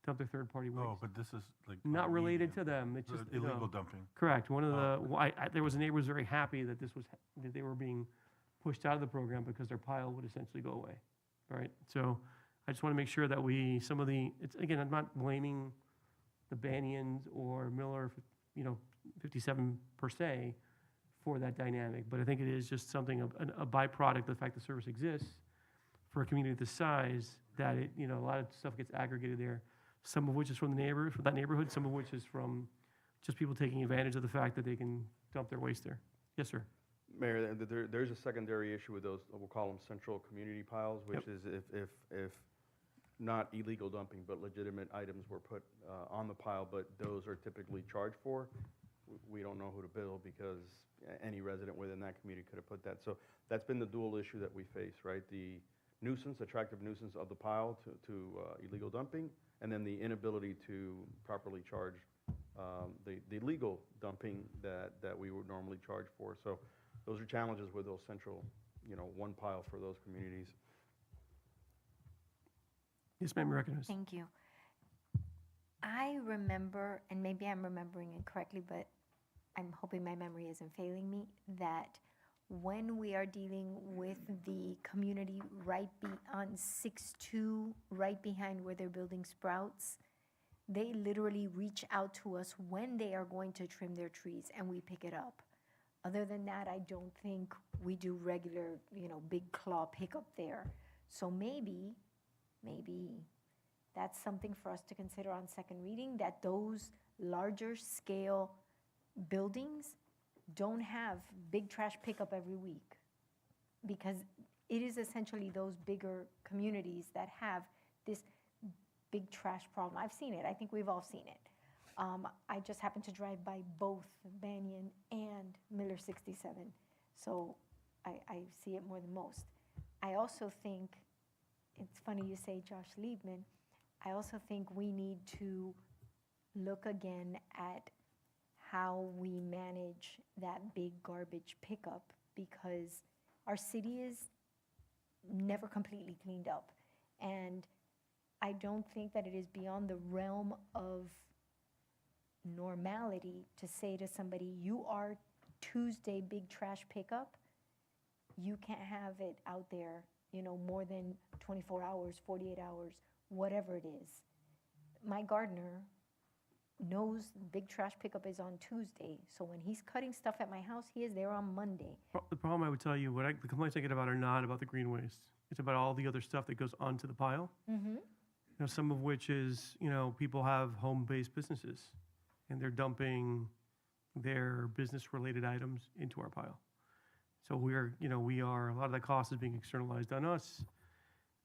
third-party waste. Oh, but this is like. Not related to them, it's just, Illegal dumping. Correct. One of there was a neighbor who was very happy that that they were being pushed out of the program because their pile would essentially go away, right? So I just want to make sure that again, I'm not blaming the Banians or Miller, 57 per se for that dynamic, but I think it is just something, a byproduct of the fact the service exists for a community this size, that a lot of stuff gets aggregated there, some of which is from that neighborhood, some of which is from just people taking advantage of the fact that they can dump their waste there. Yes, sir. Mayor, there's a secondary issue with those, we'll call them central community piles, which is if not illegal dumping, but legitimate items were put on the pile, but those are typically charged for, we don't know who to bill because any resident within that community could have put that. So that's been the dual issue that we face, right? The attractive nuisance of the pile to illegal dumping, and then the inability to properly charge the legal dumping that we would normally charge for. So those are challenges with those central, one pile for those communities. Yes, ma'am, recognized. Thank you. I remember, and maybe I'm remembering incorrectly, but I'm hoping my memory isn't failing me, that when we are dealing with the community right on 6-2, right behind where they're building Sprouts, they literally reach out to us when they are going to trim their trees, and we pick it up. Other than that, I don't think we do regular, big claw pickup there. So maybe that's something for us to consider on second reading, that those larger scale buildings don't have big trash pickup every week. Because it is essentially those bigger communities that have this big trash problem. I've seen it. I think we've all seen it. I just happened to drive by both Banyan and Miller 67, so I see it more than most. I also think, it's funny you say Josh Liebman, I also think we need to look again at how we manage that big garbage pickup, because our city is never completely cleaned up. And I don't think that it is beyond the realm of normality to say to somebody, you are Tuesday big trash pickup, you can't have it out there, more than 24 hours, 48 hours, whatever it is. My gardener knows big trash pickup is on Tuesday, so when he's cutting stuff at my house, he is there on Monday. The problem I would tell you, the complaints I get about are not about the green waste. It's about all the other stuff that goes onto the pile. Mm-hmm. Some of which is, people have home-based businesses and they're dumping their business-related items into our pile. So we are, a lot of that cost is being externalized on us.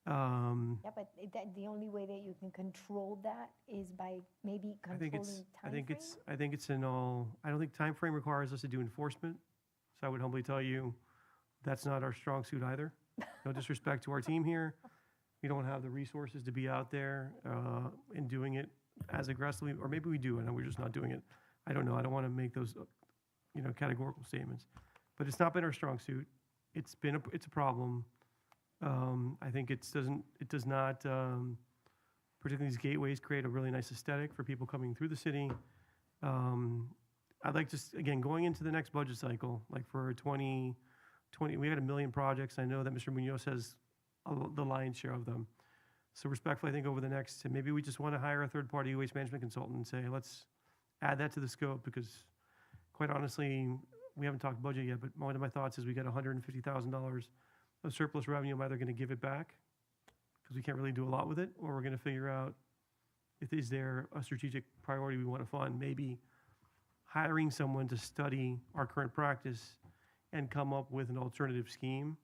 Yeah, but the only way that you can control that is by maybe controlling timeframe? I think it's I don't think time frame requires us to do enforcement. So I would humbly tell you, that's not our strong suit either. No disrespect to our team here. We don't have the resources to be out there and doing it as aggressively, or maybe we do, and we're just not doing it. I don't know. I don't want to make those, categorical statements. But it's not been our strong suit. It's a problem. I think it does not, particularly these gateways, create a really nice aesthetic for people coming through the city. I'd like to, again, going into the next budget cycle, like for 2020, we had 1 million projects. I know that Mr. Munoz has the lion's share of them. So respectfully, I think over the next, maybe we just want to hire a third-party waste management consultant and say, let's add that to the scope, because quite honestly, we haven't talked budget yet, but one of my thoughts is we got $150,000 of surplus revenue. I'm either going to give it back because we can't really do a lot with it, or we're going to figure out is there a strategic priority we want to fund, maybe hiring someone to study our current practice and come up with an alternative scheme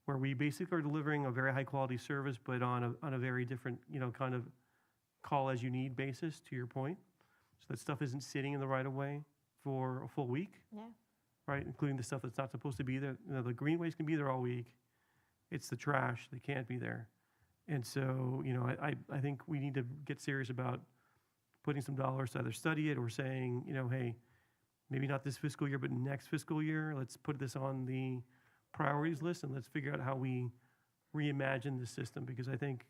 where we basically are delivering a very high quality service, but on a very different, kind of call as you need basis, to your point. So that stuff isn't sitting in the right of way for a full week. Yeah. Right, including the stuff that's not supposed to be there. The green waste can be there all week. It's the trash that can't be there. And so, I think we need to get serious about putting some dollars to either study it or saying, hey, maybe not this fiscal year, but next fiscal year, let's put this on the priorities list and let's figure out how we reimagine the system. Because I think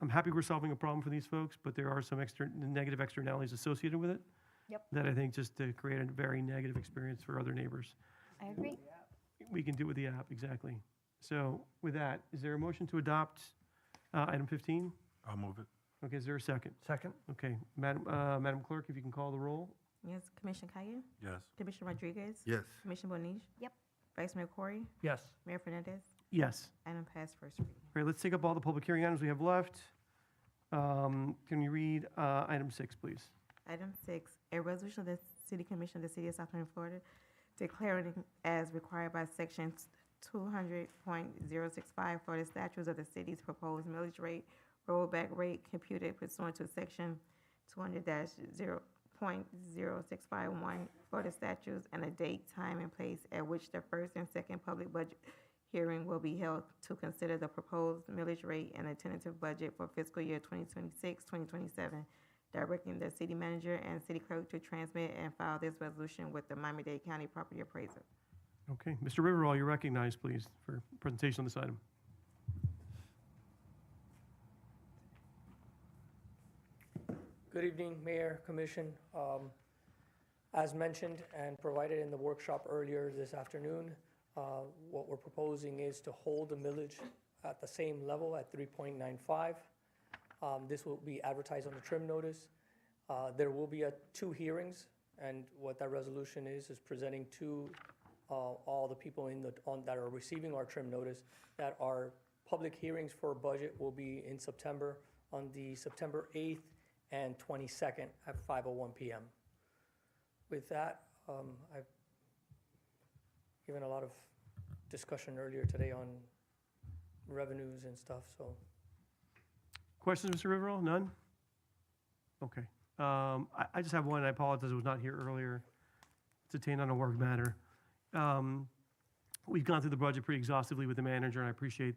I'm happy we're solving a problem for these folks, but there are some negative externalities associated with it. Yep. That I think just to create a very negative experience for other neighbors. I agree. We can do it with the app, exactly. So with that, is there a motion to adopt item 15? I'll move it. Okay, is there a second? Second. Okay, Madam Clerk, if you can call the roll. Yes, Commissioner Kaye? Yes. Commissioner Rodriguez? Yes. Commissioner Bonich? Yep. Vice Mayor Corey? Yes. Mayor Fernandez? Yes. Item passed first reading. All right, let's take up all the public hearing items we have left. Can you read item 6, please? Item 6, a resolution of the City Commission of the City of South Plains, Florida, declaring as required by Section 200.065 Florida statutes of the city's proposed millage rate, rollback rate computed pursuant to Section 200-0.0651 Florida statutes, and a date, time, and place at which the first and second public budget hearing will be held to consider the proposed millage rate and a tentative budget for fiscal year 2026-2027. Directing the city manager and city clerk to transmit and file this resolution with the Miami-Dade County Property Appraiser. Okay, Mr. Riverall, you're recognized, please, for presentation on this item. Good evening, Mayor, Commission. As mentioned and provided in the workshop earlier this afternoon, what we're proposing is to hold the millage at the same level at 3.95. This will be advertised on the trim notice. There will be 2 hearings, and what that resolution is presenting to all the people that are receiving our trim notice that our public hearings for budget will be in September, on the September 8th and 22nd at 5:01 p.m. With that, I've given a lot of discussion earlier today on revenues and stuff, so. Questions, Mr. Riverall? None? Okay. I just have one. I apologize, I was not here earlier. It's detained on a work matter. We've gone through the budget pretty exhaustively with the manager, and I appreciate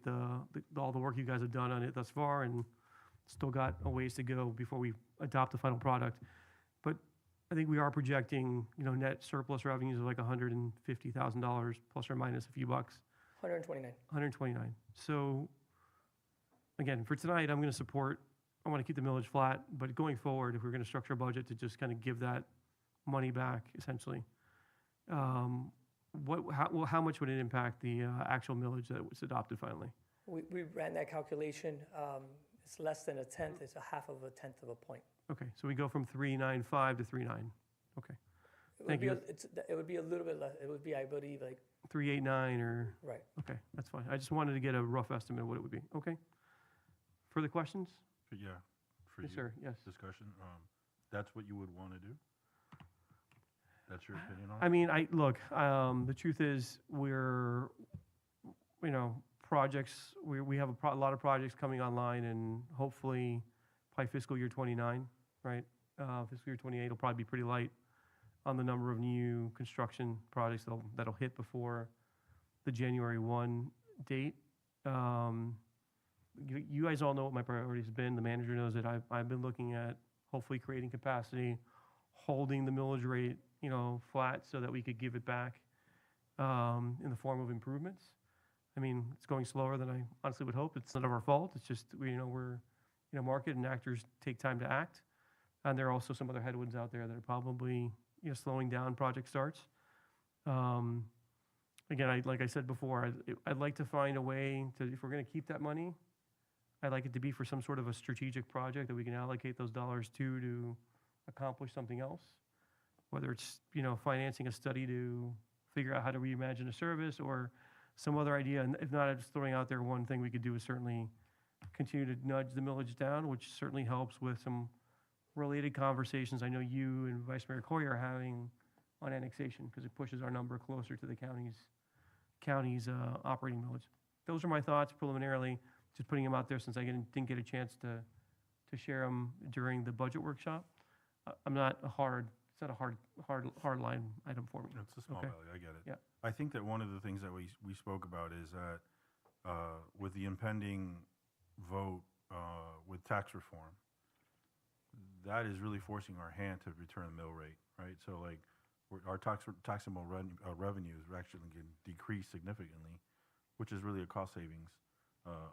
all the work you guys have done on it thus far, and still got a ways to go before we adopt the final product. But I think we are projecting, net surplus revenues of like $150,000 plus or minus a few bucks. 129. 129. So, again, for tonight, I'm going to support, I want to keep the millage flat, but going forward, if we're going to structure a budget to just kind of give that money back, essentially, how much would it impact the actual millage that was adopted finally? We ran that calculation. It's less than a tenth. It's a half of a tenth of a point. Okay, so we go from 395 to 39. Okay, thank you. It would be a little bit less. It would be, I believe, like 389 or? Right. Okay, that's fine. I just wanted to get a rough estimate of what it would be. Okay. Further questions? Yeah, for Yes, you. sir. Yes. Discussion, that's what you would want to do? That's your opinion on it? I mean, look, the truth is we're, projects, we have a lot of projects coming online and hopefully by fiscal year 29, right? Fiscal year 28 will probably be pretty light on the number of new construction projects that'll hit before the January 1 date. You guys all know what my priorities have been. The manager knows that I've been looking at hopefully creating capacity, holding the millage rate, flat so that we could give it back in the form of improvements. I mean, it's going slower than I honestly would hope. It's none of our fault. It's just, we're in a market and actors take time to act. And there are also some other headwinds out there that are probably, slowing down project starts. Again, like I said before, I'd like to find a way to, if we're going to keep that money, I'd like it to be for some sort of a strategic project that we can allocate those dollars to accomplish something else. Whether it's, financing a study to figure out how to reimagine a service or some other idea. And if not, I'm just throwing out there one thing we could do is certainly continue to nudge the millage down, which certainly helps with some related conversations I know you and Vice Mayor Coy are having on annexation, because it pushes our number closer to the county's operating millage. Those are my thoughts preliminarily, just putting them out there since I didn't get a chance to share them during the budget workshop. It's not a hard line item for me. It's a small Okay. value, I get it. Yeah. I think that one of the things that we spoke about is that with the impending vote with tax reform, that is really forcing our hand to return the mill rate, right? So like our taxable revenues are actually going to decrease significantly, which is really a cost savings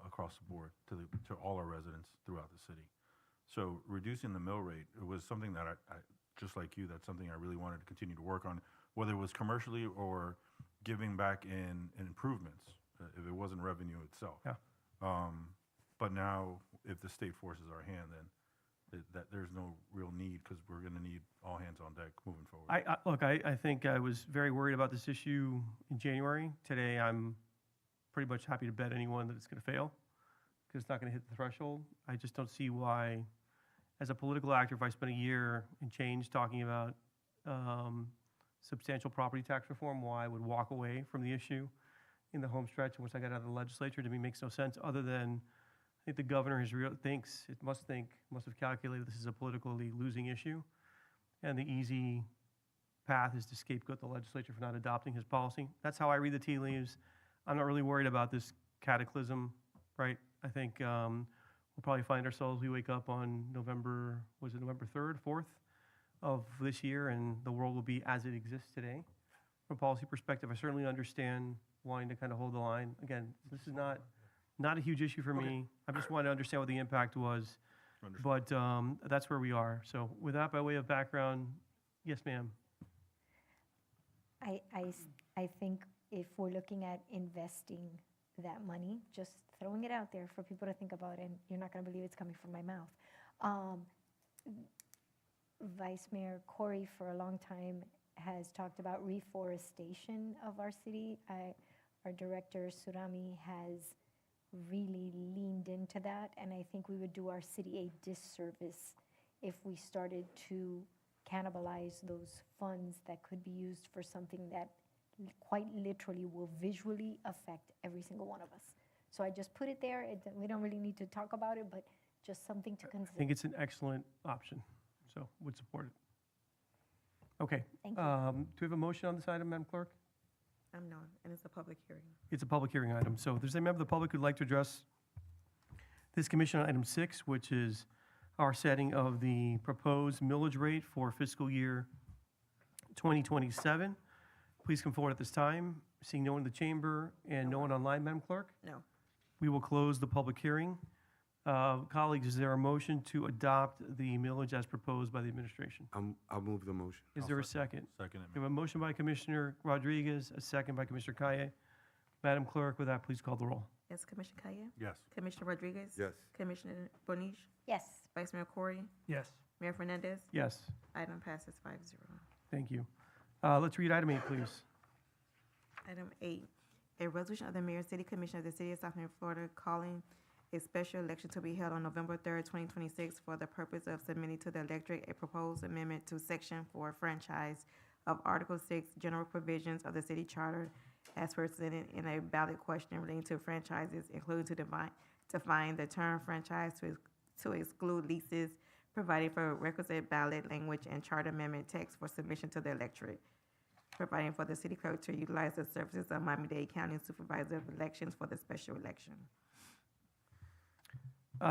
across the board to all our residents throughout the city. So reducing the mill rate, it was something that I just like you, that's something I really wanted to continue to work on, whether it was commercially or giving back in improvements, if it wasn't revenue itself. Yeah. But now, if the state forces our hand, then there's no real need, because we're going to need all hands on deck moving forward. Look, I think I was very worried about this issue in January. Today, I'm pretty much happy to bet anyone that it's going to fail, because it's not going to hit the threshold. I just don't see why, as a political actor, if I spent a year and change talking about substantial property tax reform, why I would walk away from the issue in the home stretch once I got out of the legislature. To me, makes no sense, other than I think the governor must have calculated this is a politically losing issue, and the easy path is to scapegoat the legislature for not adopting his policy. That's how I read the tea leaves. I'm not really worried about this cataclysm, right? I think we'll probably find ourselves, we wake up on November 3rd, 4th of this year, and the world will be as it exists today. From a policy perspective, I certainly understand wanting to kind of hold the line. Again, this is not a huge issue for me. I just wanted to understand what the impact was. But that's where we are. So with that, by way of background, yes, ma'am. I think if we're looking at investing that money, just throwing it out there for people to think about, and you're not going to believe it's coming from my mouth. Vice Mayor Corey, for a long time, has talked about reforestation of our city. Our director, Surami, has really leaned into that, and I think we would do our city a disservice if we started to cannibalize those funds that could be used for something that quite literally will visually affect every single one of us. So I just put it there. We don't really need to talk about it, but just something to I consider. think it's an excellent option, so would support it. Okay. Thank you. Do we have a motion on this item, Madam Clerk? No, and it's a public hearing. It's a public hearing item. So if there's a member of the public who'd like to address this commission on item 6, which is our setting of the proposed millage rate for fiscal year 2027, please come forward at this time. Seeing no one in the chamber and no one online, Madam Clerk, No. we will close the public hearing. Colleagues, is there a motion to adopt the millage as proposed by the administration? I'll move the motion. Is there a second? Second. We have a motion by Commissioner Rodriguez, a second by Commissioner Kaye. Madam Clerk, with that, please call the roll. Yes, Commissioner Kaye? Yes. Commissioner Rodriguez? Yes. Commissioner Bonish? Yes. Vice Mayor Corey? Yes. Mayor Fernandez? Yes, Item passes 5-0. thank you. Let's read item 8, please. Item 8, a resolution of the Mayor and City Commission of the City of South Bend, Florida, calling a special election to be held on November 3rd, 2026, for the purpose of submitting to the electorate a proposed amendment to Section 4 franchise of Article 6 General Provisions of the City Charter as presented in a ballot question relating to franchises, including to define the term franchise to exclude leases, providing for requisite ballot language and charter amendment text for submission to the electorate, providing for the city clerk to utilize the services of Miami-Dade County Supervisor of Elections for the special election.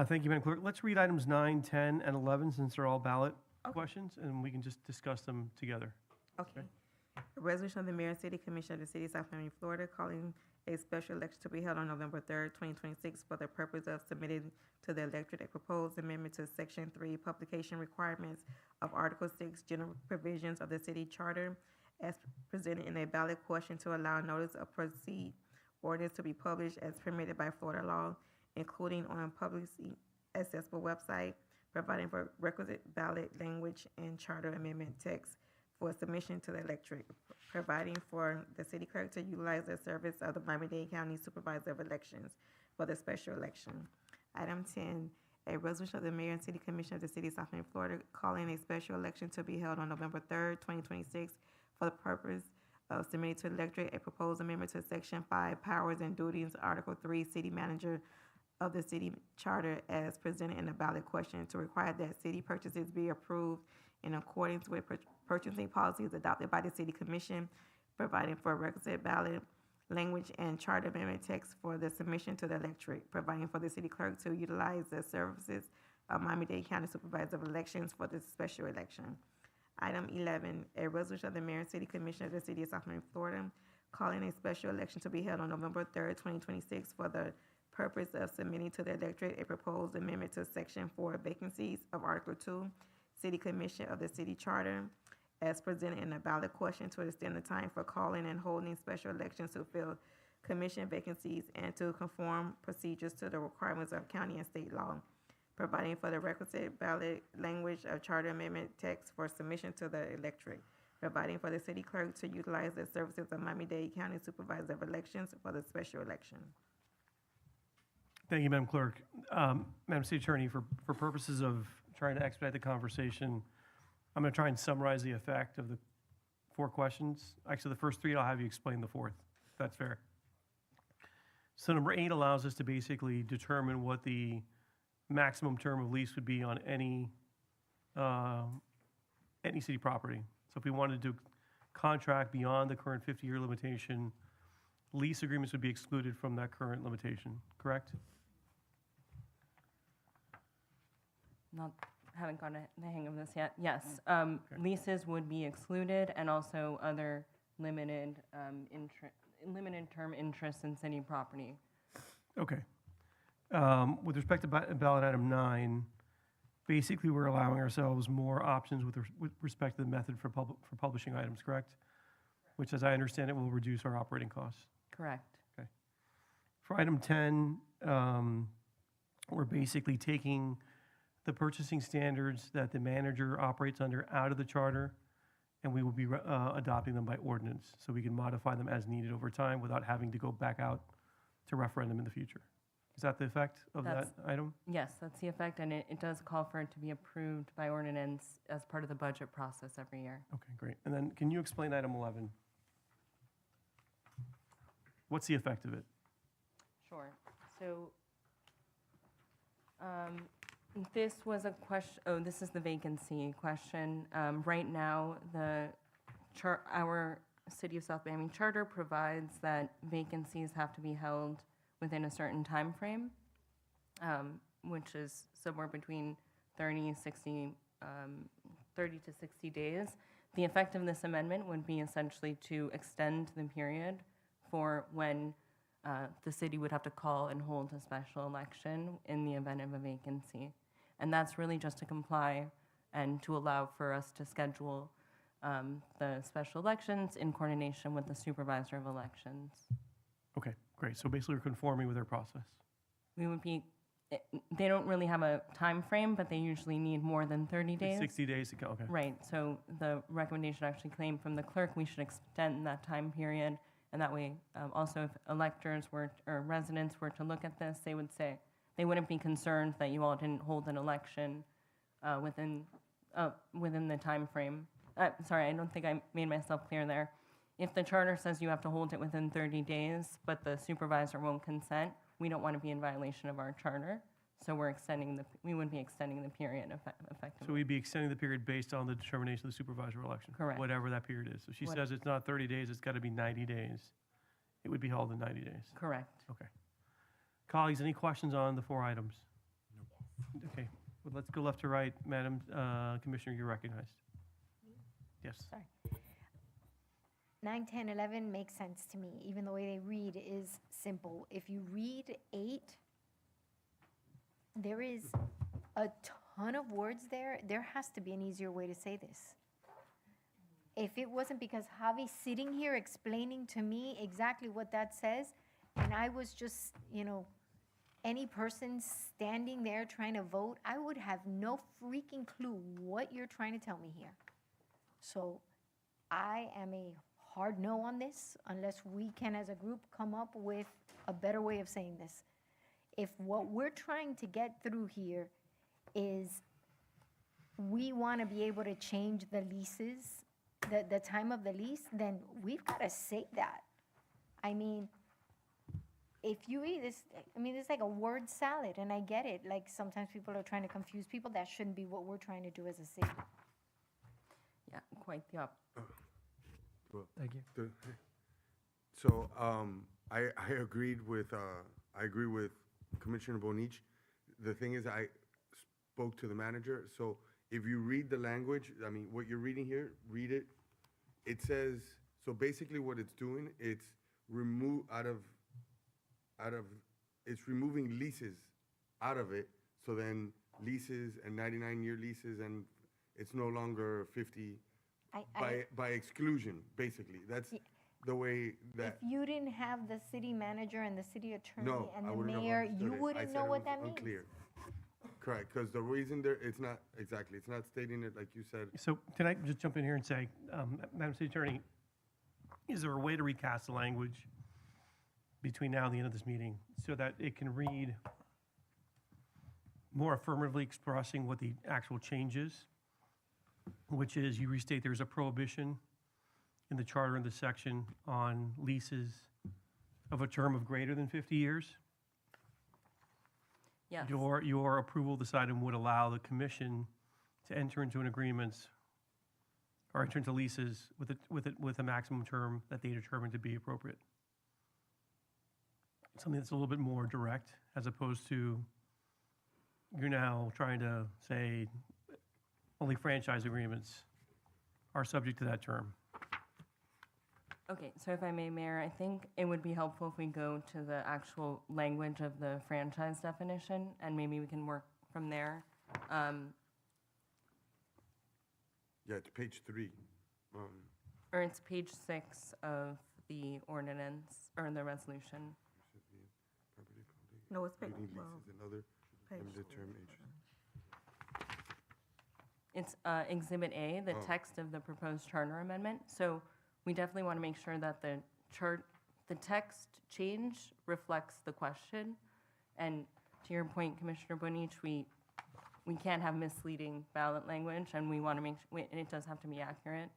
Thank you, Madam Clerk. Let's read items 9, 10, and 11, since they're all ballot questions, and we can just discuss them together. Okay. A resolution of the Mayor and City Commission of the City of South Miami, Florida, calling a special election to be held on November 3rd, 2026, for the purpose of submitting to the electorate a proposed amendment to Section 3 publication requirements of Article 6 General Provisions of the City Charter as presented in a ballot question to allow notice of proceed ordinance to be published as permitted by Florida law, including on publicly accessible website, providing for requisite ballot language and charter amendment text for submission to the electorate, providing for the city clerk to utilize the service of the Miami-Dade County Supervisor of Elections for the special election. Item 10, a resolution of the Mayor and City Commission of the City of South Bend, Florida, calling a special election to be held on November 3rd, 2026, for the purpose of submitting to the electorate a proposed amendment to Section 5 Powers and Duties, Article 3 City Manager of the City Charter as presented in the ballot question to require that city purchases be approved in accordance with purchasing policies adopted by the City Commission, providing for requisite ballot language and charter amendment text for the submission to the electorate, providing for the city clerk to utilize the services of Miami-Dade County Supervisor of Elections for this special election. Item 11, a resolution of the Mayor and City Commission of the City of South Miami, Florida, calling a special election to be held on November 3rd, 2026, for the purpose of submitting to the electorate a proposed amendment to Section 4 vacancies of Article 2, City Commission of the City Charter, as presented in the ballot question to extend the time for calling and holding special elections to fill commission vacancies and to conform procedures to the requirements of county and state law, providing for the requisite ballot language of charter amendment text for submission to the electorate, providing for the city clerk to utilize the services of Miami-Dade County Supervisor of Elections for the special election. Thank you, Madam Clerk. Madam City Attorney, for purposes of trying to expedite the conversation, I'm going to try and summarize the effect of the 4 questions. Actually, the first 3, I'll have you explain the 4th, if that's fair. So number 8 allows us to basically determine what the maximum term of lease would be on any city property. So if we wanted to contract beyond the current 50-year limitation, lease agreements would be excluded from that current limitation, correct? Haven't gotten the hang of this yet. Yes, leases would be excluded, and also other limited term interest in city property. Okay. With respect to ballot item 9, basically we're allowing ourselves more options with respect to the method for publishing items, correct? Which, as I understand it, will reduce our operating costs. Correct. Okay. For item 10, we're basically taking the purchasing standards that the manager operates under out of the charter, and we will be adopting them by ordinance, so we can modify them as needed over time without having to go back out to referendum in the future. Is that the effect of that item? Yes, that's the effect, and it does call for it to be approved by ordinance as part of the budget process every year. Okay, great. And then can you explain item 11? What's the effect of it? Sure. So, this was a question, oh, this is the vacancy question. Right now, our City of South Miami charter provides that vacancies have to be held within a certain time frame, which is somewhere between 30 to 60 days. The effect of this amendment would be essentially to extend the period for when the city would have to call and hold a special election in the event of a vacancy. And that's really just to comply and to allow for us to schedule the special elections in coordination with the supervisor of elections. Okay, great. So basically, we're conforming with their process. We would be, they don't really have a time frame, but they usually need more than 30 It's days. 60 days to go, okay. Right, so the recommendation actually came from the clerk, we should extend that time period. And that way, also if electors were, or residents were to look at this, they would say, they wouldn't be concerned that you all didn't hold an election within the time frame. Sorry, I don't think I made myself clear there. If the charter says you have to hold it within 30 days, but the supervisor won't consent, we don't want to be in violation of our charter. So we would be extending the period effectively. So we'd be extending the period based on the determination of the supervisor election? Correct. Whatever that period is. If she What- says it's not 30 days, it's got to be 90 days. It would be held in 90 days. Correct. Okay. Colleagues, any questions on the 4 items? Okay, well, let's go left to right. Madam Commissioner, you're recognized. Yes. Sorry. 9, 10, 11 makes sense to me, even the way they read is simple. If you read 8, there is a ton of words there. There has to be an easier way to say this. If it wasn't because Javi's sitting here explaining to me exactly what that says, and I was just, any person standing there trying to vote, I would have no freaking clue what you're trying to tell me here. So I am a hard no on this unless we can, as a group, come up with a better way of saying this. If what we're trying to get through here is we want to be able to change the leases, the time of the lease, then we've got to say that. I mean, if you read this, it's like a word salad, and I get it. Like, sometimes people are trying to confuse people. That shouldn't be what we're trying to do as a city. Yeah, quite the opposite. Thank you. So, I agreed with, I agree with Commissioner Bonich. The thing is, I spoke to the manager, so if you read the language, what you're reading here, read it. It says, so basically what it's doing, it's it's removing leases out of it, so then leases and 99-year leases, and it's no longer 50 by exclusion, basically. That's the way that. If you didn't have the city manager and the city attorney No, and I the wouldn't have mayor, understood you it. I wouldn't said know it what was that means. unclear. Correct, because the reason there, it's not stating it like you said. So can I just jump in here and say, Madam City Attorney, is there a way to recast the language between now and the end of this meeting so that it can read more affirmatively expressing what the actual change is, which is you restate there's a prohibition in the charter in the section on leases of a term of greater than 50 years? Yes. Your approval of this item would allow the commission to enter into an agreement or enter into leases with a maximum term that they determine to be appropriate. Something that's a little bit more direct, as opposed to you're now trying to say only franchise agreements are subject to that term. Okay, so if I may, Mayor, I think it would be helpful if we go to the actual language of the franchise definition, and maybe we can work from there. Yeah, it's page 3. Or it's page 6 of the ordinance, or the resolution. No, it's page, Including well, leases and other page limited 4. term agents. It's Exhibit A, the Oh. text of the proposed charter amendment. So we definitely want to make sure that the text change reflects the question. And to your point, Commissioner Bonich, we can't have misleading ballot language, and we want to and it does have to be accurate.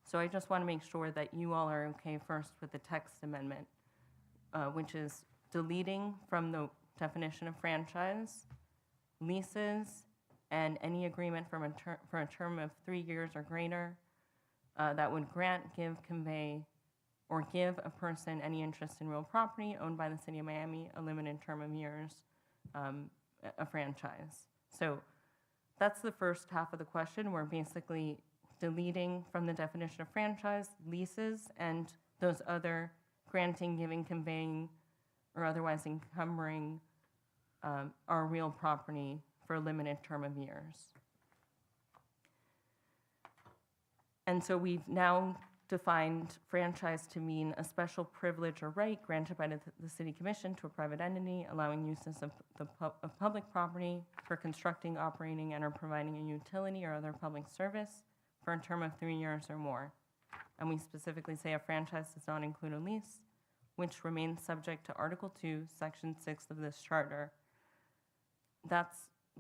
So I just want to make sure that you all are okay first with the text amendment, which is deleting from the definition of franchise, leases, and any agreement for a term of 3 years or greater that would grant, give, convey, or give a person any interest in real property owned by the City of Miami, a limited term of years, a franchise. So that's the first half of the question. We're basically deleting from the definition of franchise leases and those other granting, giving, conveying, or otherwise encumbering our real property for a limited term of years. And so we've now defined franchise to mean a special privilege or right granted by the City Commission to a private entity, allowing uses of public property for constructing, operating, and or providing a utility or other public service for a term of 3 years or more. And we specifically say a franchise does not include a lease, which remains subject to Article 2, Section 6 of this charter.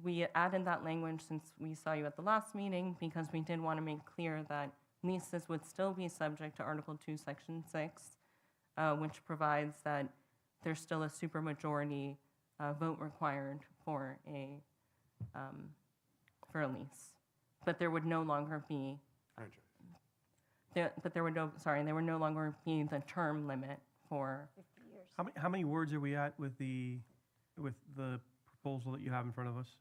We added that language since we saw you at the last meeting because we did want to make clear that leases would still be subject to Article 2, Section 6, which provides that there's still a supermajority vote required for a lease. But there would no longer be there would no longer be the term limit for 50 years. How many words are we at with the proposal that you have in front of us?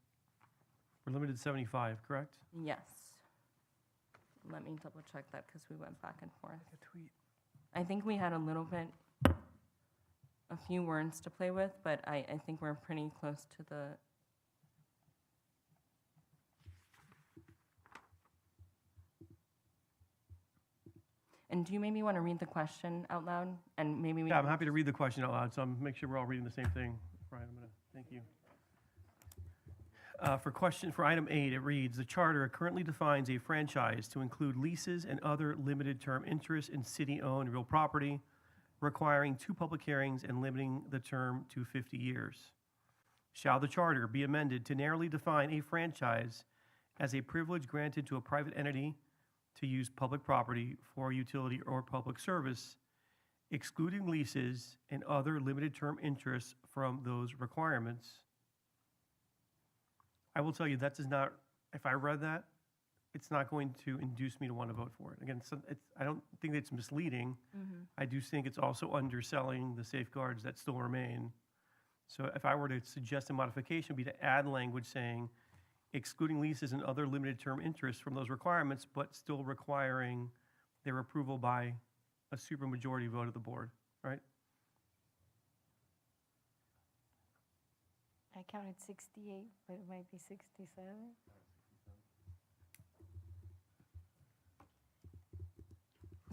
We're limited to 75, correct? Yes. Let me double check that because we went back and forth. I think we had a few words to play with, but I think we're pretty close to the. And do you maybe want to read the question out loud? And maybe we. Yeah, I'm happy to read the question out loud, so make sure we're all reading the same thing. Right, thank you. For item 8, it reads, the charter currently defines a franchise to include leases and other limited term interests in city-owned real property, requiring 2 public hearings and limiting the term to 50 years. Shall the charter be amended to narrowly define a franchise as a privilege granted to a private entity to use public property for utility or public service, excluding leases and other limited term interests from those requirements? I will tell you, that does not, if I read that, it's not going to induce me to want to vote for it. Again, I don't think it's misleading. I do think it's also underselling the safeguards that still remain. So if I were to suggest a modification, it would be to add language saying, excluding leases and other limited term interests from those requirements, but still requiring their approval by a supermajority vote of the board, right? I counted 68, but it might be 67.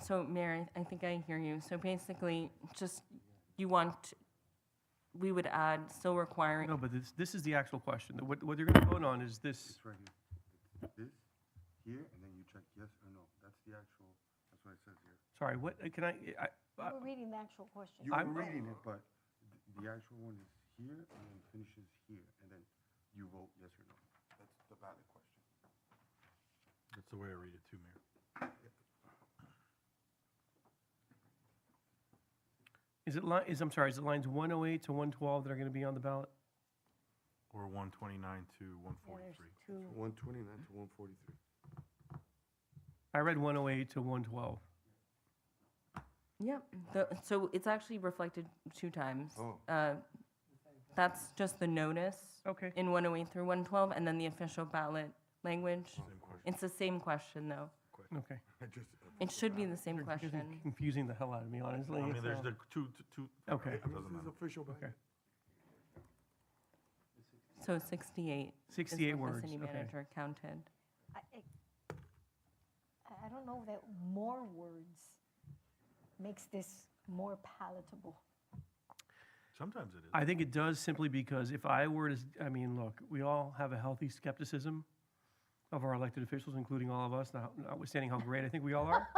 So, Mayor, I think I hear you. So basically, we would add, still requiring. No, but this is the actual question. What you're going to vote on is this. It's right here. This, here, and then you check yes or no. That's the actual, that's what it says here. Sorry, what, can I We're reading the actual question. You were reading it, but the actual one is here and then finishes here, and then you vote yes or no. That's the valid question. That's the way I read it too, Mayor. is it lines 108 to 112 that are going to be on the ballot? Or 129 to 143. 129 to 143. I read 108 to 112. Yep, so it's actually reflected 2 times. Oh. That's just the notice. Okay. In 108 through 112, and then the official ballot language. It's the same question, though. Okay. It should be the same question. Confusing the hell out of me, honestly. I mean, there's so- the two. Okay. It doesn't This is matter. official, but Okay. So 68. 68 is what words, the city okay. manager counted. I don't know that more words makes this more palatable. Sometimes it is. I think it does simply because if I were to, look, we all have a healthy skepticism of our elected officials, including all of us, notwithstanding how great I think we all are,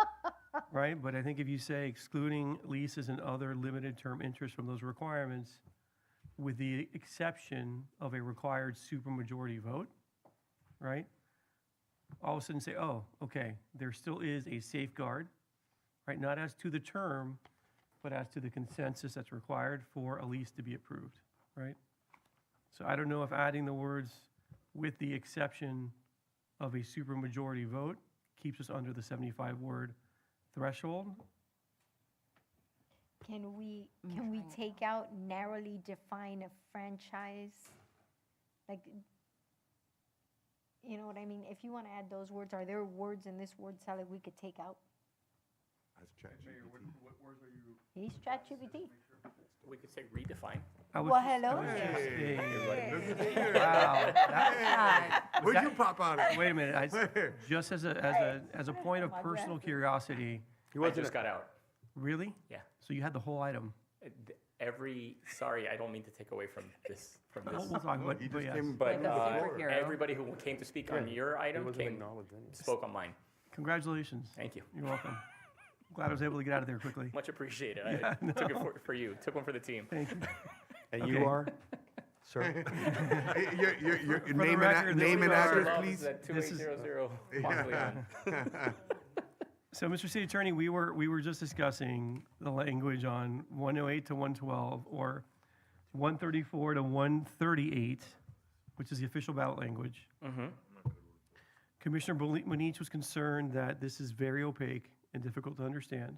right? But I think if you say excluding leases and other limited term interests from those requirements, with the exception of a required supermajority vote, right? All of a sudden say, oh, okay, there still is a safeguard, right? Not as to the term, but as to the consensus that's required for a lease to be approved, right? So I don't know if adding the words with the exception of a supermajority vote keeps us under the 75-word threshold. Can we take out narrowly define a franchise? Like, you know what I mean? If you want to add those words, are there words in this word salad we could take out? That's ChatGPT. What words are you? He's ChatGPT. We could say redefine. Well, hello Hey. there. Wow. Where'd you pop out of? Wait a minute. Just as a point of My personal glasses. curiosity, I just got out. really? Yeah. So you had the whole item? Sorry, I don't mean to take away from this. We'll talk about it, but yes. But Superhero. everybody who came to speak on your item spoke on mine. Congratulations. Thank you. You're welcome. Glad I was able to get out of there quickly. Much appreciated. Yeah, I took it for you. Took one for the team. Thank you. And Okay. you are, sir? Hey, your the name record, and this name and is our address, Love please. is at This is- 2800 Monteleone. So, Mr. City Attorney, we were just discussing the language on 108 to 112, or 134 to 138, which is the official ballot language. Commissioner Moniz was concerned that this is very opaque and difficult to understand.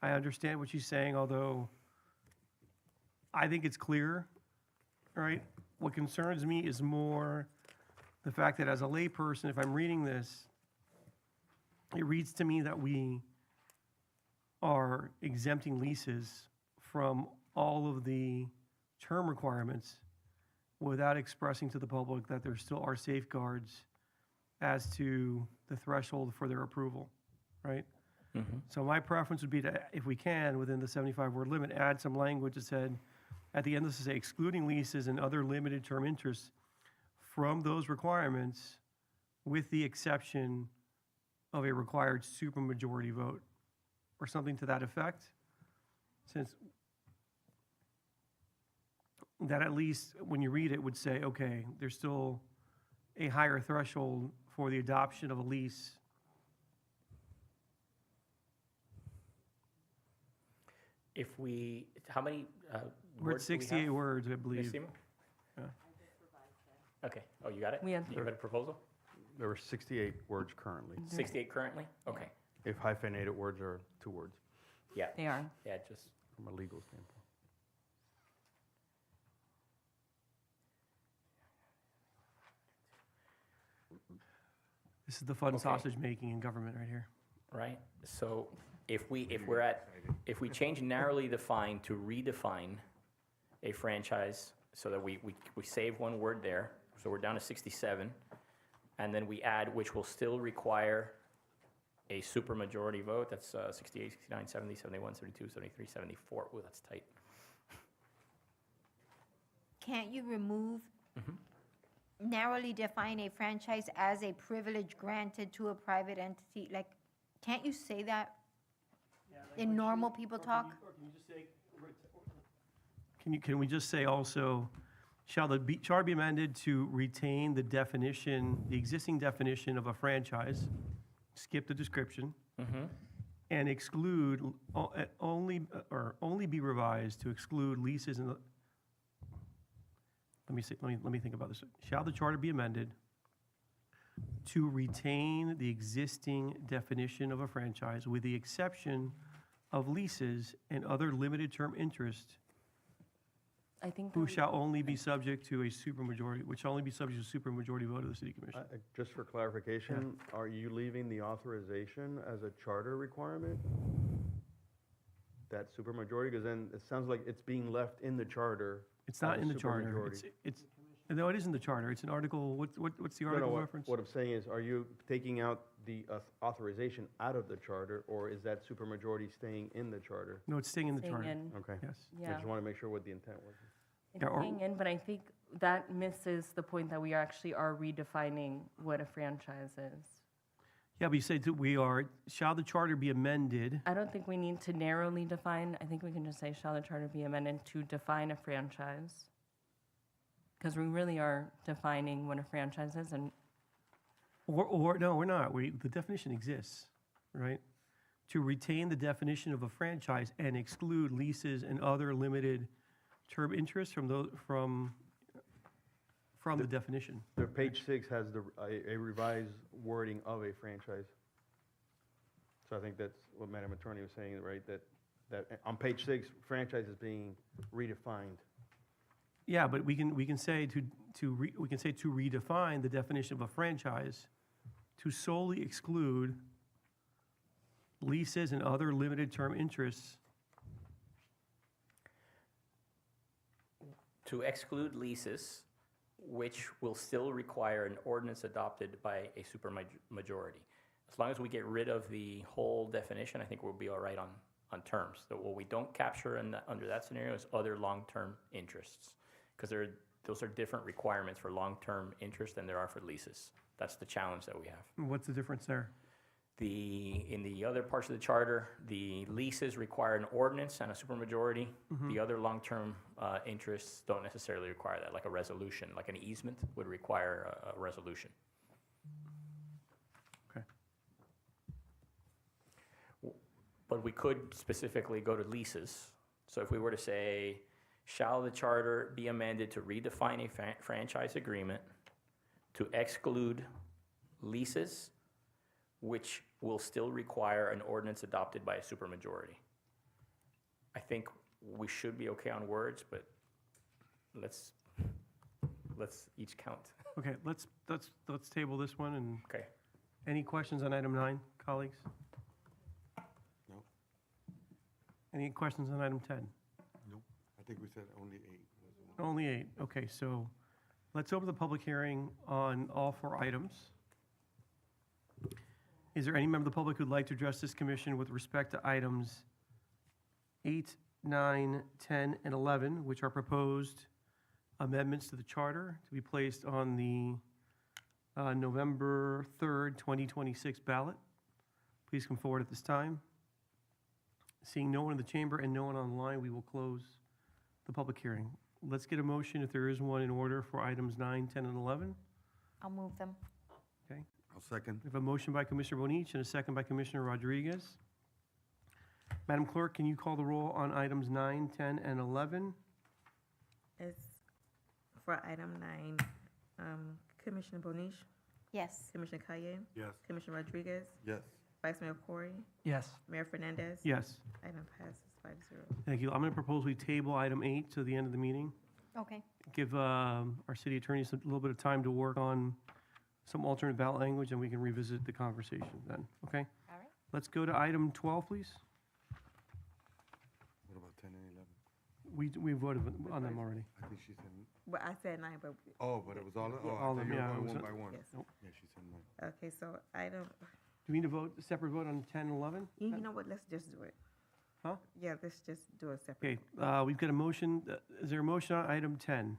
I understand what she's saying, although I think it's clear, right? What concerns me is more the fact that as a layperson, if I'm reading this, it reads to me that we are exempting leases from all of the term requirements without expressing to the public that there still are safeguards as to the threshold for their approval, right? So my preference would be to, if we can, within the 75-word limit, add some language that said, at the end, this is excluding leases and other limited term interests from those requirements with the exception of a required supermajority vote, or something to that effect, since that at least, when you read it, would say, okay, there's still a higher threshold for the adoption of a lease. How many We're at words do we have? 68 words, I Ms. believe. Seema? Yeah. Okay. Oh, you got it? We have- You have a proposal? There were 68 words currently. 68 currently? Okay. If hyphenated words are 2 words Yeah. They are. Yeah, just, from a legal standpoint. This is the fun Okay. sausage making in government right here. right? So if we change narrowly defined to redefine a franchise so that we save one word there, so we're down to 67, and then we add, which will still require a supermajority vote, that's 68, 69, 70, 71, 72, 73, 74. Ooh, that's tight. Can't you remove narrowly define a franchise as a privilege granted to a private entity? Like, can't you say that in normal people talk? Can we just say also, shall the charter be amended to retain the definition, the existing definition of a franchise, skip the description, and exclude, only be revised to exclude leases and, let me think about this. Shall the charter be amended to retain the existing definition of a franchise with the exception of leases and other limited term interest I think. who shall only be subject to a supermajority, which shall only be subject to a supermajority vote of the city commission? Just for clarification, are you leaving the authorization as a charter requirement? That supermajority, because then it sounds like it's being left in the charter. It's not as in a the charter. supermajority. No, it is in the charter. It's an article, what's the No, article what- reference? What I'm saying is, are you taking out the authorization out of the charter, or is that supermajority staying in the charter? No, it's staying in the Staying charter. in. Okay. Yes. I Yeah. just want to make sure what the intent was. It's Yeah, or- staying in, but I think that misses the point that we actually are redefining what a franchise is. Yeah, but you say that shall the charter be amended? I don't think we need to narrowly define. I think we can just say, shall the charter be amended to define a franchise? Because we really are defining what a franchise is, and Or, no, we're not. The definition exists, right? To retain the definition of a franchise and exclude leases and other limited term interests from from the definition. The page 6 has a revised wording of a franchise. So I think that's what Madam Attorney was saying, right? That on page 6, franchise is being redefined. Yeah, but we can say to redefine the definition of a franchise to solely exclude leases and other limited term interests. To exclude leases, which will still require an ordinance adopted by a supermajority. As long as we get rid of the whole definition, I think we'll be all right on terms. So what we don't capture under that scenario is other long-term interests, because those are different requirements for long-term interest than there are for leases. That's the challenge that we have. What's the difference there? In the other parts of the charter, the leases require an ordinance and a supermajority. The other long-term interests don't necessarily require that, like a resolution, like an easement would require a resolution. Okay. But we could specifically go to leases. So if we were to say, shall the charter be amended to redefine a franchise agreement to exclude leases, which will still require an ordinance adopted by a supermajority? I think we should be okay on words, but let's each count. Okay, let's table this one, and Okay. any questions on item 9, colleagues? No. Any questions on item 10? Nope. I think we said only 8. Only 8, okay, so let's open the public hearing on all 4 items. Is there any member of the public who'd like to address this commission with respect to items 8, 9, 10, and 11, which are proposed amendments to the charter to be placed on the November 3rd, 2026 ballot? Please come forward at this time. Seeing no one in the chamber and no one online, we will close the public hearing. Let's get a motion, if there is one, in order for items 9, 10, and 11. I'll move them. Okay. I'll second. We have a motion by Commissioner Bonich and a second by Commissioner Rodriguez. Madam Clerk, can you call the roll on items 9, 10, and 11? It's for item 9, Commissioner Bonich, Yes. Commissioner Kaye, Yes. Commissioner Rodriguez, Yes. Vice Mayor Corey, Yes. Mayor Fernandez. Yes. Item passes 5-0. Thank you. I'm going to propose we table item 8 to the end of the meeting. Okay. Give our city attorney a little bit of time to work on some alternate ballot language, and we can revisit the conversation then, okay? All right. Let's go to item 12, please. What about 10 and 11? We voted on them already. I think she said, Well, I said 9, but, oh, but it was all, oh, All I of thought them, you were yeah, it going was one a- by one. yes. Nope. Yeah, she said 9. Okay, so item, Do we need to vote, separate vote on 10 and 11? you know what, let's just do it. Huh? Yeah, let's just do a separate. Okay, we've got a motion. Is there a motion on item 10?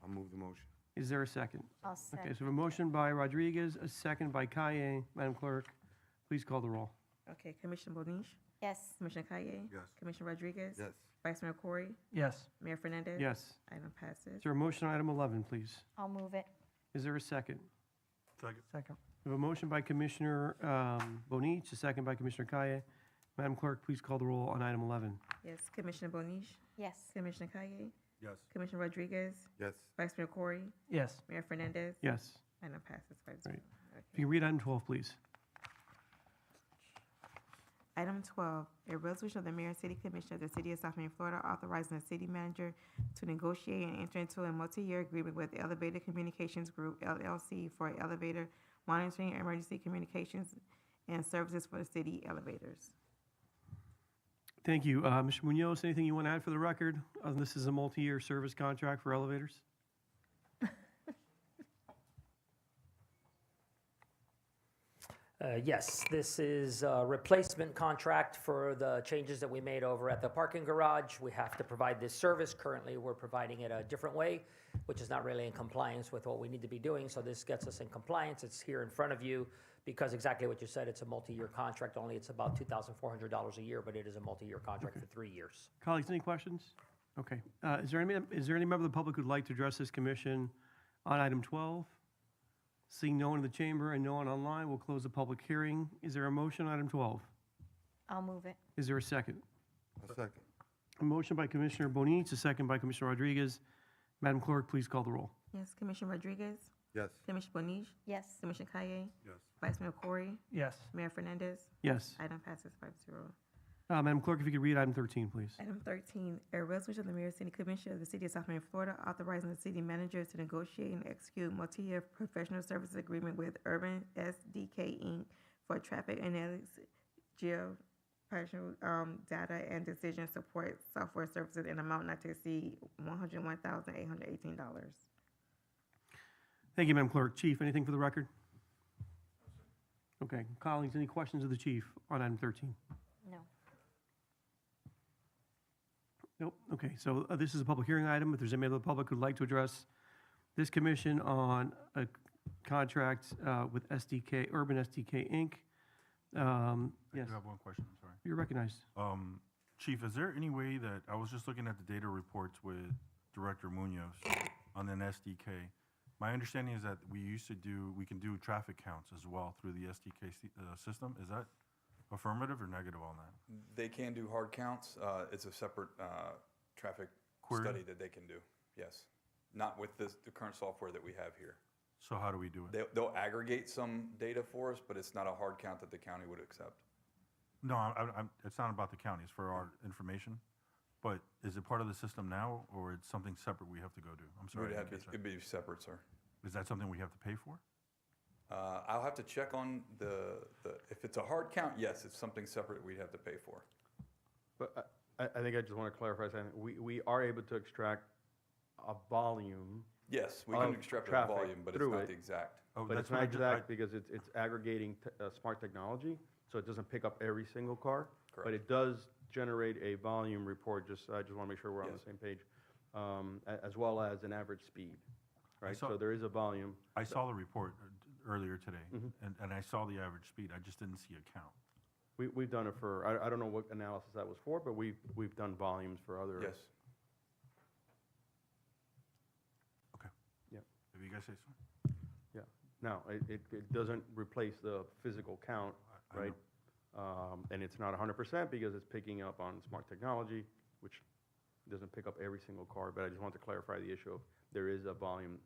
I'll move the motion. Is there a second? I'll Okay, second. so we have a motion by Rodriguez, a second by Kaye. Madam Clerk, please call the roll. Okay, Commissioner Bonich, Yes. Commissioner Kaye, Yes. Commissioner Rodriguez. Yes. Vice Mayor Corey, Yes. Mayor Fernandez. Yes. Item passes. Is there a motion on item 11, please? I'll move it. Is there a second? Second. We have a motion by Commissioner Bonich, a second by Commissioner Kaye. Madam Clerk, please call the roll on item 11. Yes, Commissioner Bonich, Yes. Commissioner Kaye, Yes. Commissioner Rodriguez, Yes. Vice Mayor Corey, Yes. Mayor Fernandez. Yes. Item passes 5-0. Right. If you can read item 12, please. Item 12, a resolution of the Mayor and City Commission of the City of South Miami, Florida, authorizing the city manager to negotiate and enter into a multi-year agreement with Elevator Communications Group, LLC, for elevator monitoring, emergency communications, and services for the city elevators. Thank you. Mr. Munoz, anything you want to add for the record? This is a multi-year service contract for elevators? Yes, this is a replacement contract for the changes that we made over at the parking garage. We have to provide this service. Currently, we're providing it a different way, which is not really in compliance with what we need to be doing. So this gets us in compliance. It's here in front of you because exactly what you said, it's a multi-year contract. Only it's about $2,400 a year, but it is a multi-year contract for 3 years. Colleagues, any questions? Okay. Is there any member of the public who'd like to address this commission on item 12? Seeing no one in the chamber and no one online, we'll close the public hearing. Is there a motion on item 12? I'll move it. Is there a second? A second. A motion by Commissioner Bonich, a second by Commissioner Rodriguez. Madam Clerk, please call the roll. Yes. Commissioner Rodriguez? Yes. Commissioner Bonich? Yes. Commissioner Kaye? Yes. Vice Mayor Corey? Yes. Mayor Fernandez? Yes. Item passes 5-0. Madam Clerk, if you could read item 13, please. Item 13, a resolution of the Mayor and City Commission of the City of South Miami, Florida, authorizing the city manager to negotiate and execute multi-year professional services agreement with Urban SDK Inc. for traffic analytics, geospatial data and decision support software services in amount not to exceed $101,818. Thank you, Madam Clerk. Chief, anything for the record? Okay. Colleagues, any questions of the chief on item 13? No. Nope. Okay, so this is a public hearing item. If there's any member of the public who'd like to address this commission on a contract with SDK, Urban SDK Inc. I Yes, do have one question, I'm sorry. you're recognized. Chief, is there any way that, I was just looking at the data reports with Director Munoz on an SDK. My understanding is that we can do traffic counts as well through the SDK system. Is that affirmative or negative on that? They can do hard counts. It's a separate traffic Query? study that they can do, yes. Not with the current software that we have here. So how do we do it? They'll aggregate some data for us, but it's not a hard count that the county would accept. No, it's not about the county, it's for our information. But is it part of the system now, or it's something separate we have to go do? I'm sorry. I didn't catch that. It'd be separate, sir. Is that something we have to pay for? I'll have to check on if it's a hard count, yes, it's something separate we'd have to pay for. But I think I just want to clarify something. We are able to extract a volume. Yes, we can of extract a traffic volume, but it's through not it. the exact. Oh, But that's it's what not I ju- exact because it's aggregating smart technology, so it doesn't pick up every single car. But Correct. it does generate a volume report, I just want to make sure we're on the Yes. same page, as well as an average speed, right? saw- So there is a volume. I saw the report earlier today, Mhm. and I saw the average speed. I just didn't see a count. We've done it for, I don't know what analysis that was for, but we've done volumes for other. Yes. Okay. Yeah. If you guys say so. Yeah. Now, it doesn't replace the physical count, I know. right? And it's not 100% because it's picking up on smart technology, which doesn't pick up every single car. But I just want to clarify the issue of there is a volume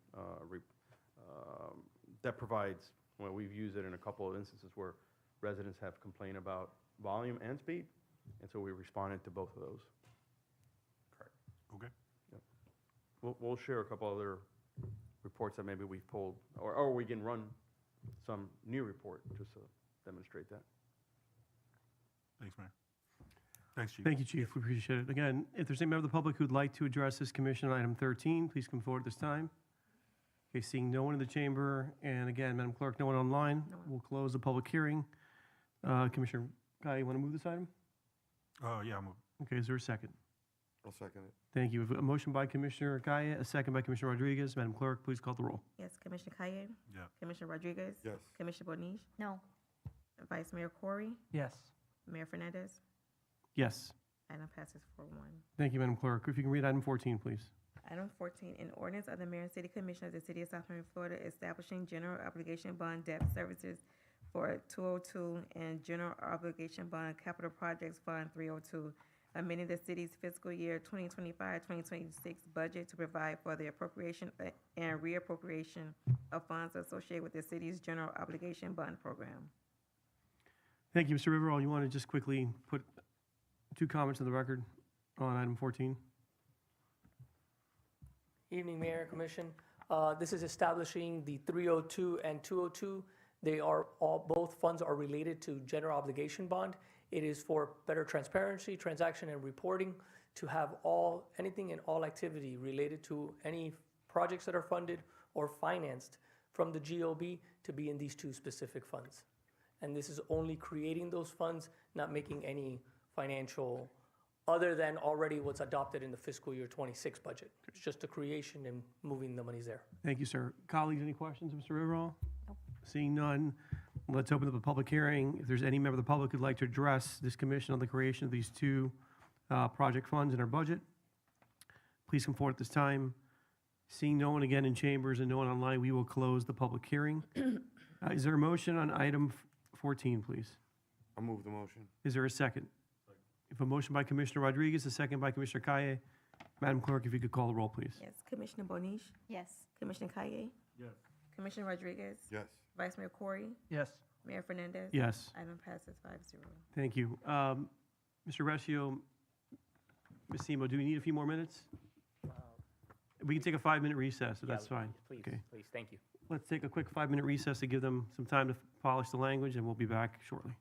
that provides, well, we've used it in a couple of instances where residents have complained about volume and speed. And so we responded to both of those. Correct. Okay. We'll share a couple other reports that maybe we've pulled, or we can run some new report just to demonstrate that. Thanks, Mayor. Thanks, Chief. Thank you, Chief. We appreciate it. Again, if there's any member of the public who'd like to address this commission on item 13, please come forward at this time. Okay, seeing no one in the chamber, and again, Madam Clerk, no one online, we'll close the public hearing. Commissioner Guy, you want to move this item? Yeah, Okay, is there a second? I'll second it. Thank you. We have a motion by Commissioner Guy, a second by Commissioner Rodriguez. Madam Clerk, please call the roll. Yes. Commissioner Kaye? Yeah. Commissioner Rodriguez? Yes. Commissioner Bonich? No. Vice Mayor Corey? Yes. Mayor Fernandez? Yes. Item passes 4-1. Thank you, Madam Clerk. If you can read item 14, please. Item 14, an ordinance of the Mayor and City Commission of the City of South Miami, Florida, establishing general obligation bond debt services for 202 and general obligation bond capital projects fund 302, amending the city's fiscal year 2025-2026 budget to provide for the appropriation and reappropriation of funds associated with the city's general obligation bond program. Thank you, Mr. Riverall. You want to just quickly put two comments on the record on item 14? Evening, Mayor, Commission. This is establishing the 302 and 202. They are both funds are related to general obligation bond. It is for better transparency, transaction, and reporting to have anything and all activity related to any projects that are funded or financed from the GOB to be in these two specific funds. And this is only creating those funds, not making any financial, other than already what's adopted in the fiscal year 26 budget. It's just a creation and moving the monies there. Thank you, sir. Colleagues, any questions, Mr. Riverall? Seeing none, let's open up a public hearing. If there's any member of the public who'd like to address this commission on the creation of these two project funds in our budget, please come forward at this time. Seeing no one again in chambers and no one online, we will close the public hearing. Is there a motion on item 14, please? I'll move the motion. Is there a second? If a motion by Commissioner Rodriguez, a second by Commissioner Kaye, Madam Clerk, if you could call the roll, please. Yes, Commissioner Bonish, Yes. Commissioner Kaye, Yes. Commissioner Rodriguez, Yes. Vice Mayor Corey, Yes. Mayor Fernandez. Yes. Item passes 5-0. Thank you. Mr. Rescio, Ms. Semo, do we need a few more minutes? We can take a 5-minute recess, if that's fine. Please, Okay. please, thank you. Let's take a quick 5-minute recess to give them some time to polish the language, and we'll be back shortly.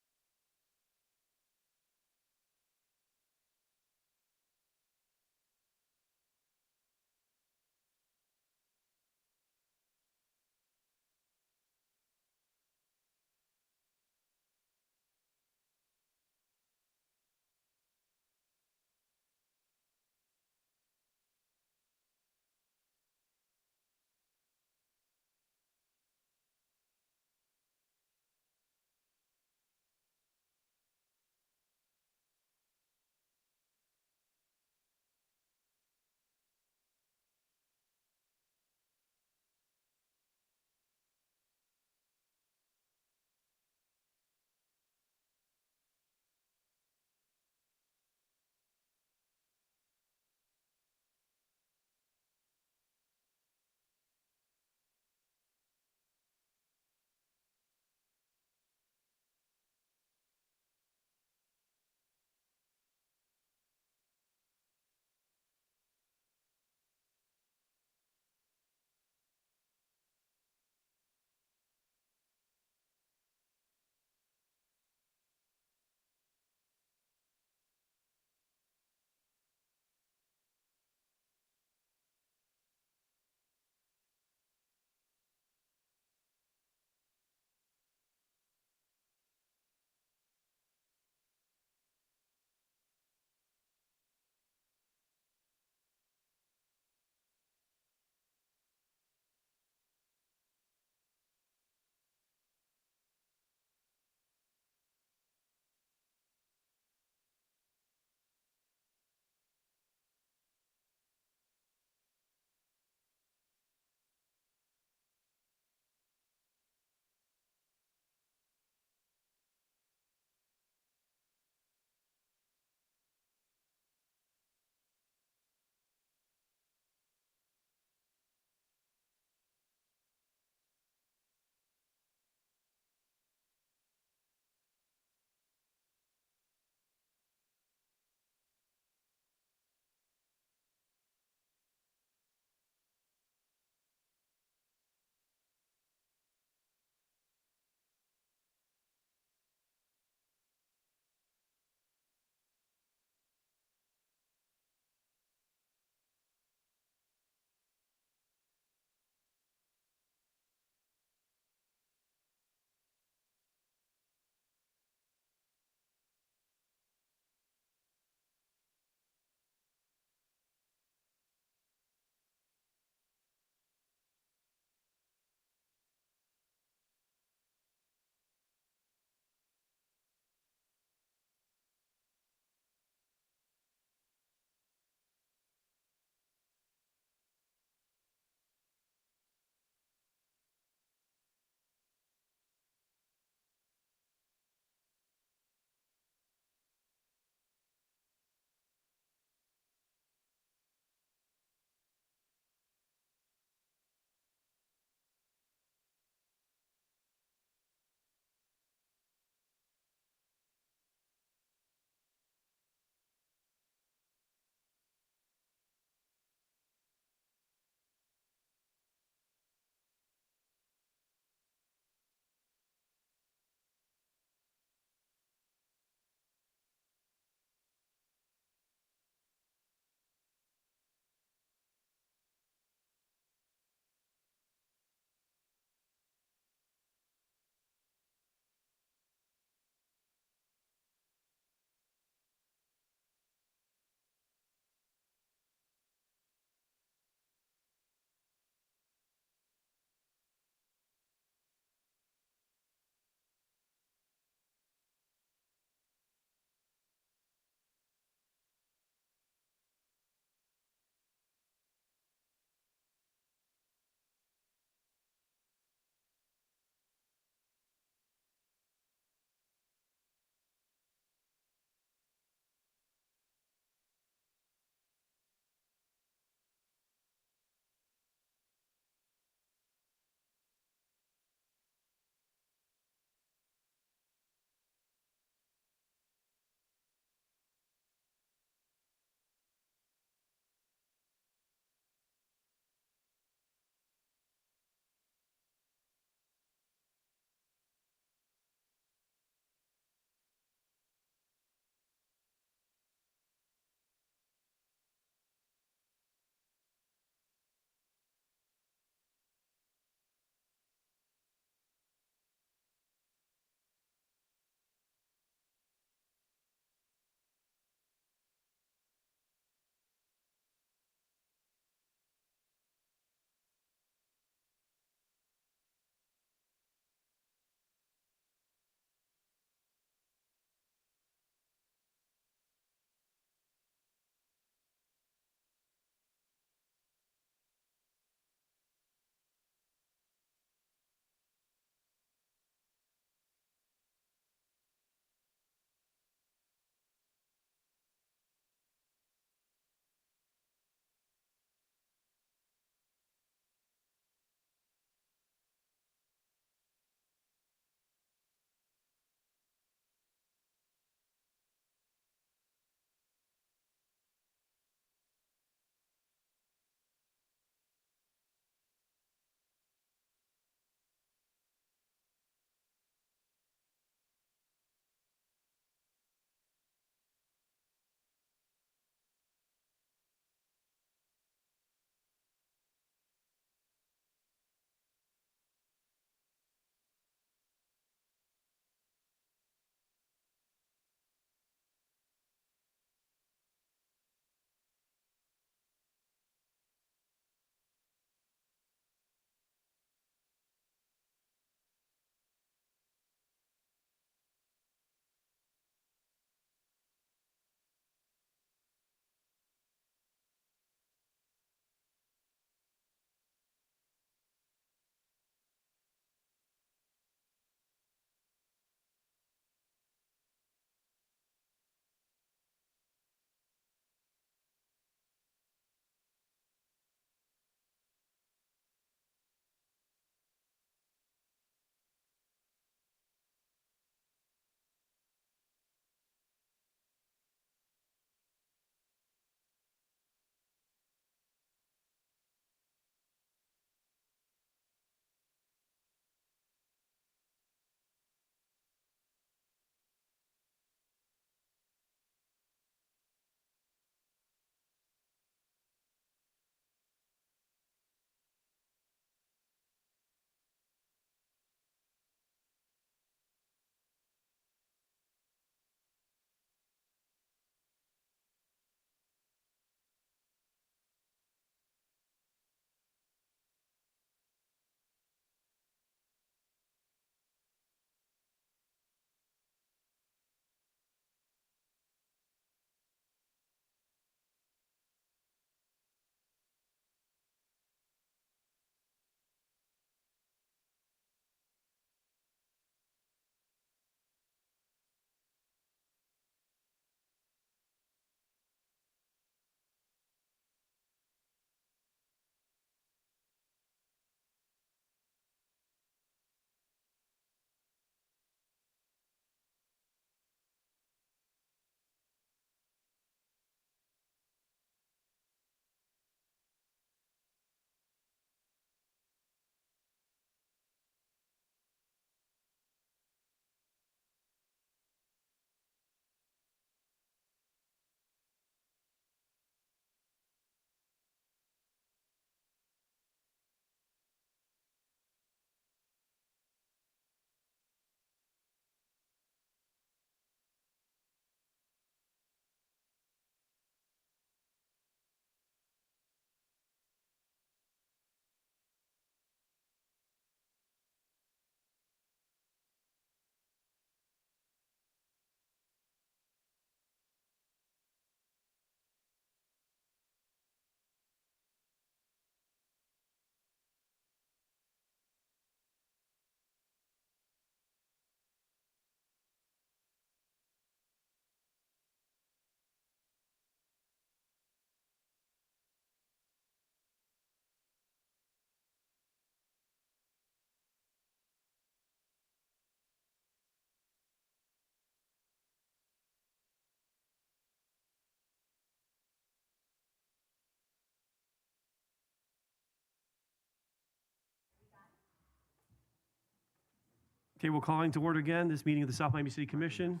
Okay, we're calling to order again this meeting of the South Miami City Commission.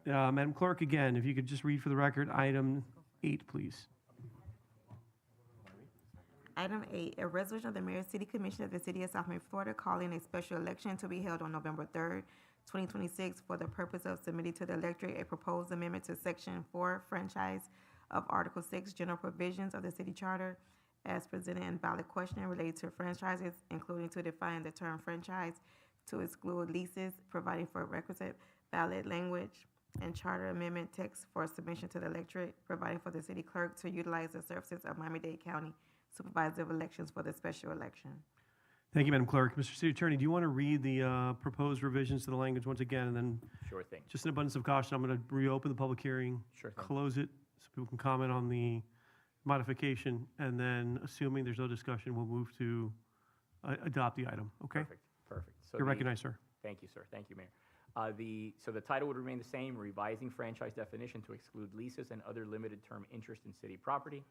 Madam Clerk, again, if you could just read for the record item 8, please. Item 8, a resolution of the Mayor City Commission of the City of South Miami, Florida, calling a special election to be held on November 3rd, 2026, for the purpose of submitting to the electorate a proposed amendment to Section 4 franchise of Article 6 General Provisions of the City Charter as presented in ballot question related to franchises, including to define the term franchise, to exclude leases, providing for requisite ballot language and charter amendment text for submission to the electorate, providing for the city clerk to utilize the services of Miami-Dade County Supervisor of Elections for the special election. Thank you, Madam Clerk. Mr. City Attorney, do you want to read the proposed revisions to the language once again? And then, Sure thing. just in abundance of caution, I'm going to reopen the public hearing, Sure thing. close it, so people can comment on the modification, and then, assuming there's no discussion, we'll move to adopt the item, okay? Perfect. So You're the- recognized, sir. Thank you, sir. Thank you, Mayor. So the title would remain the same, revising franchise definition to exclude leases and other limited term interest in city property.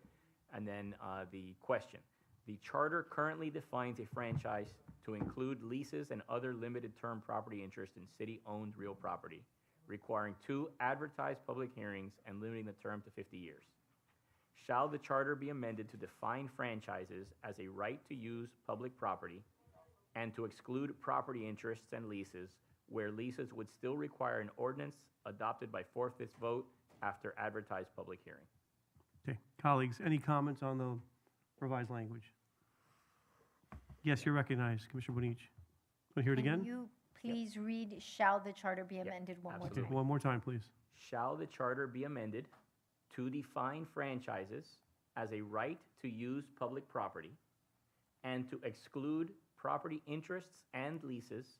And then the question. The charter currently defines a franchise to include leases and other limited term property interest in city-owned real property, requiring 2 advertised public hearings and limiting the term to 50 years. Shall the charter be amended to define franchises as a right to use public property and to exclude property interests and leases where leases would still require an ordinance adopted by 4/5 vote after advertised public hearing? Okay, colleagues, any comments on the revised language? Yes, you're recognized, Commissioner Bonich. Want to hear it again? Can you please read, shall the charter be amended one more Okay, time? one more time, please. Shall the charter be amended to define franchises as a right to use public property and to exclude property interests and leases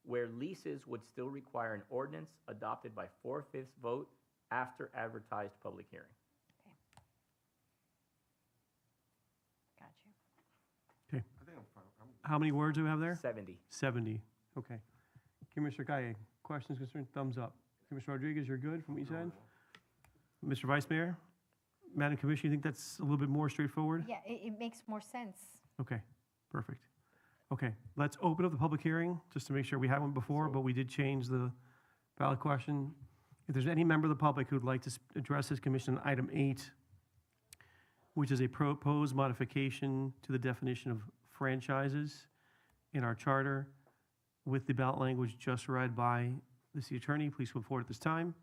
where leases would still require an ordinance adopted by 4/5 vote after advertised public hearing? Got you. Okay. How many words do we have there? 70. 70, okay. Commissioner Kaye, questions, concerns, thumbs up. Commissioner Rodriguez, you're good from what you said? Mr. Vice Mayor? Madam Commissioner, you think that's a little bit more straightforward? Yeah, it makes more sense. Okay, perfect. Okay, let's open up the public hearing, just to make sure we had one before, but we did change the ballot question. If there's any member of the public who'd like to address this commission on item 8, which is a proposed modification to the definition of franchises in our charter with the ballot language just read by the city attorney, please come forward at this time.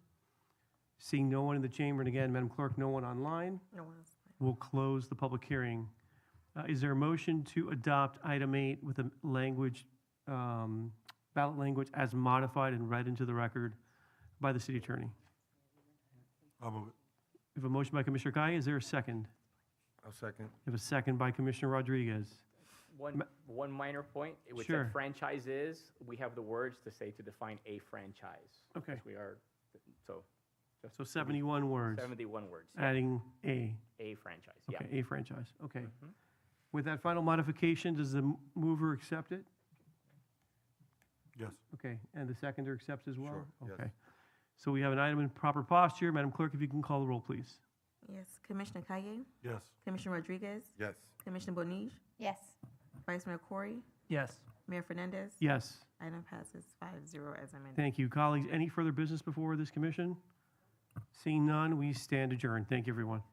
Seeing no one in the chamber, and again, Madam Clerk, no one online, No one else. we'll close the public hearing. Is there a motion to adopt item 8 with the language, ballot language as modified and read into the record by the city attorney? I'll move it. We have a motion by Commissioner Kaye. Is there a second? I'll second. We have a second by Commissioner Rodriguez. One minor point, which Sure. a franchise is, we have the words to say to define a franchise. Okay. Because we are, so. just So 71 words. 71 words. yeah. Adding a. A franchise, yeah. Okay, a franchise, okay. Mhm. With that final modification, does the mover accept it? Yes. Okay, and the seconder accepts as well? Sure, yes. Okay. So we have an item in proper posture. Madam Clerk, if you can call the roll, please. Yes, Commissioner Kaye, Yes. Commissioner Rodriguez, Yes. Commissioner Bonich, Yes. Vice Mayor Corey, Yes. Mayor Fernandez. Yes, Item passes 5-0 as amended. thank you. Colleagues, any further business before this commission? Seeing none, we stand adjourned. Thank you, everyone.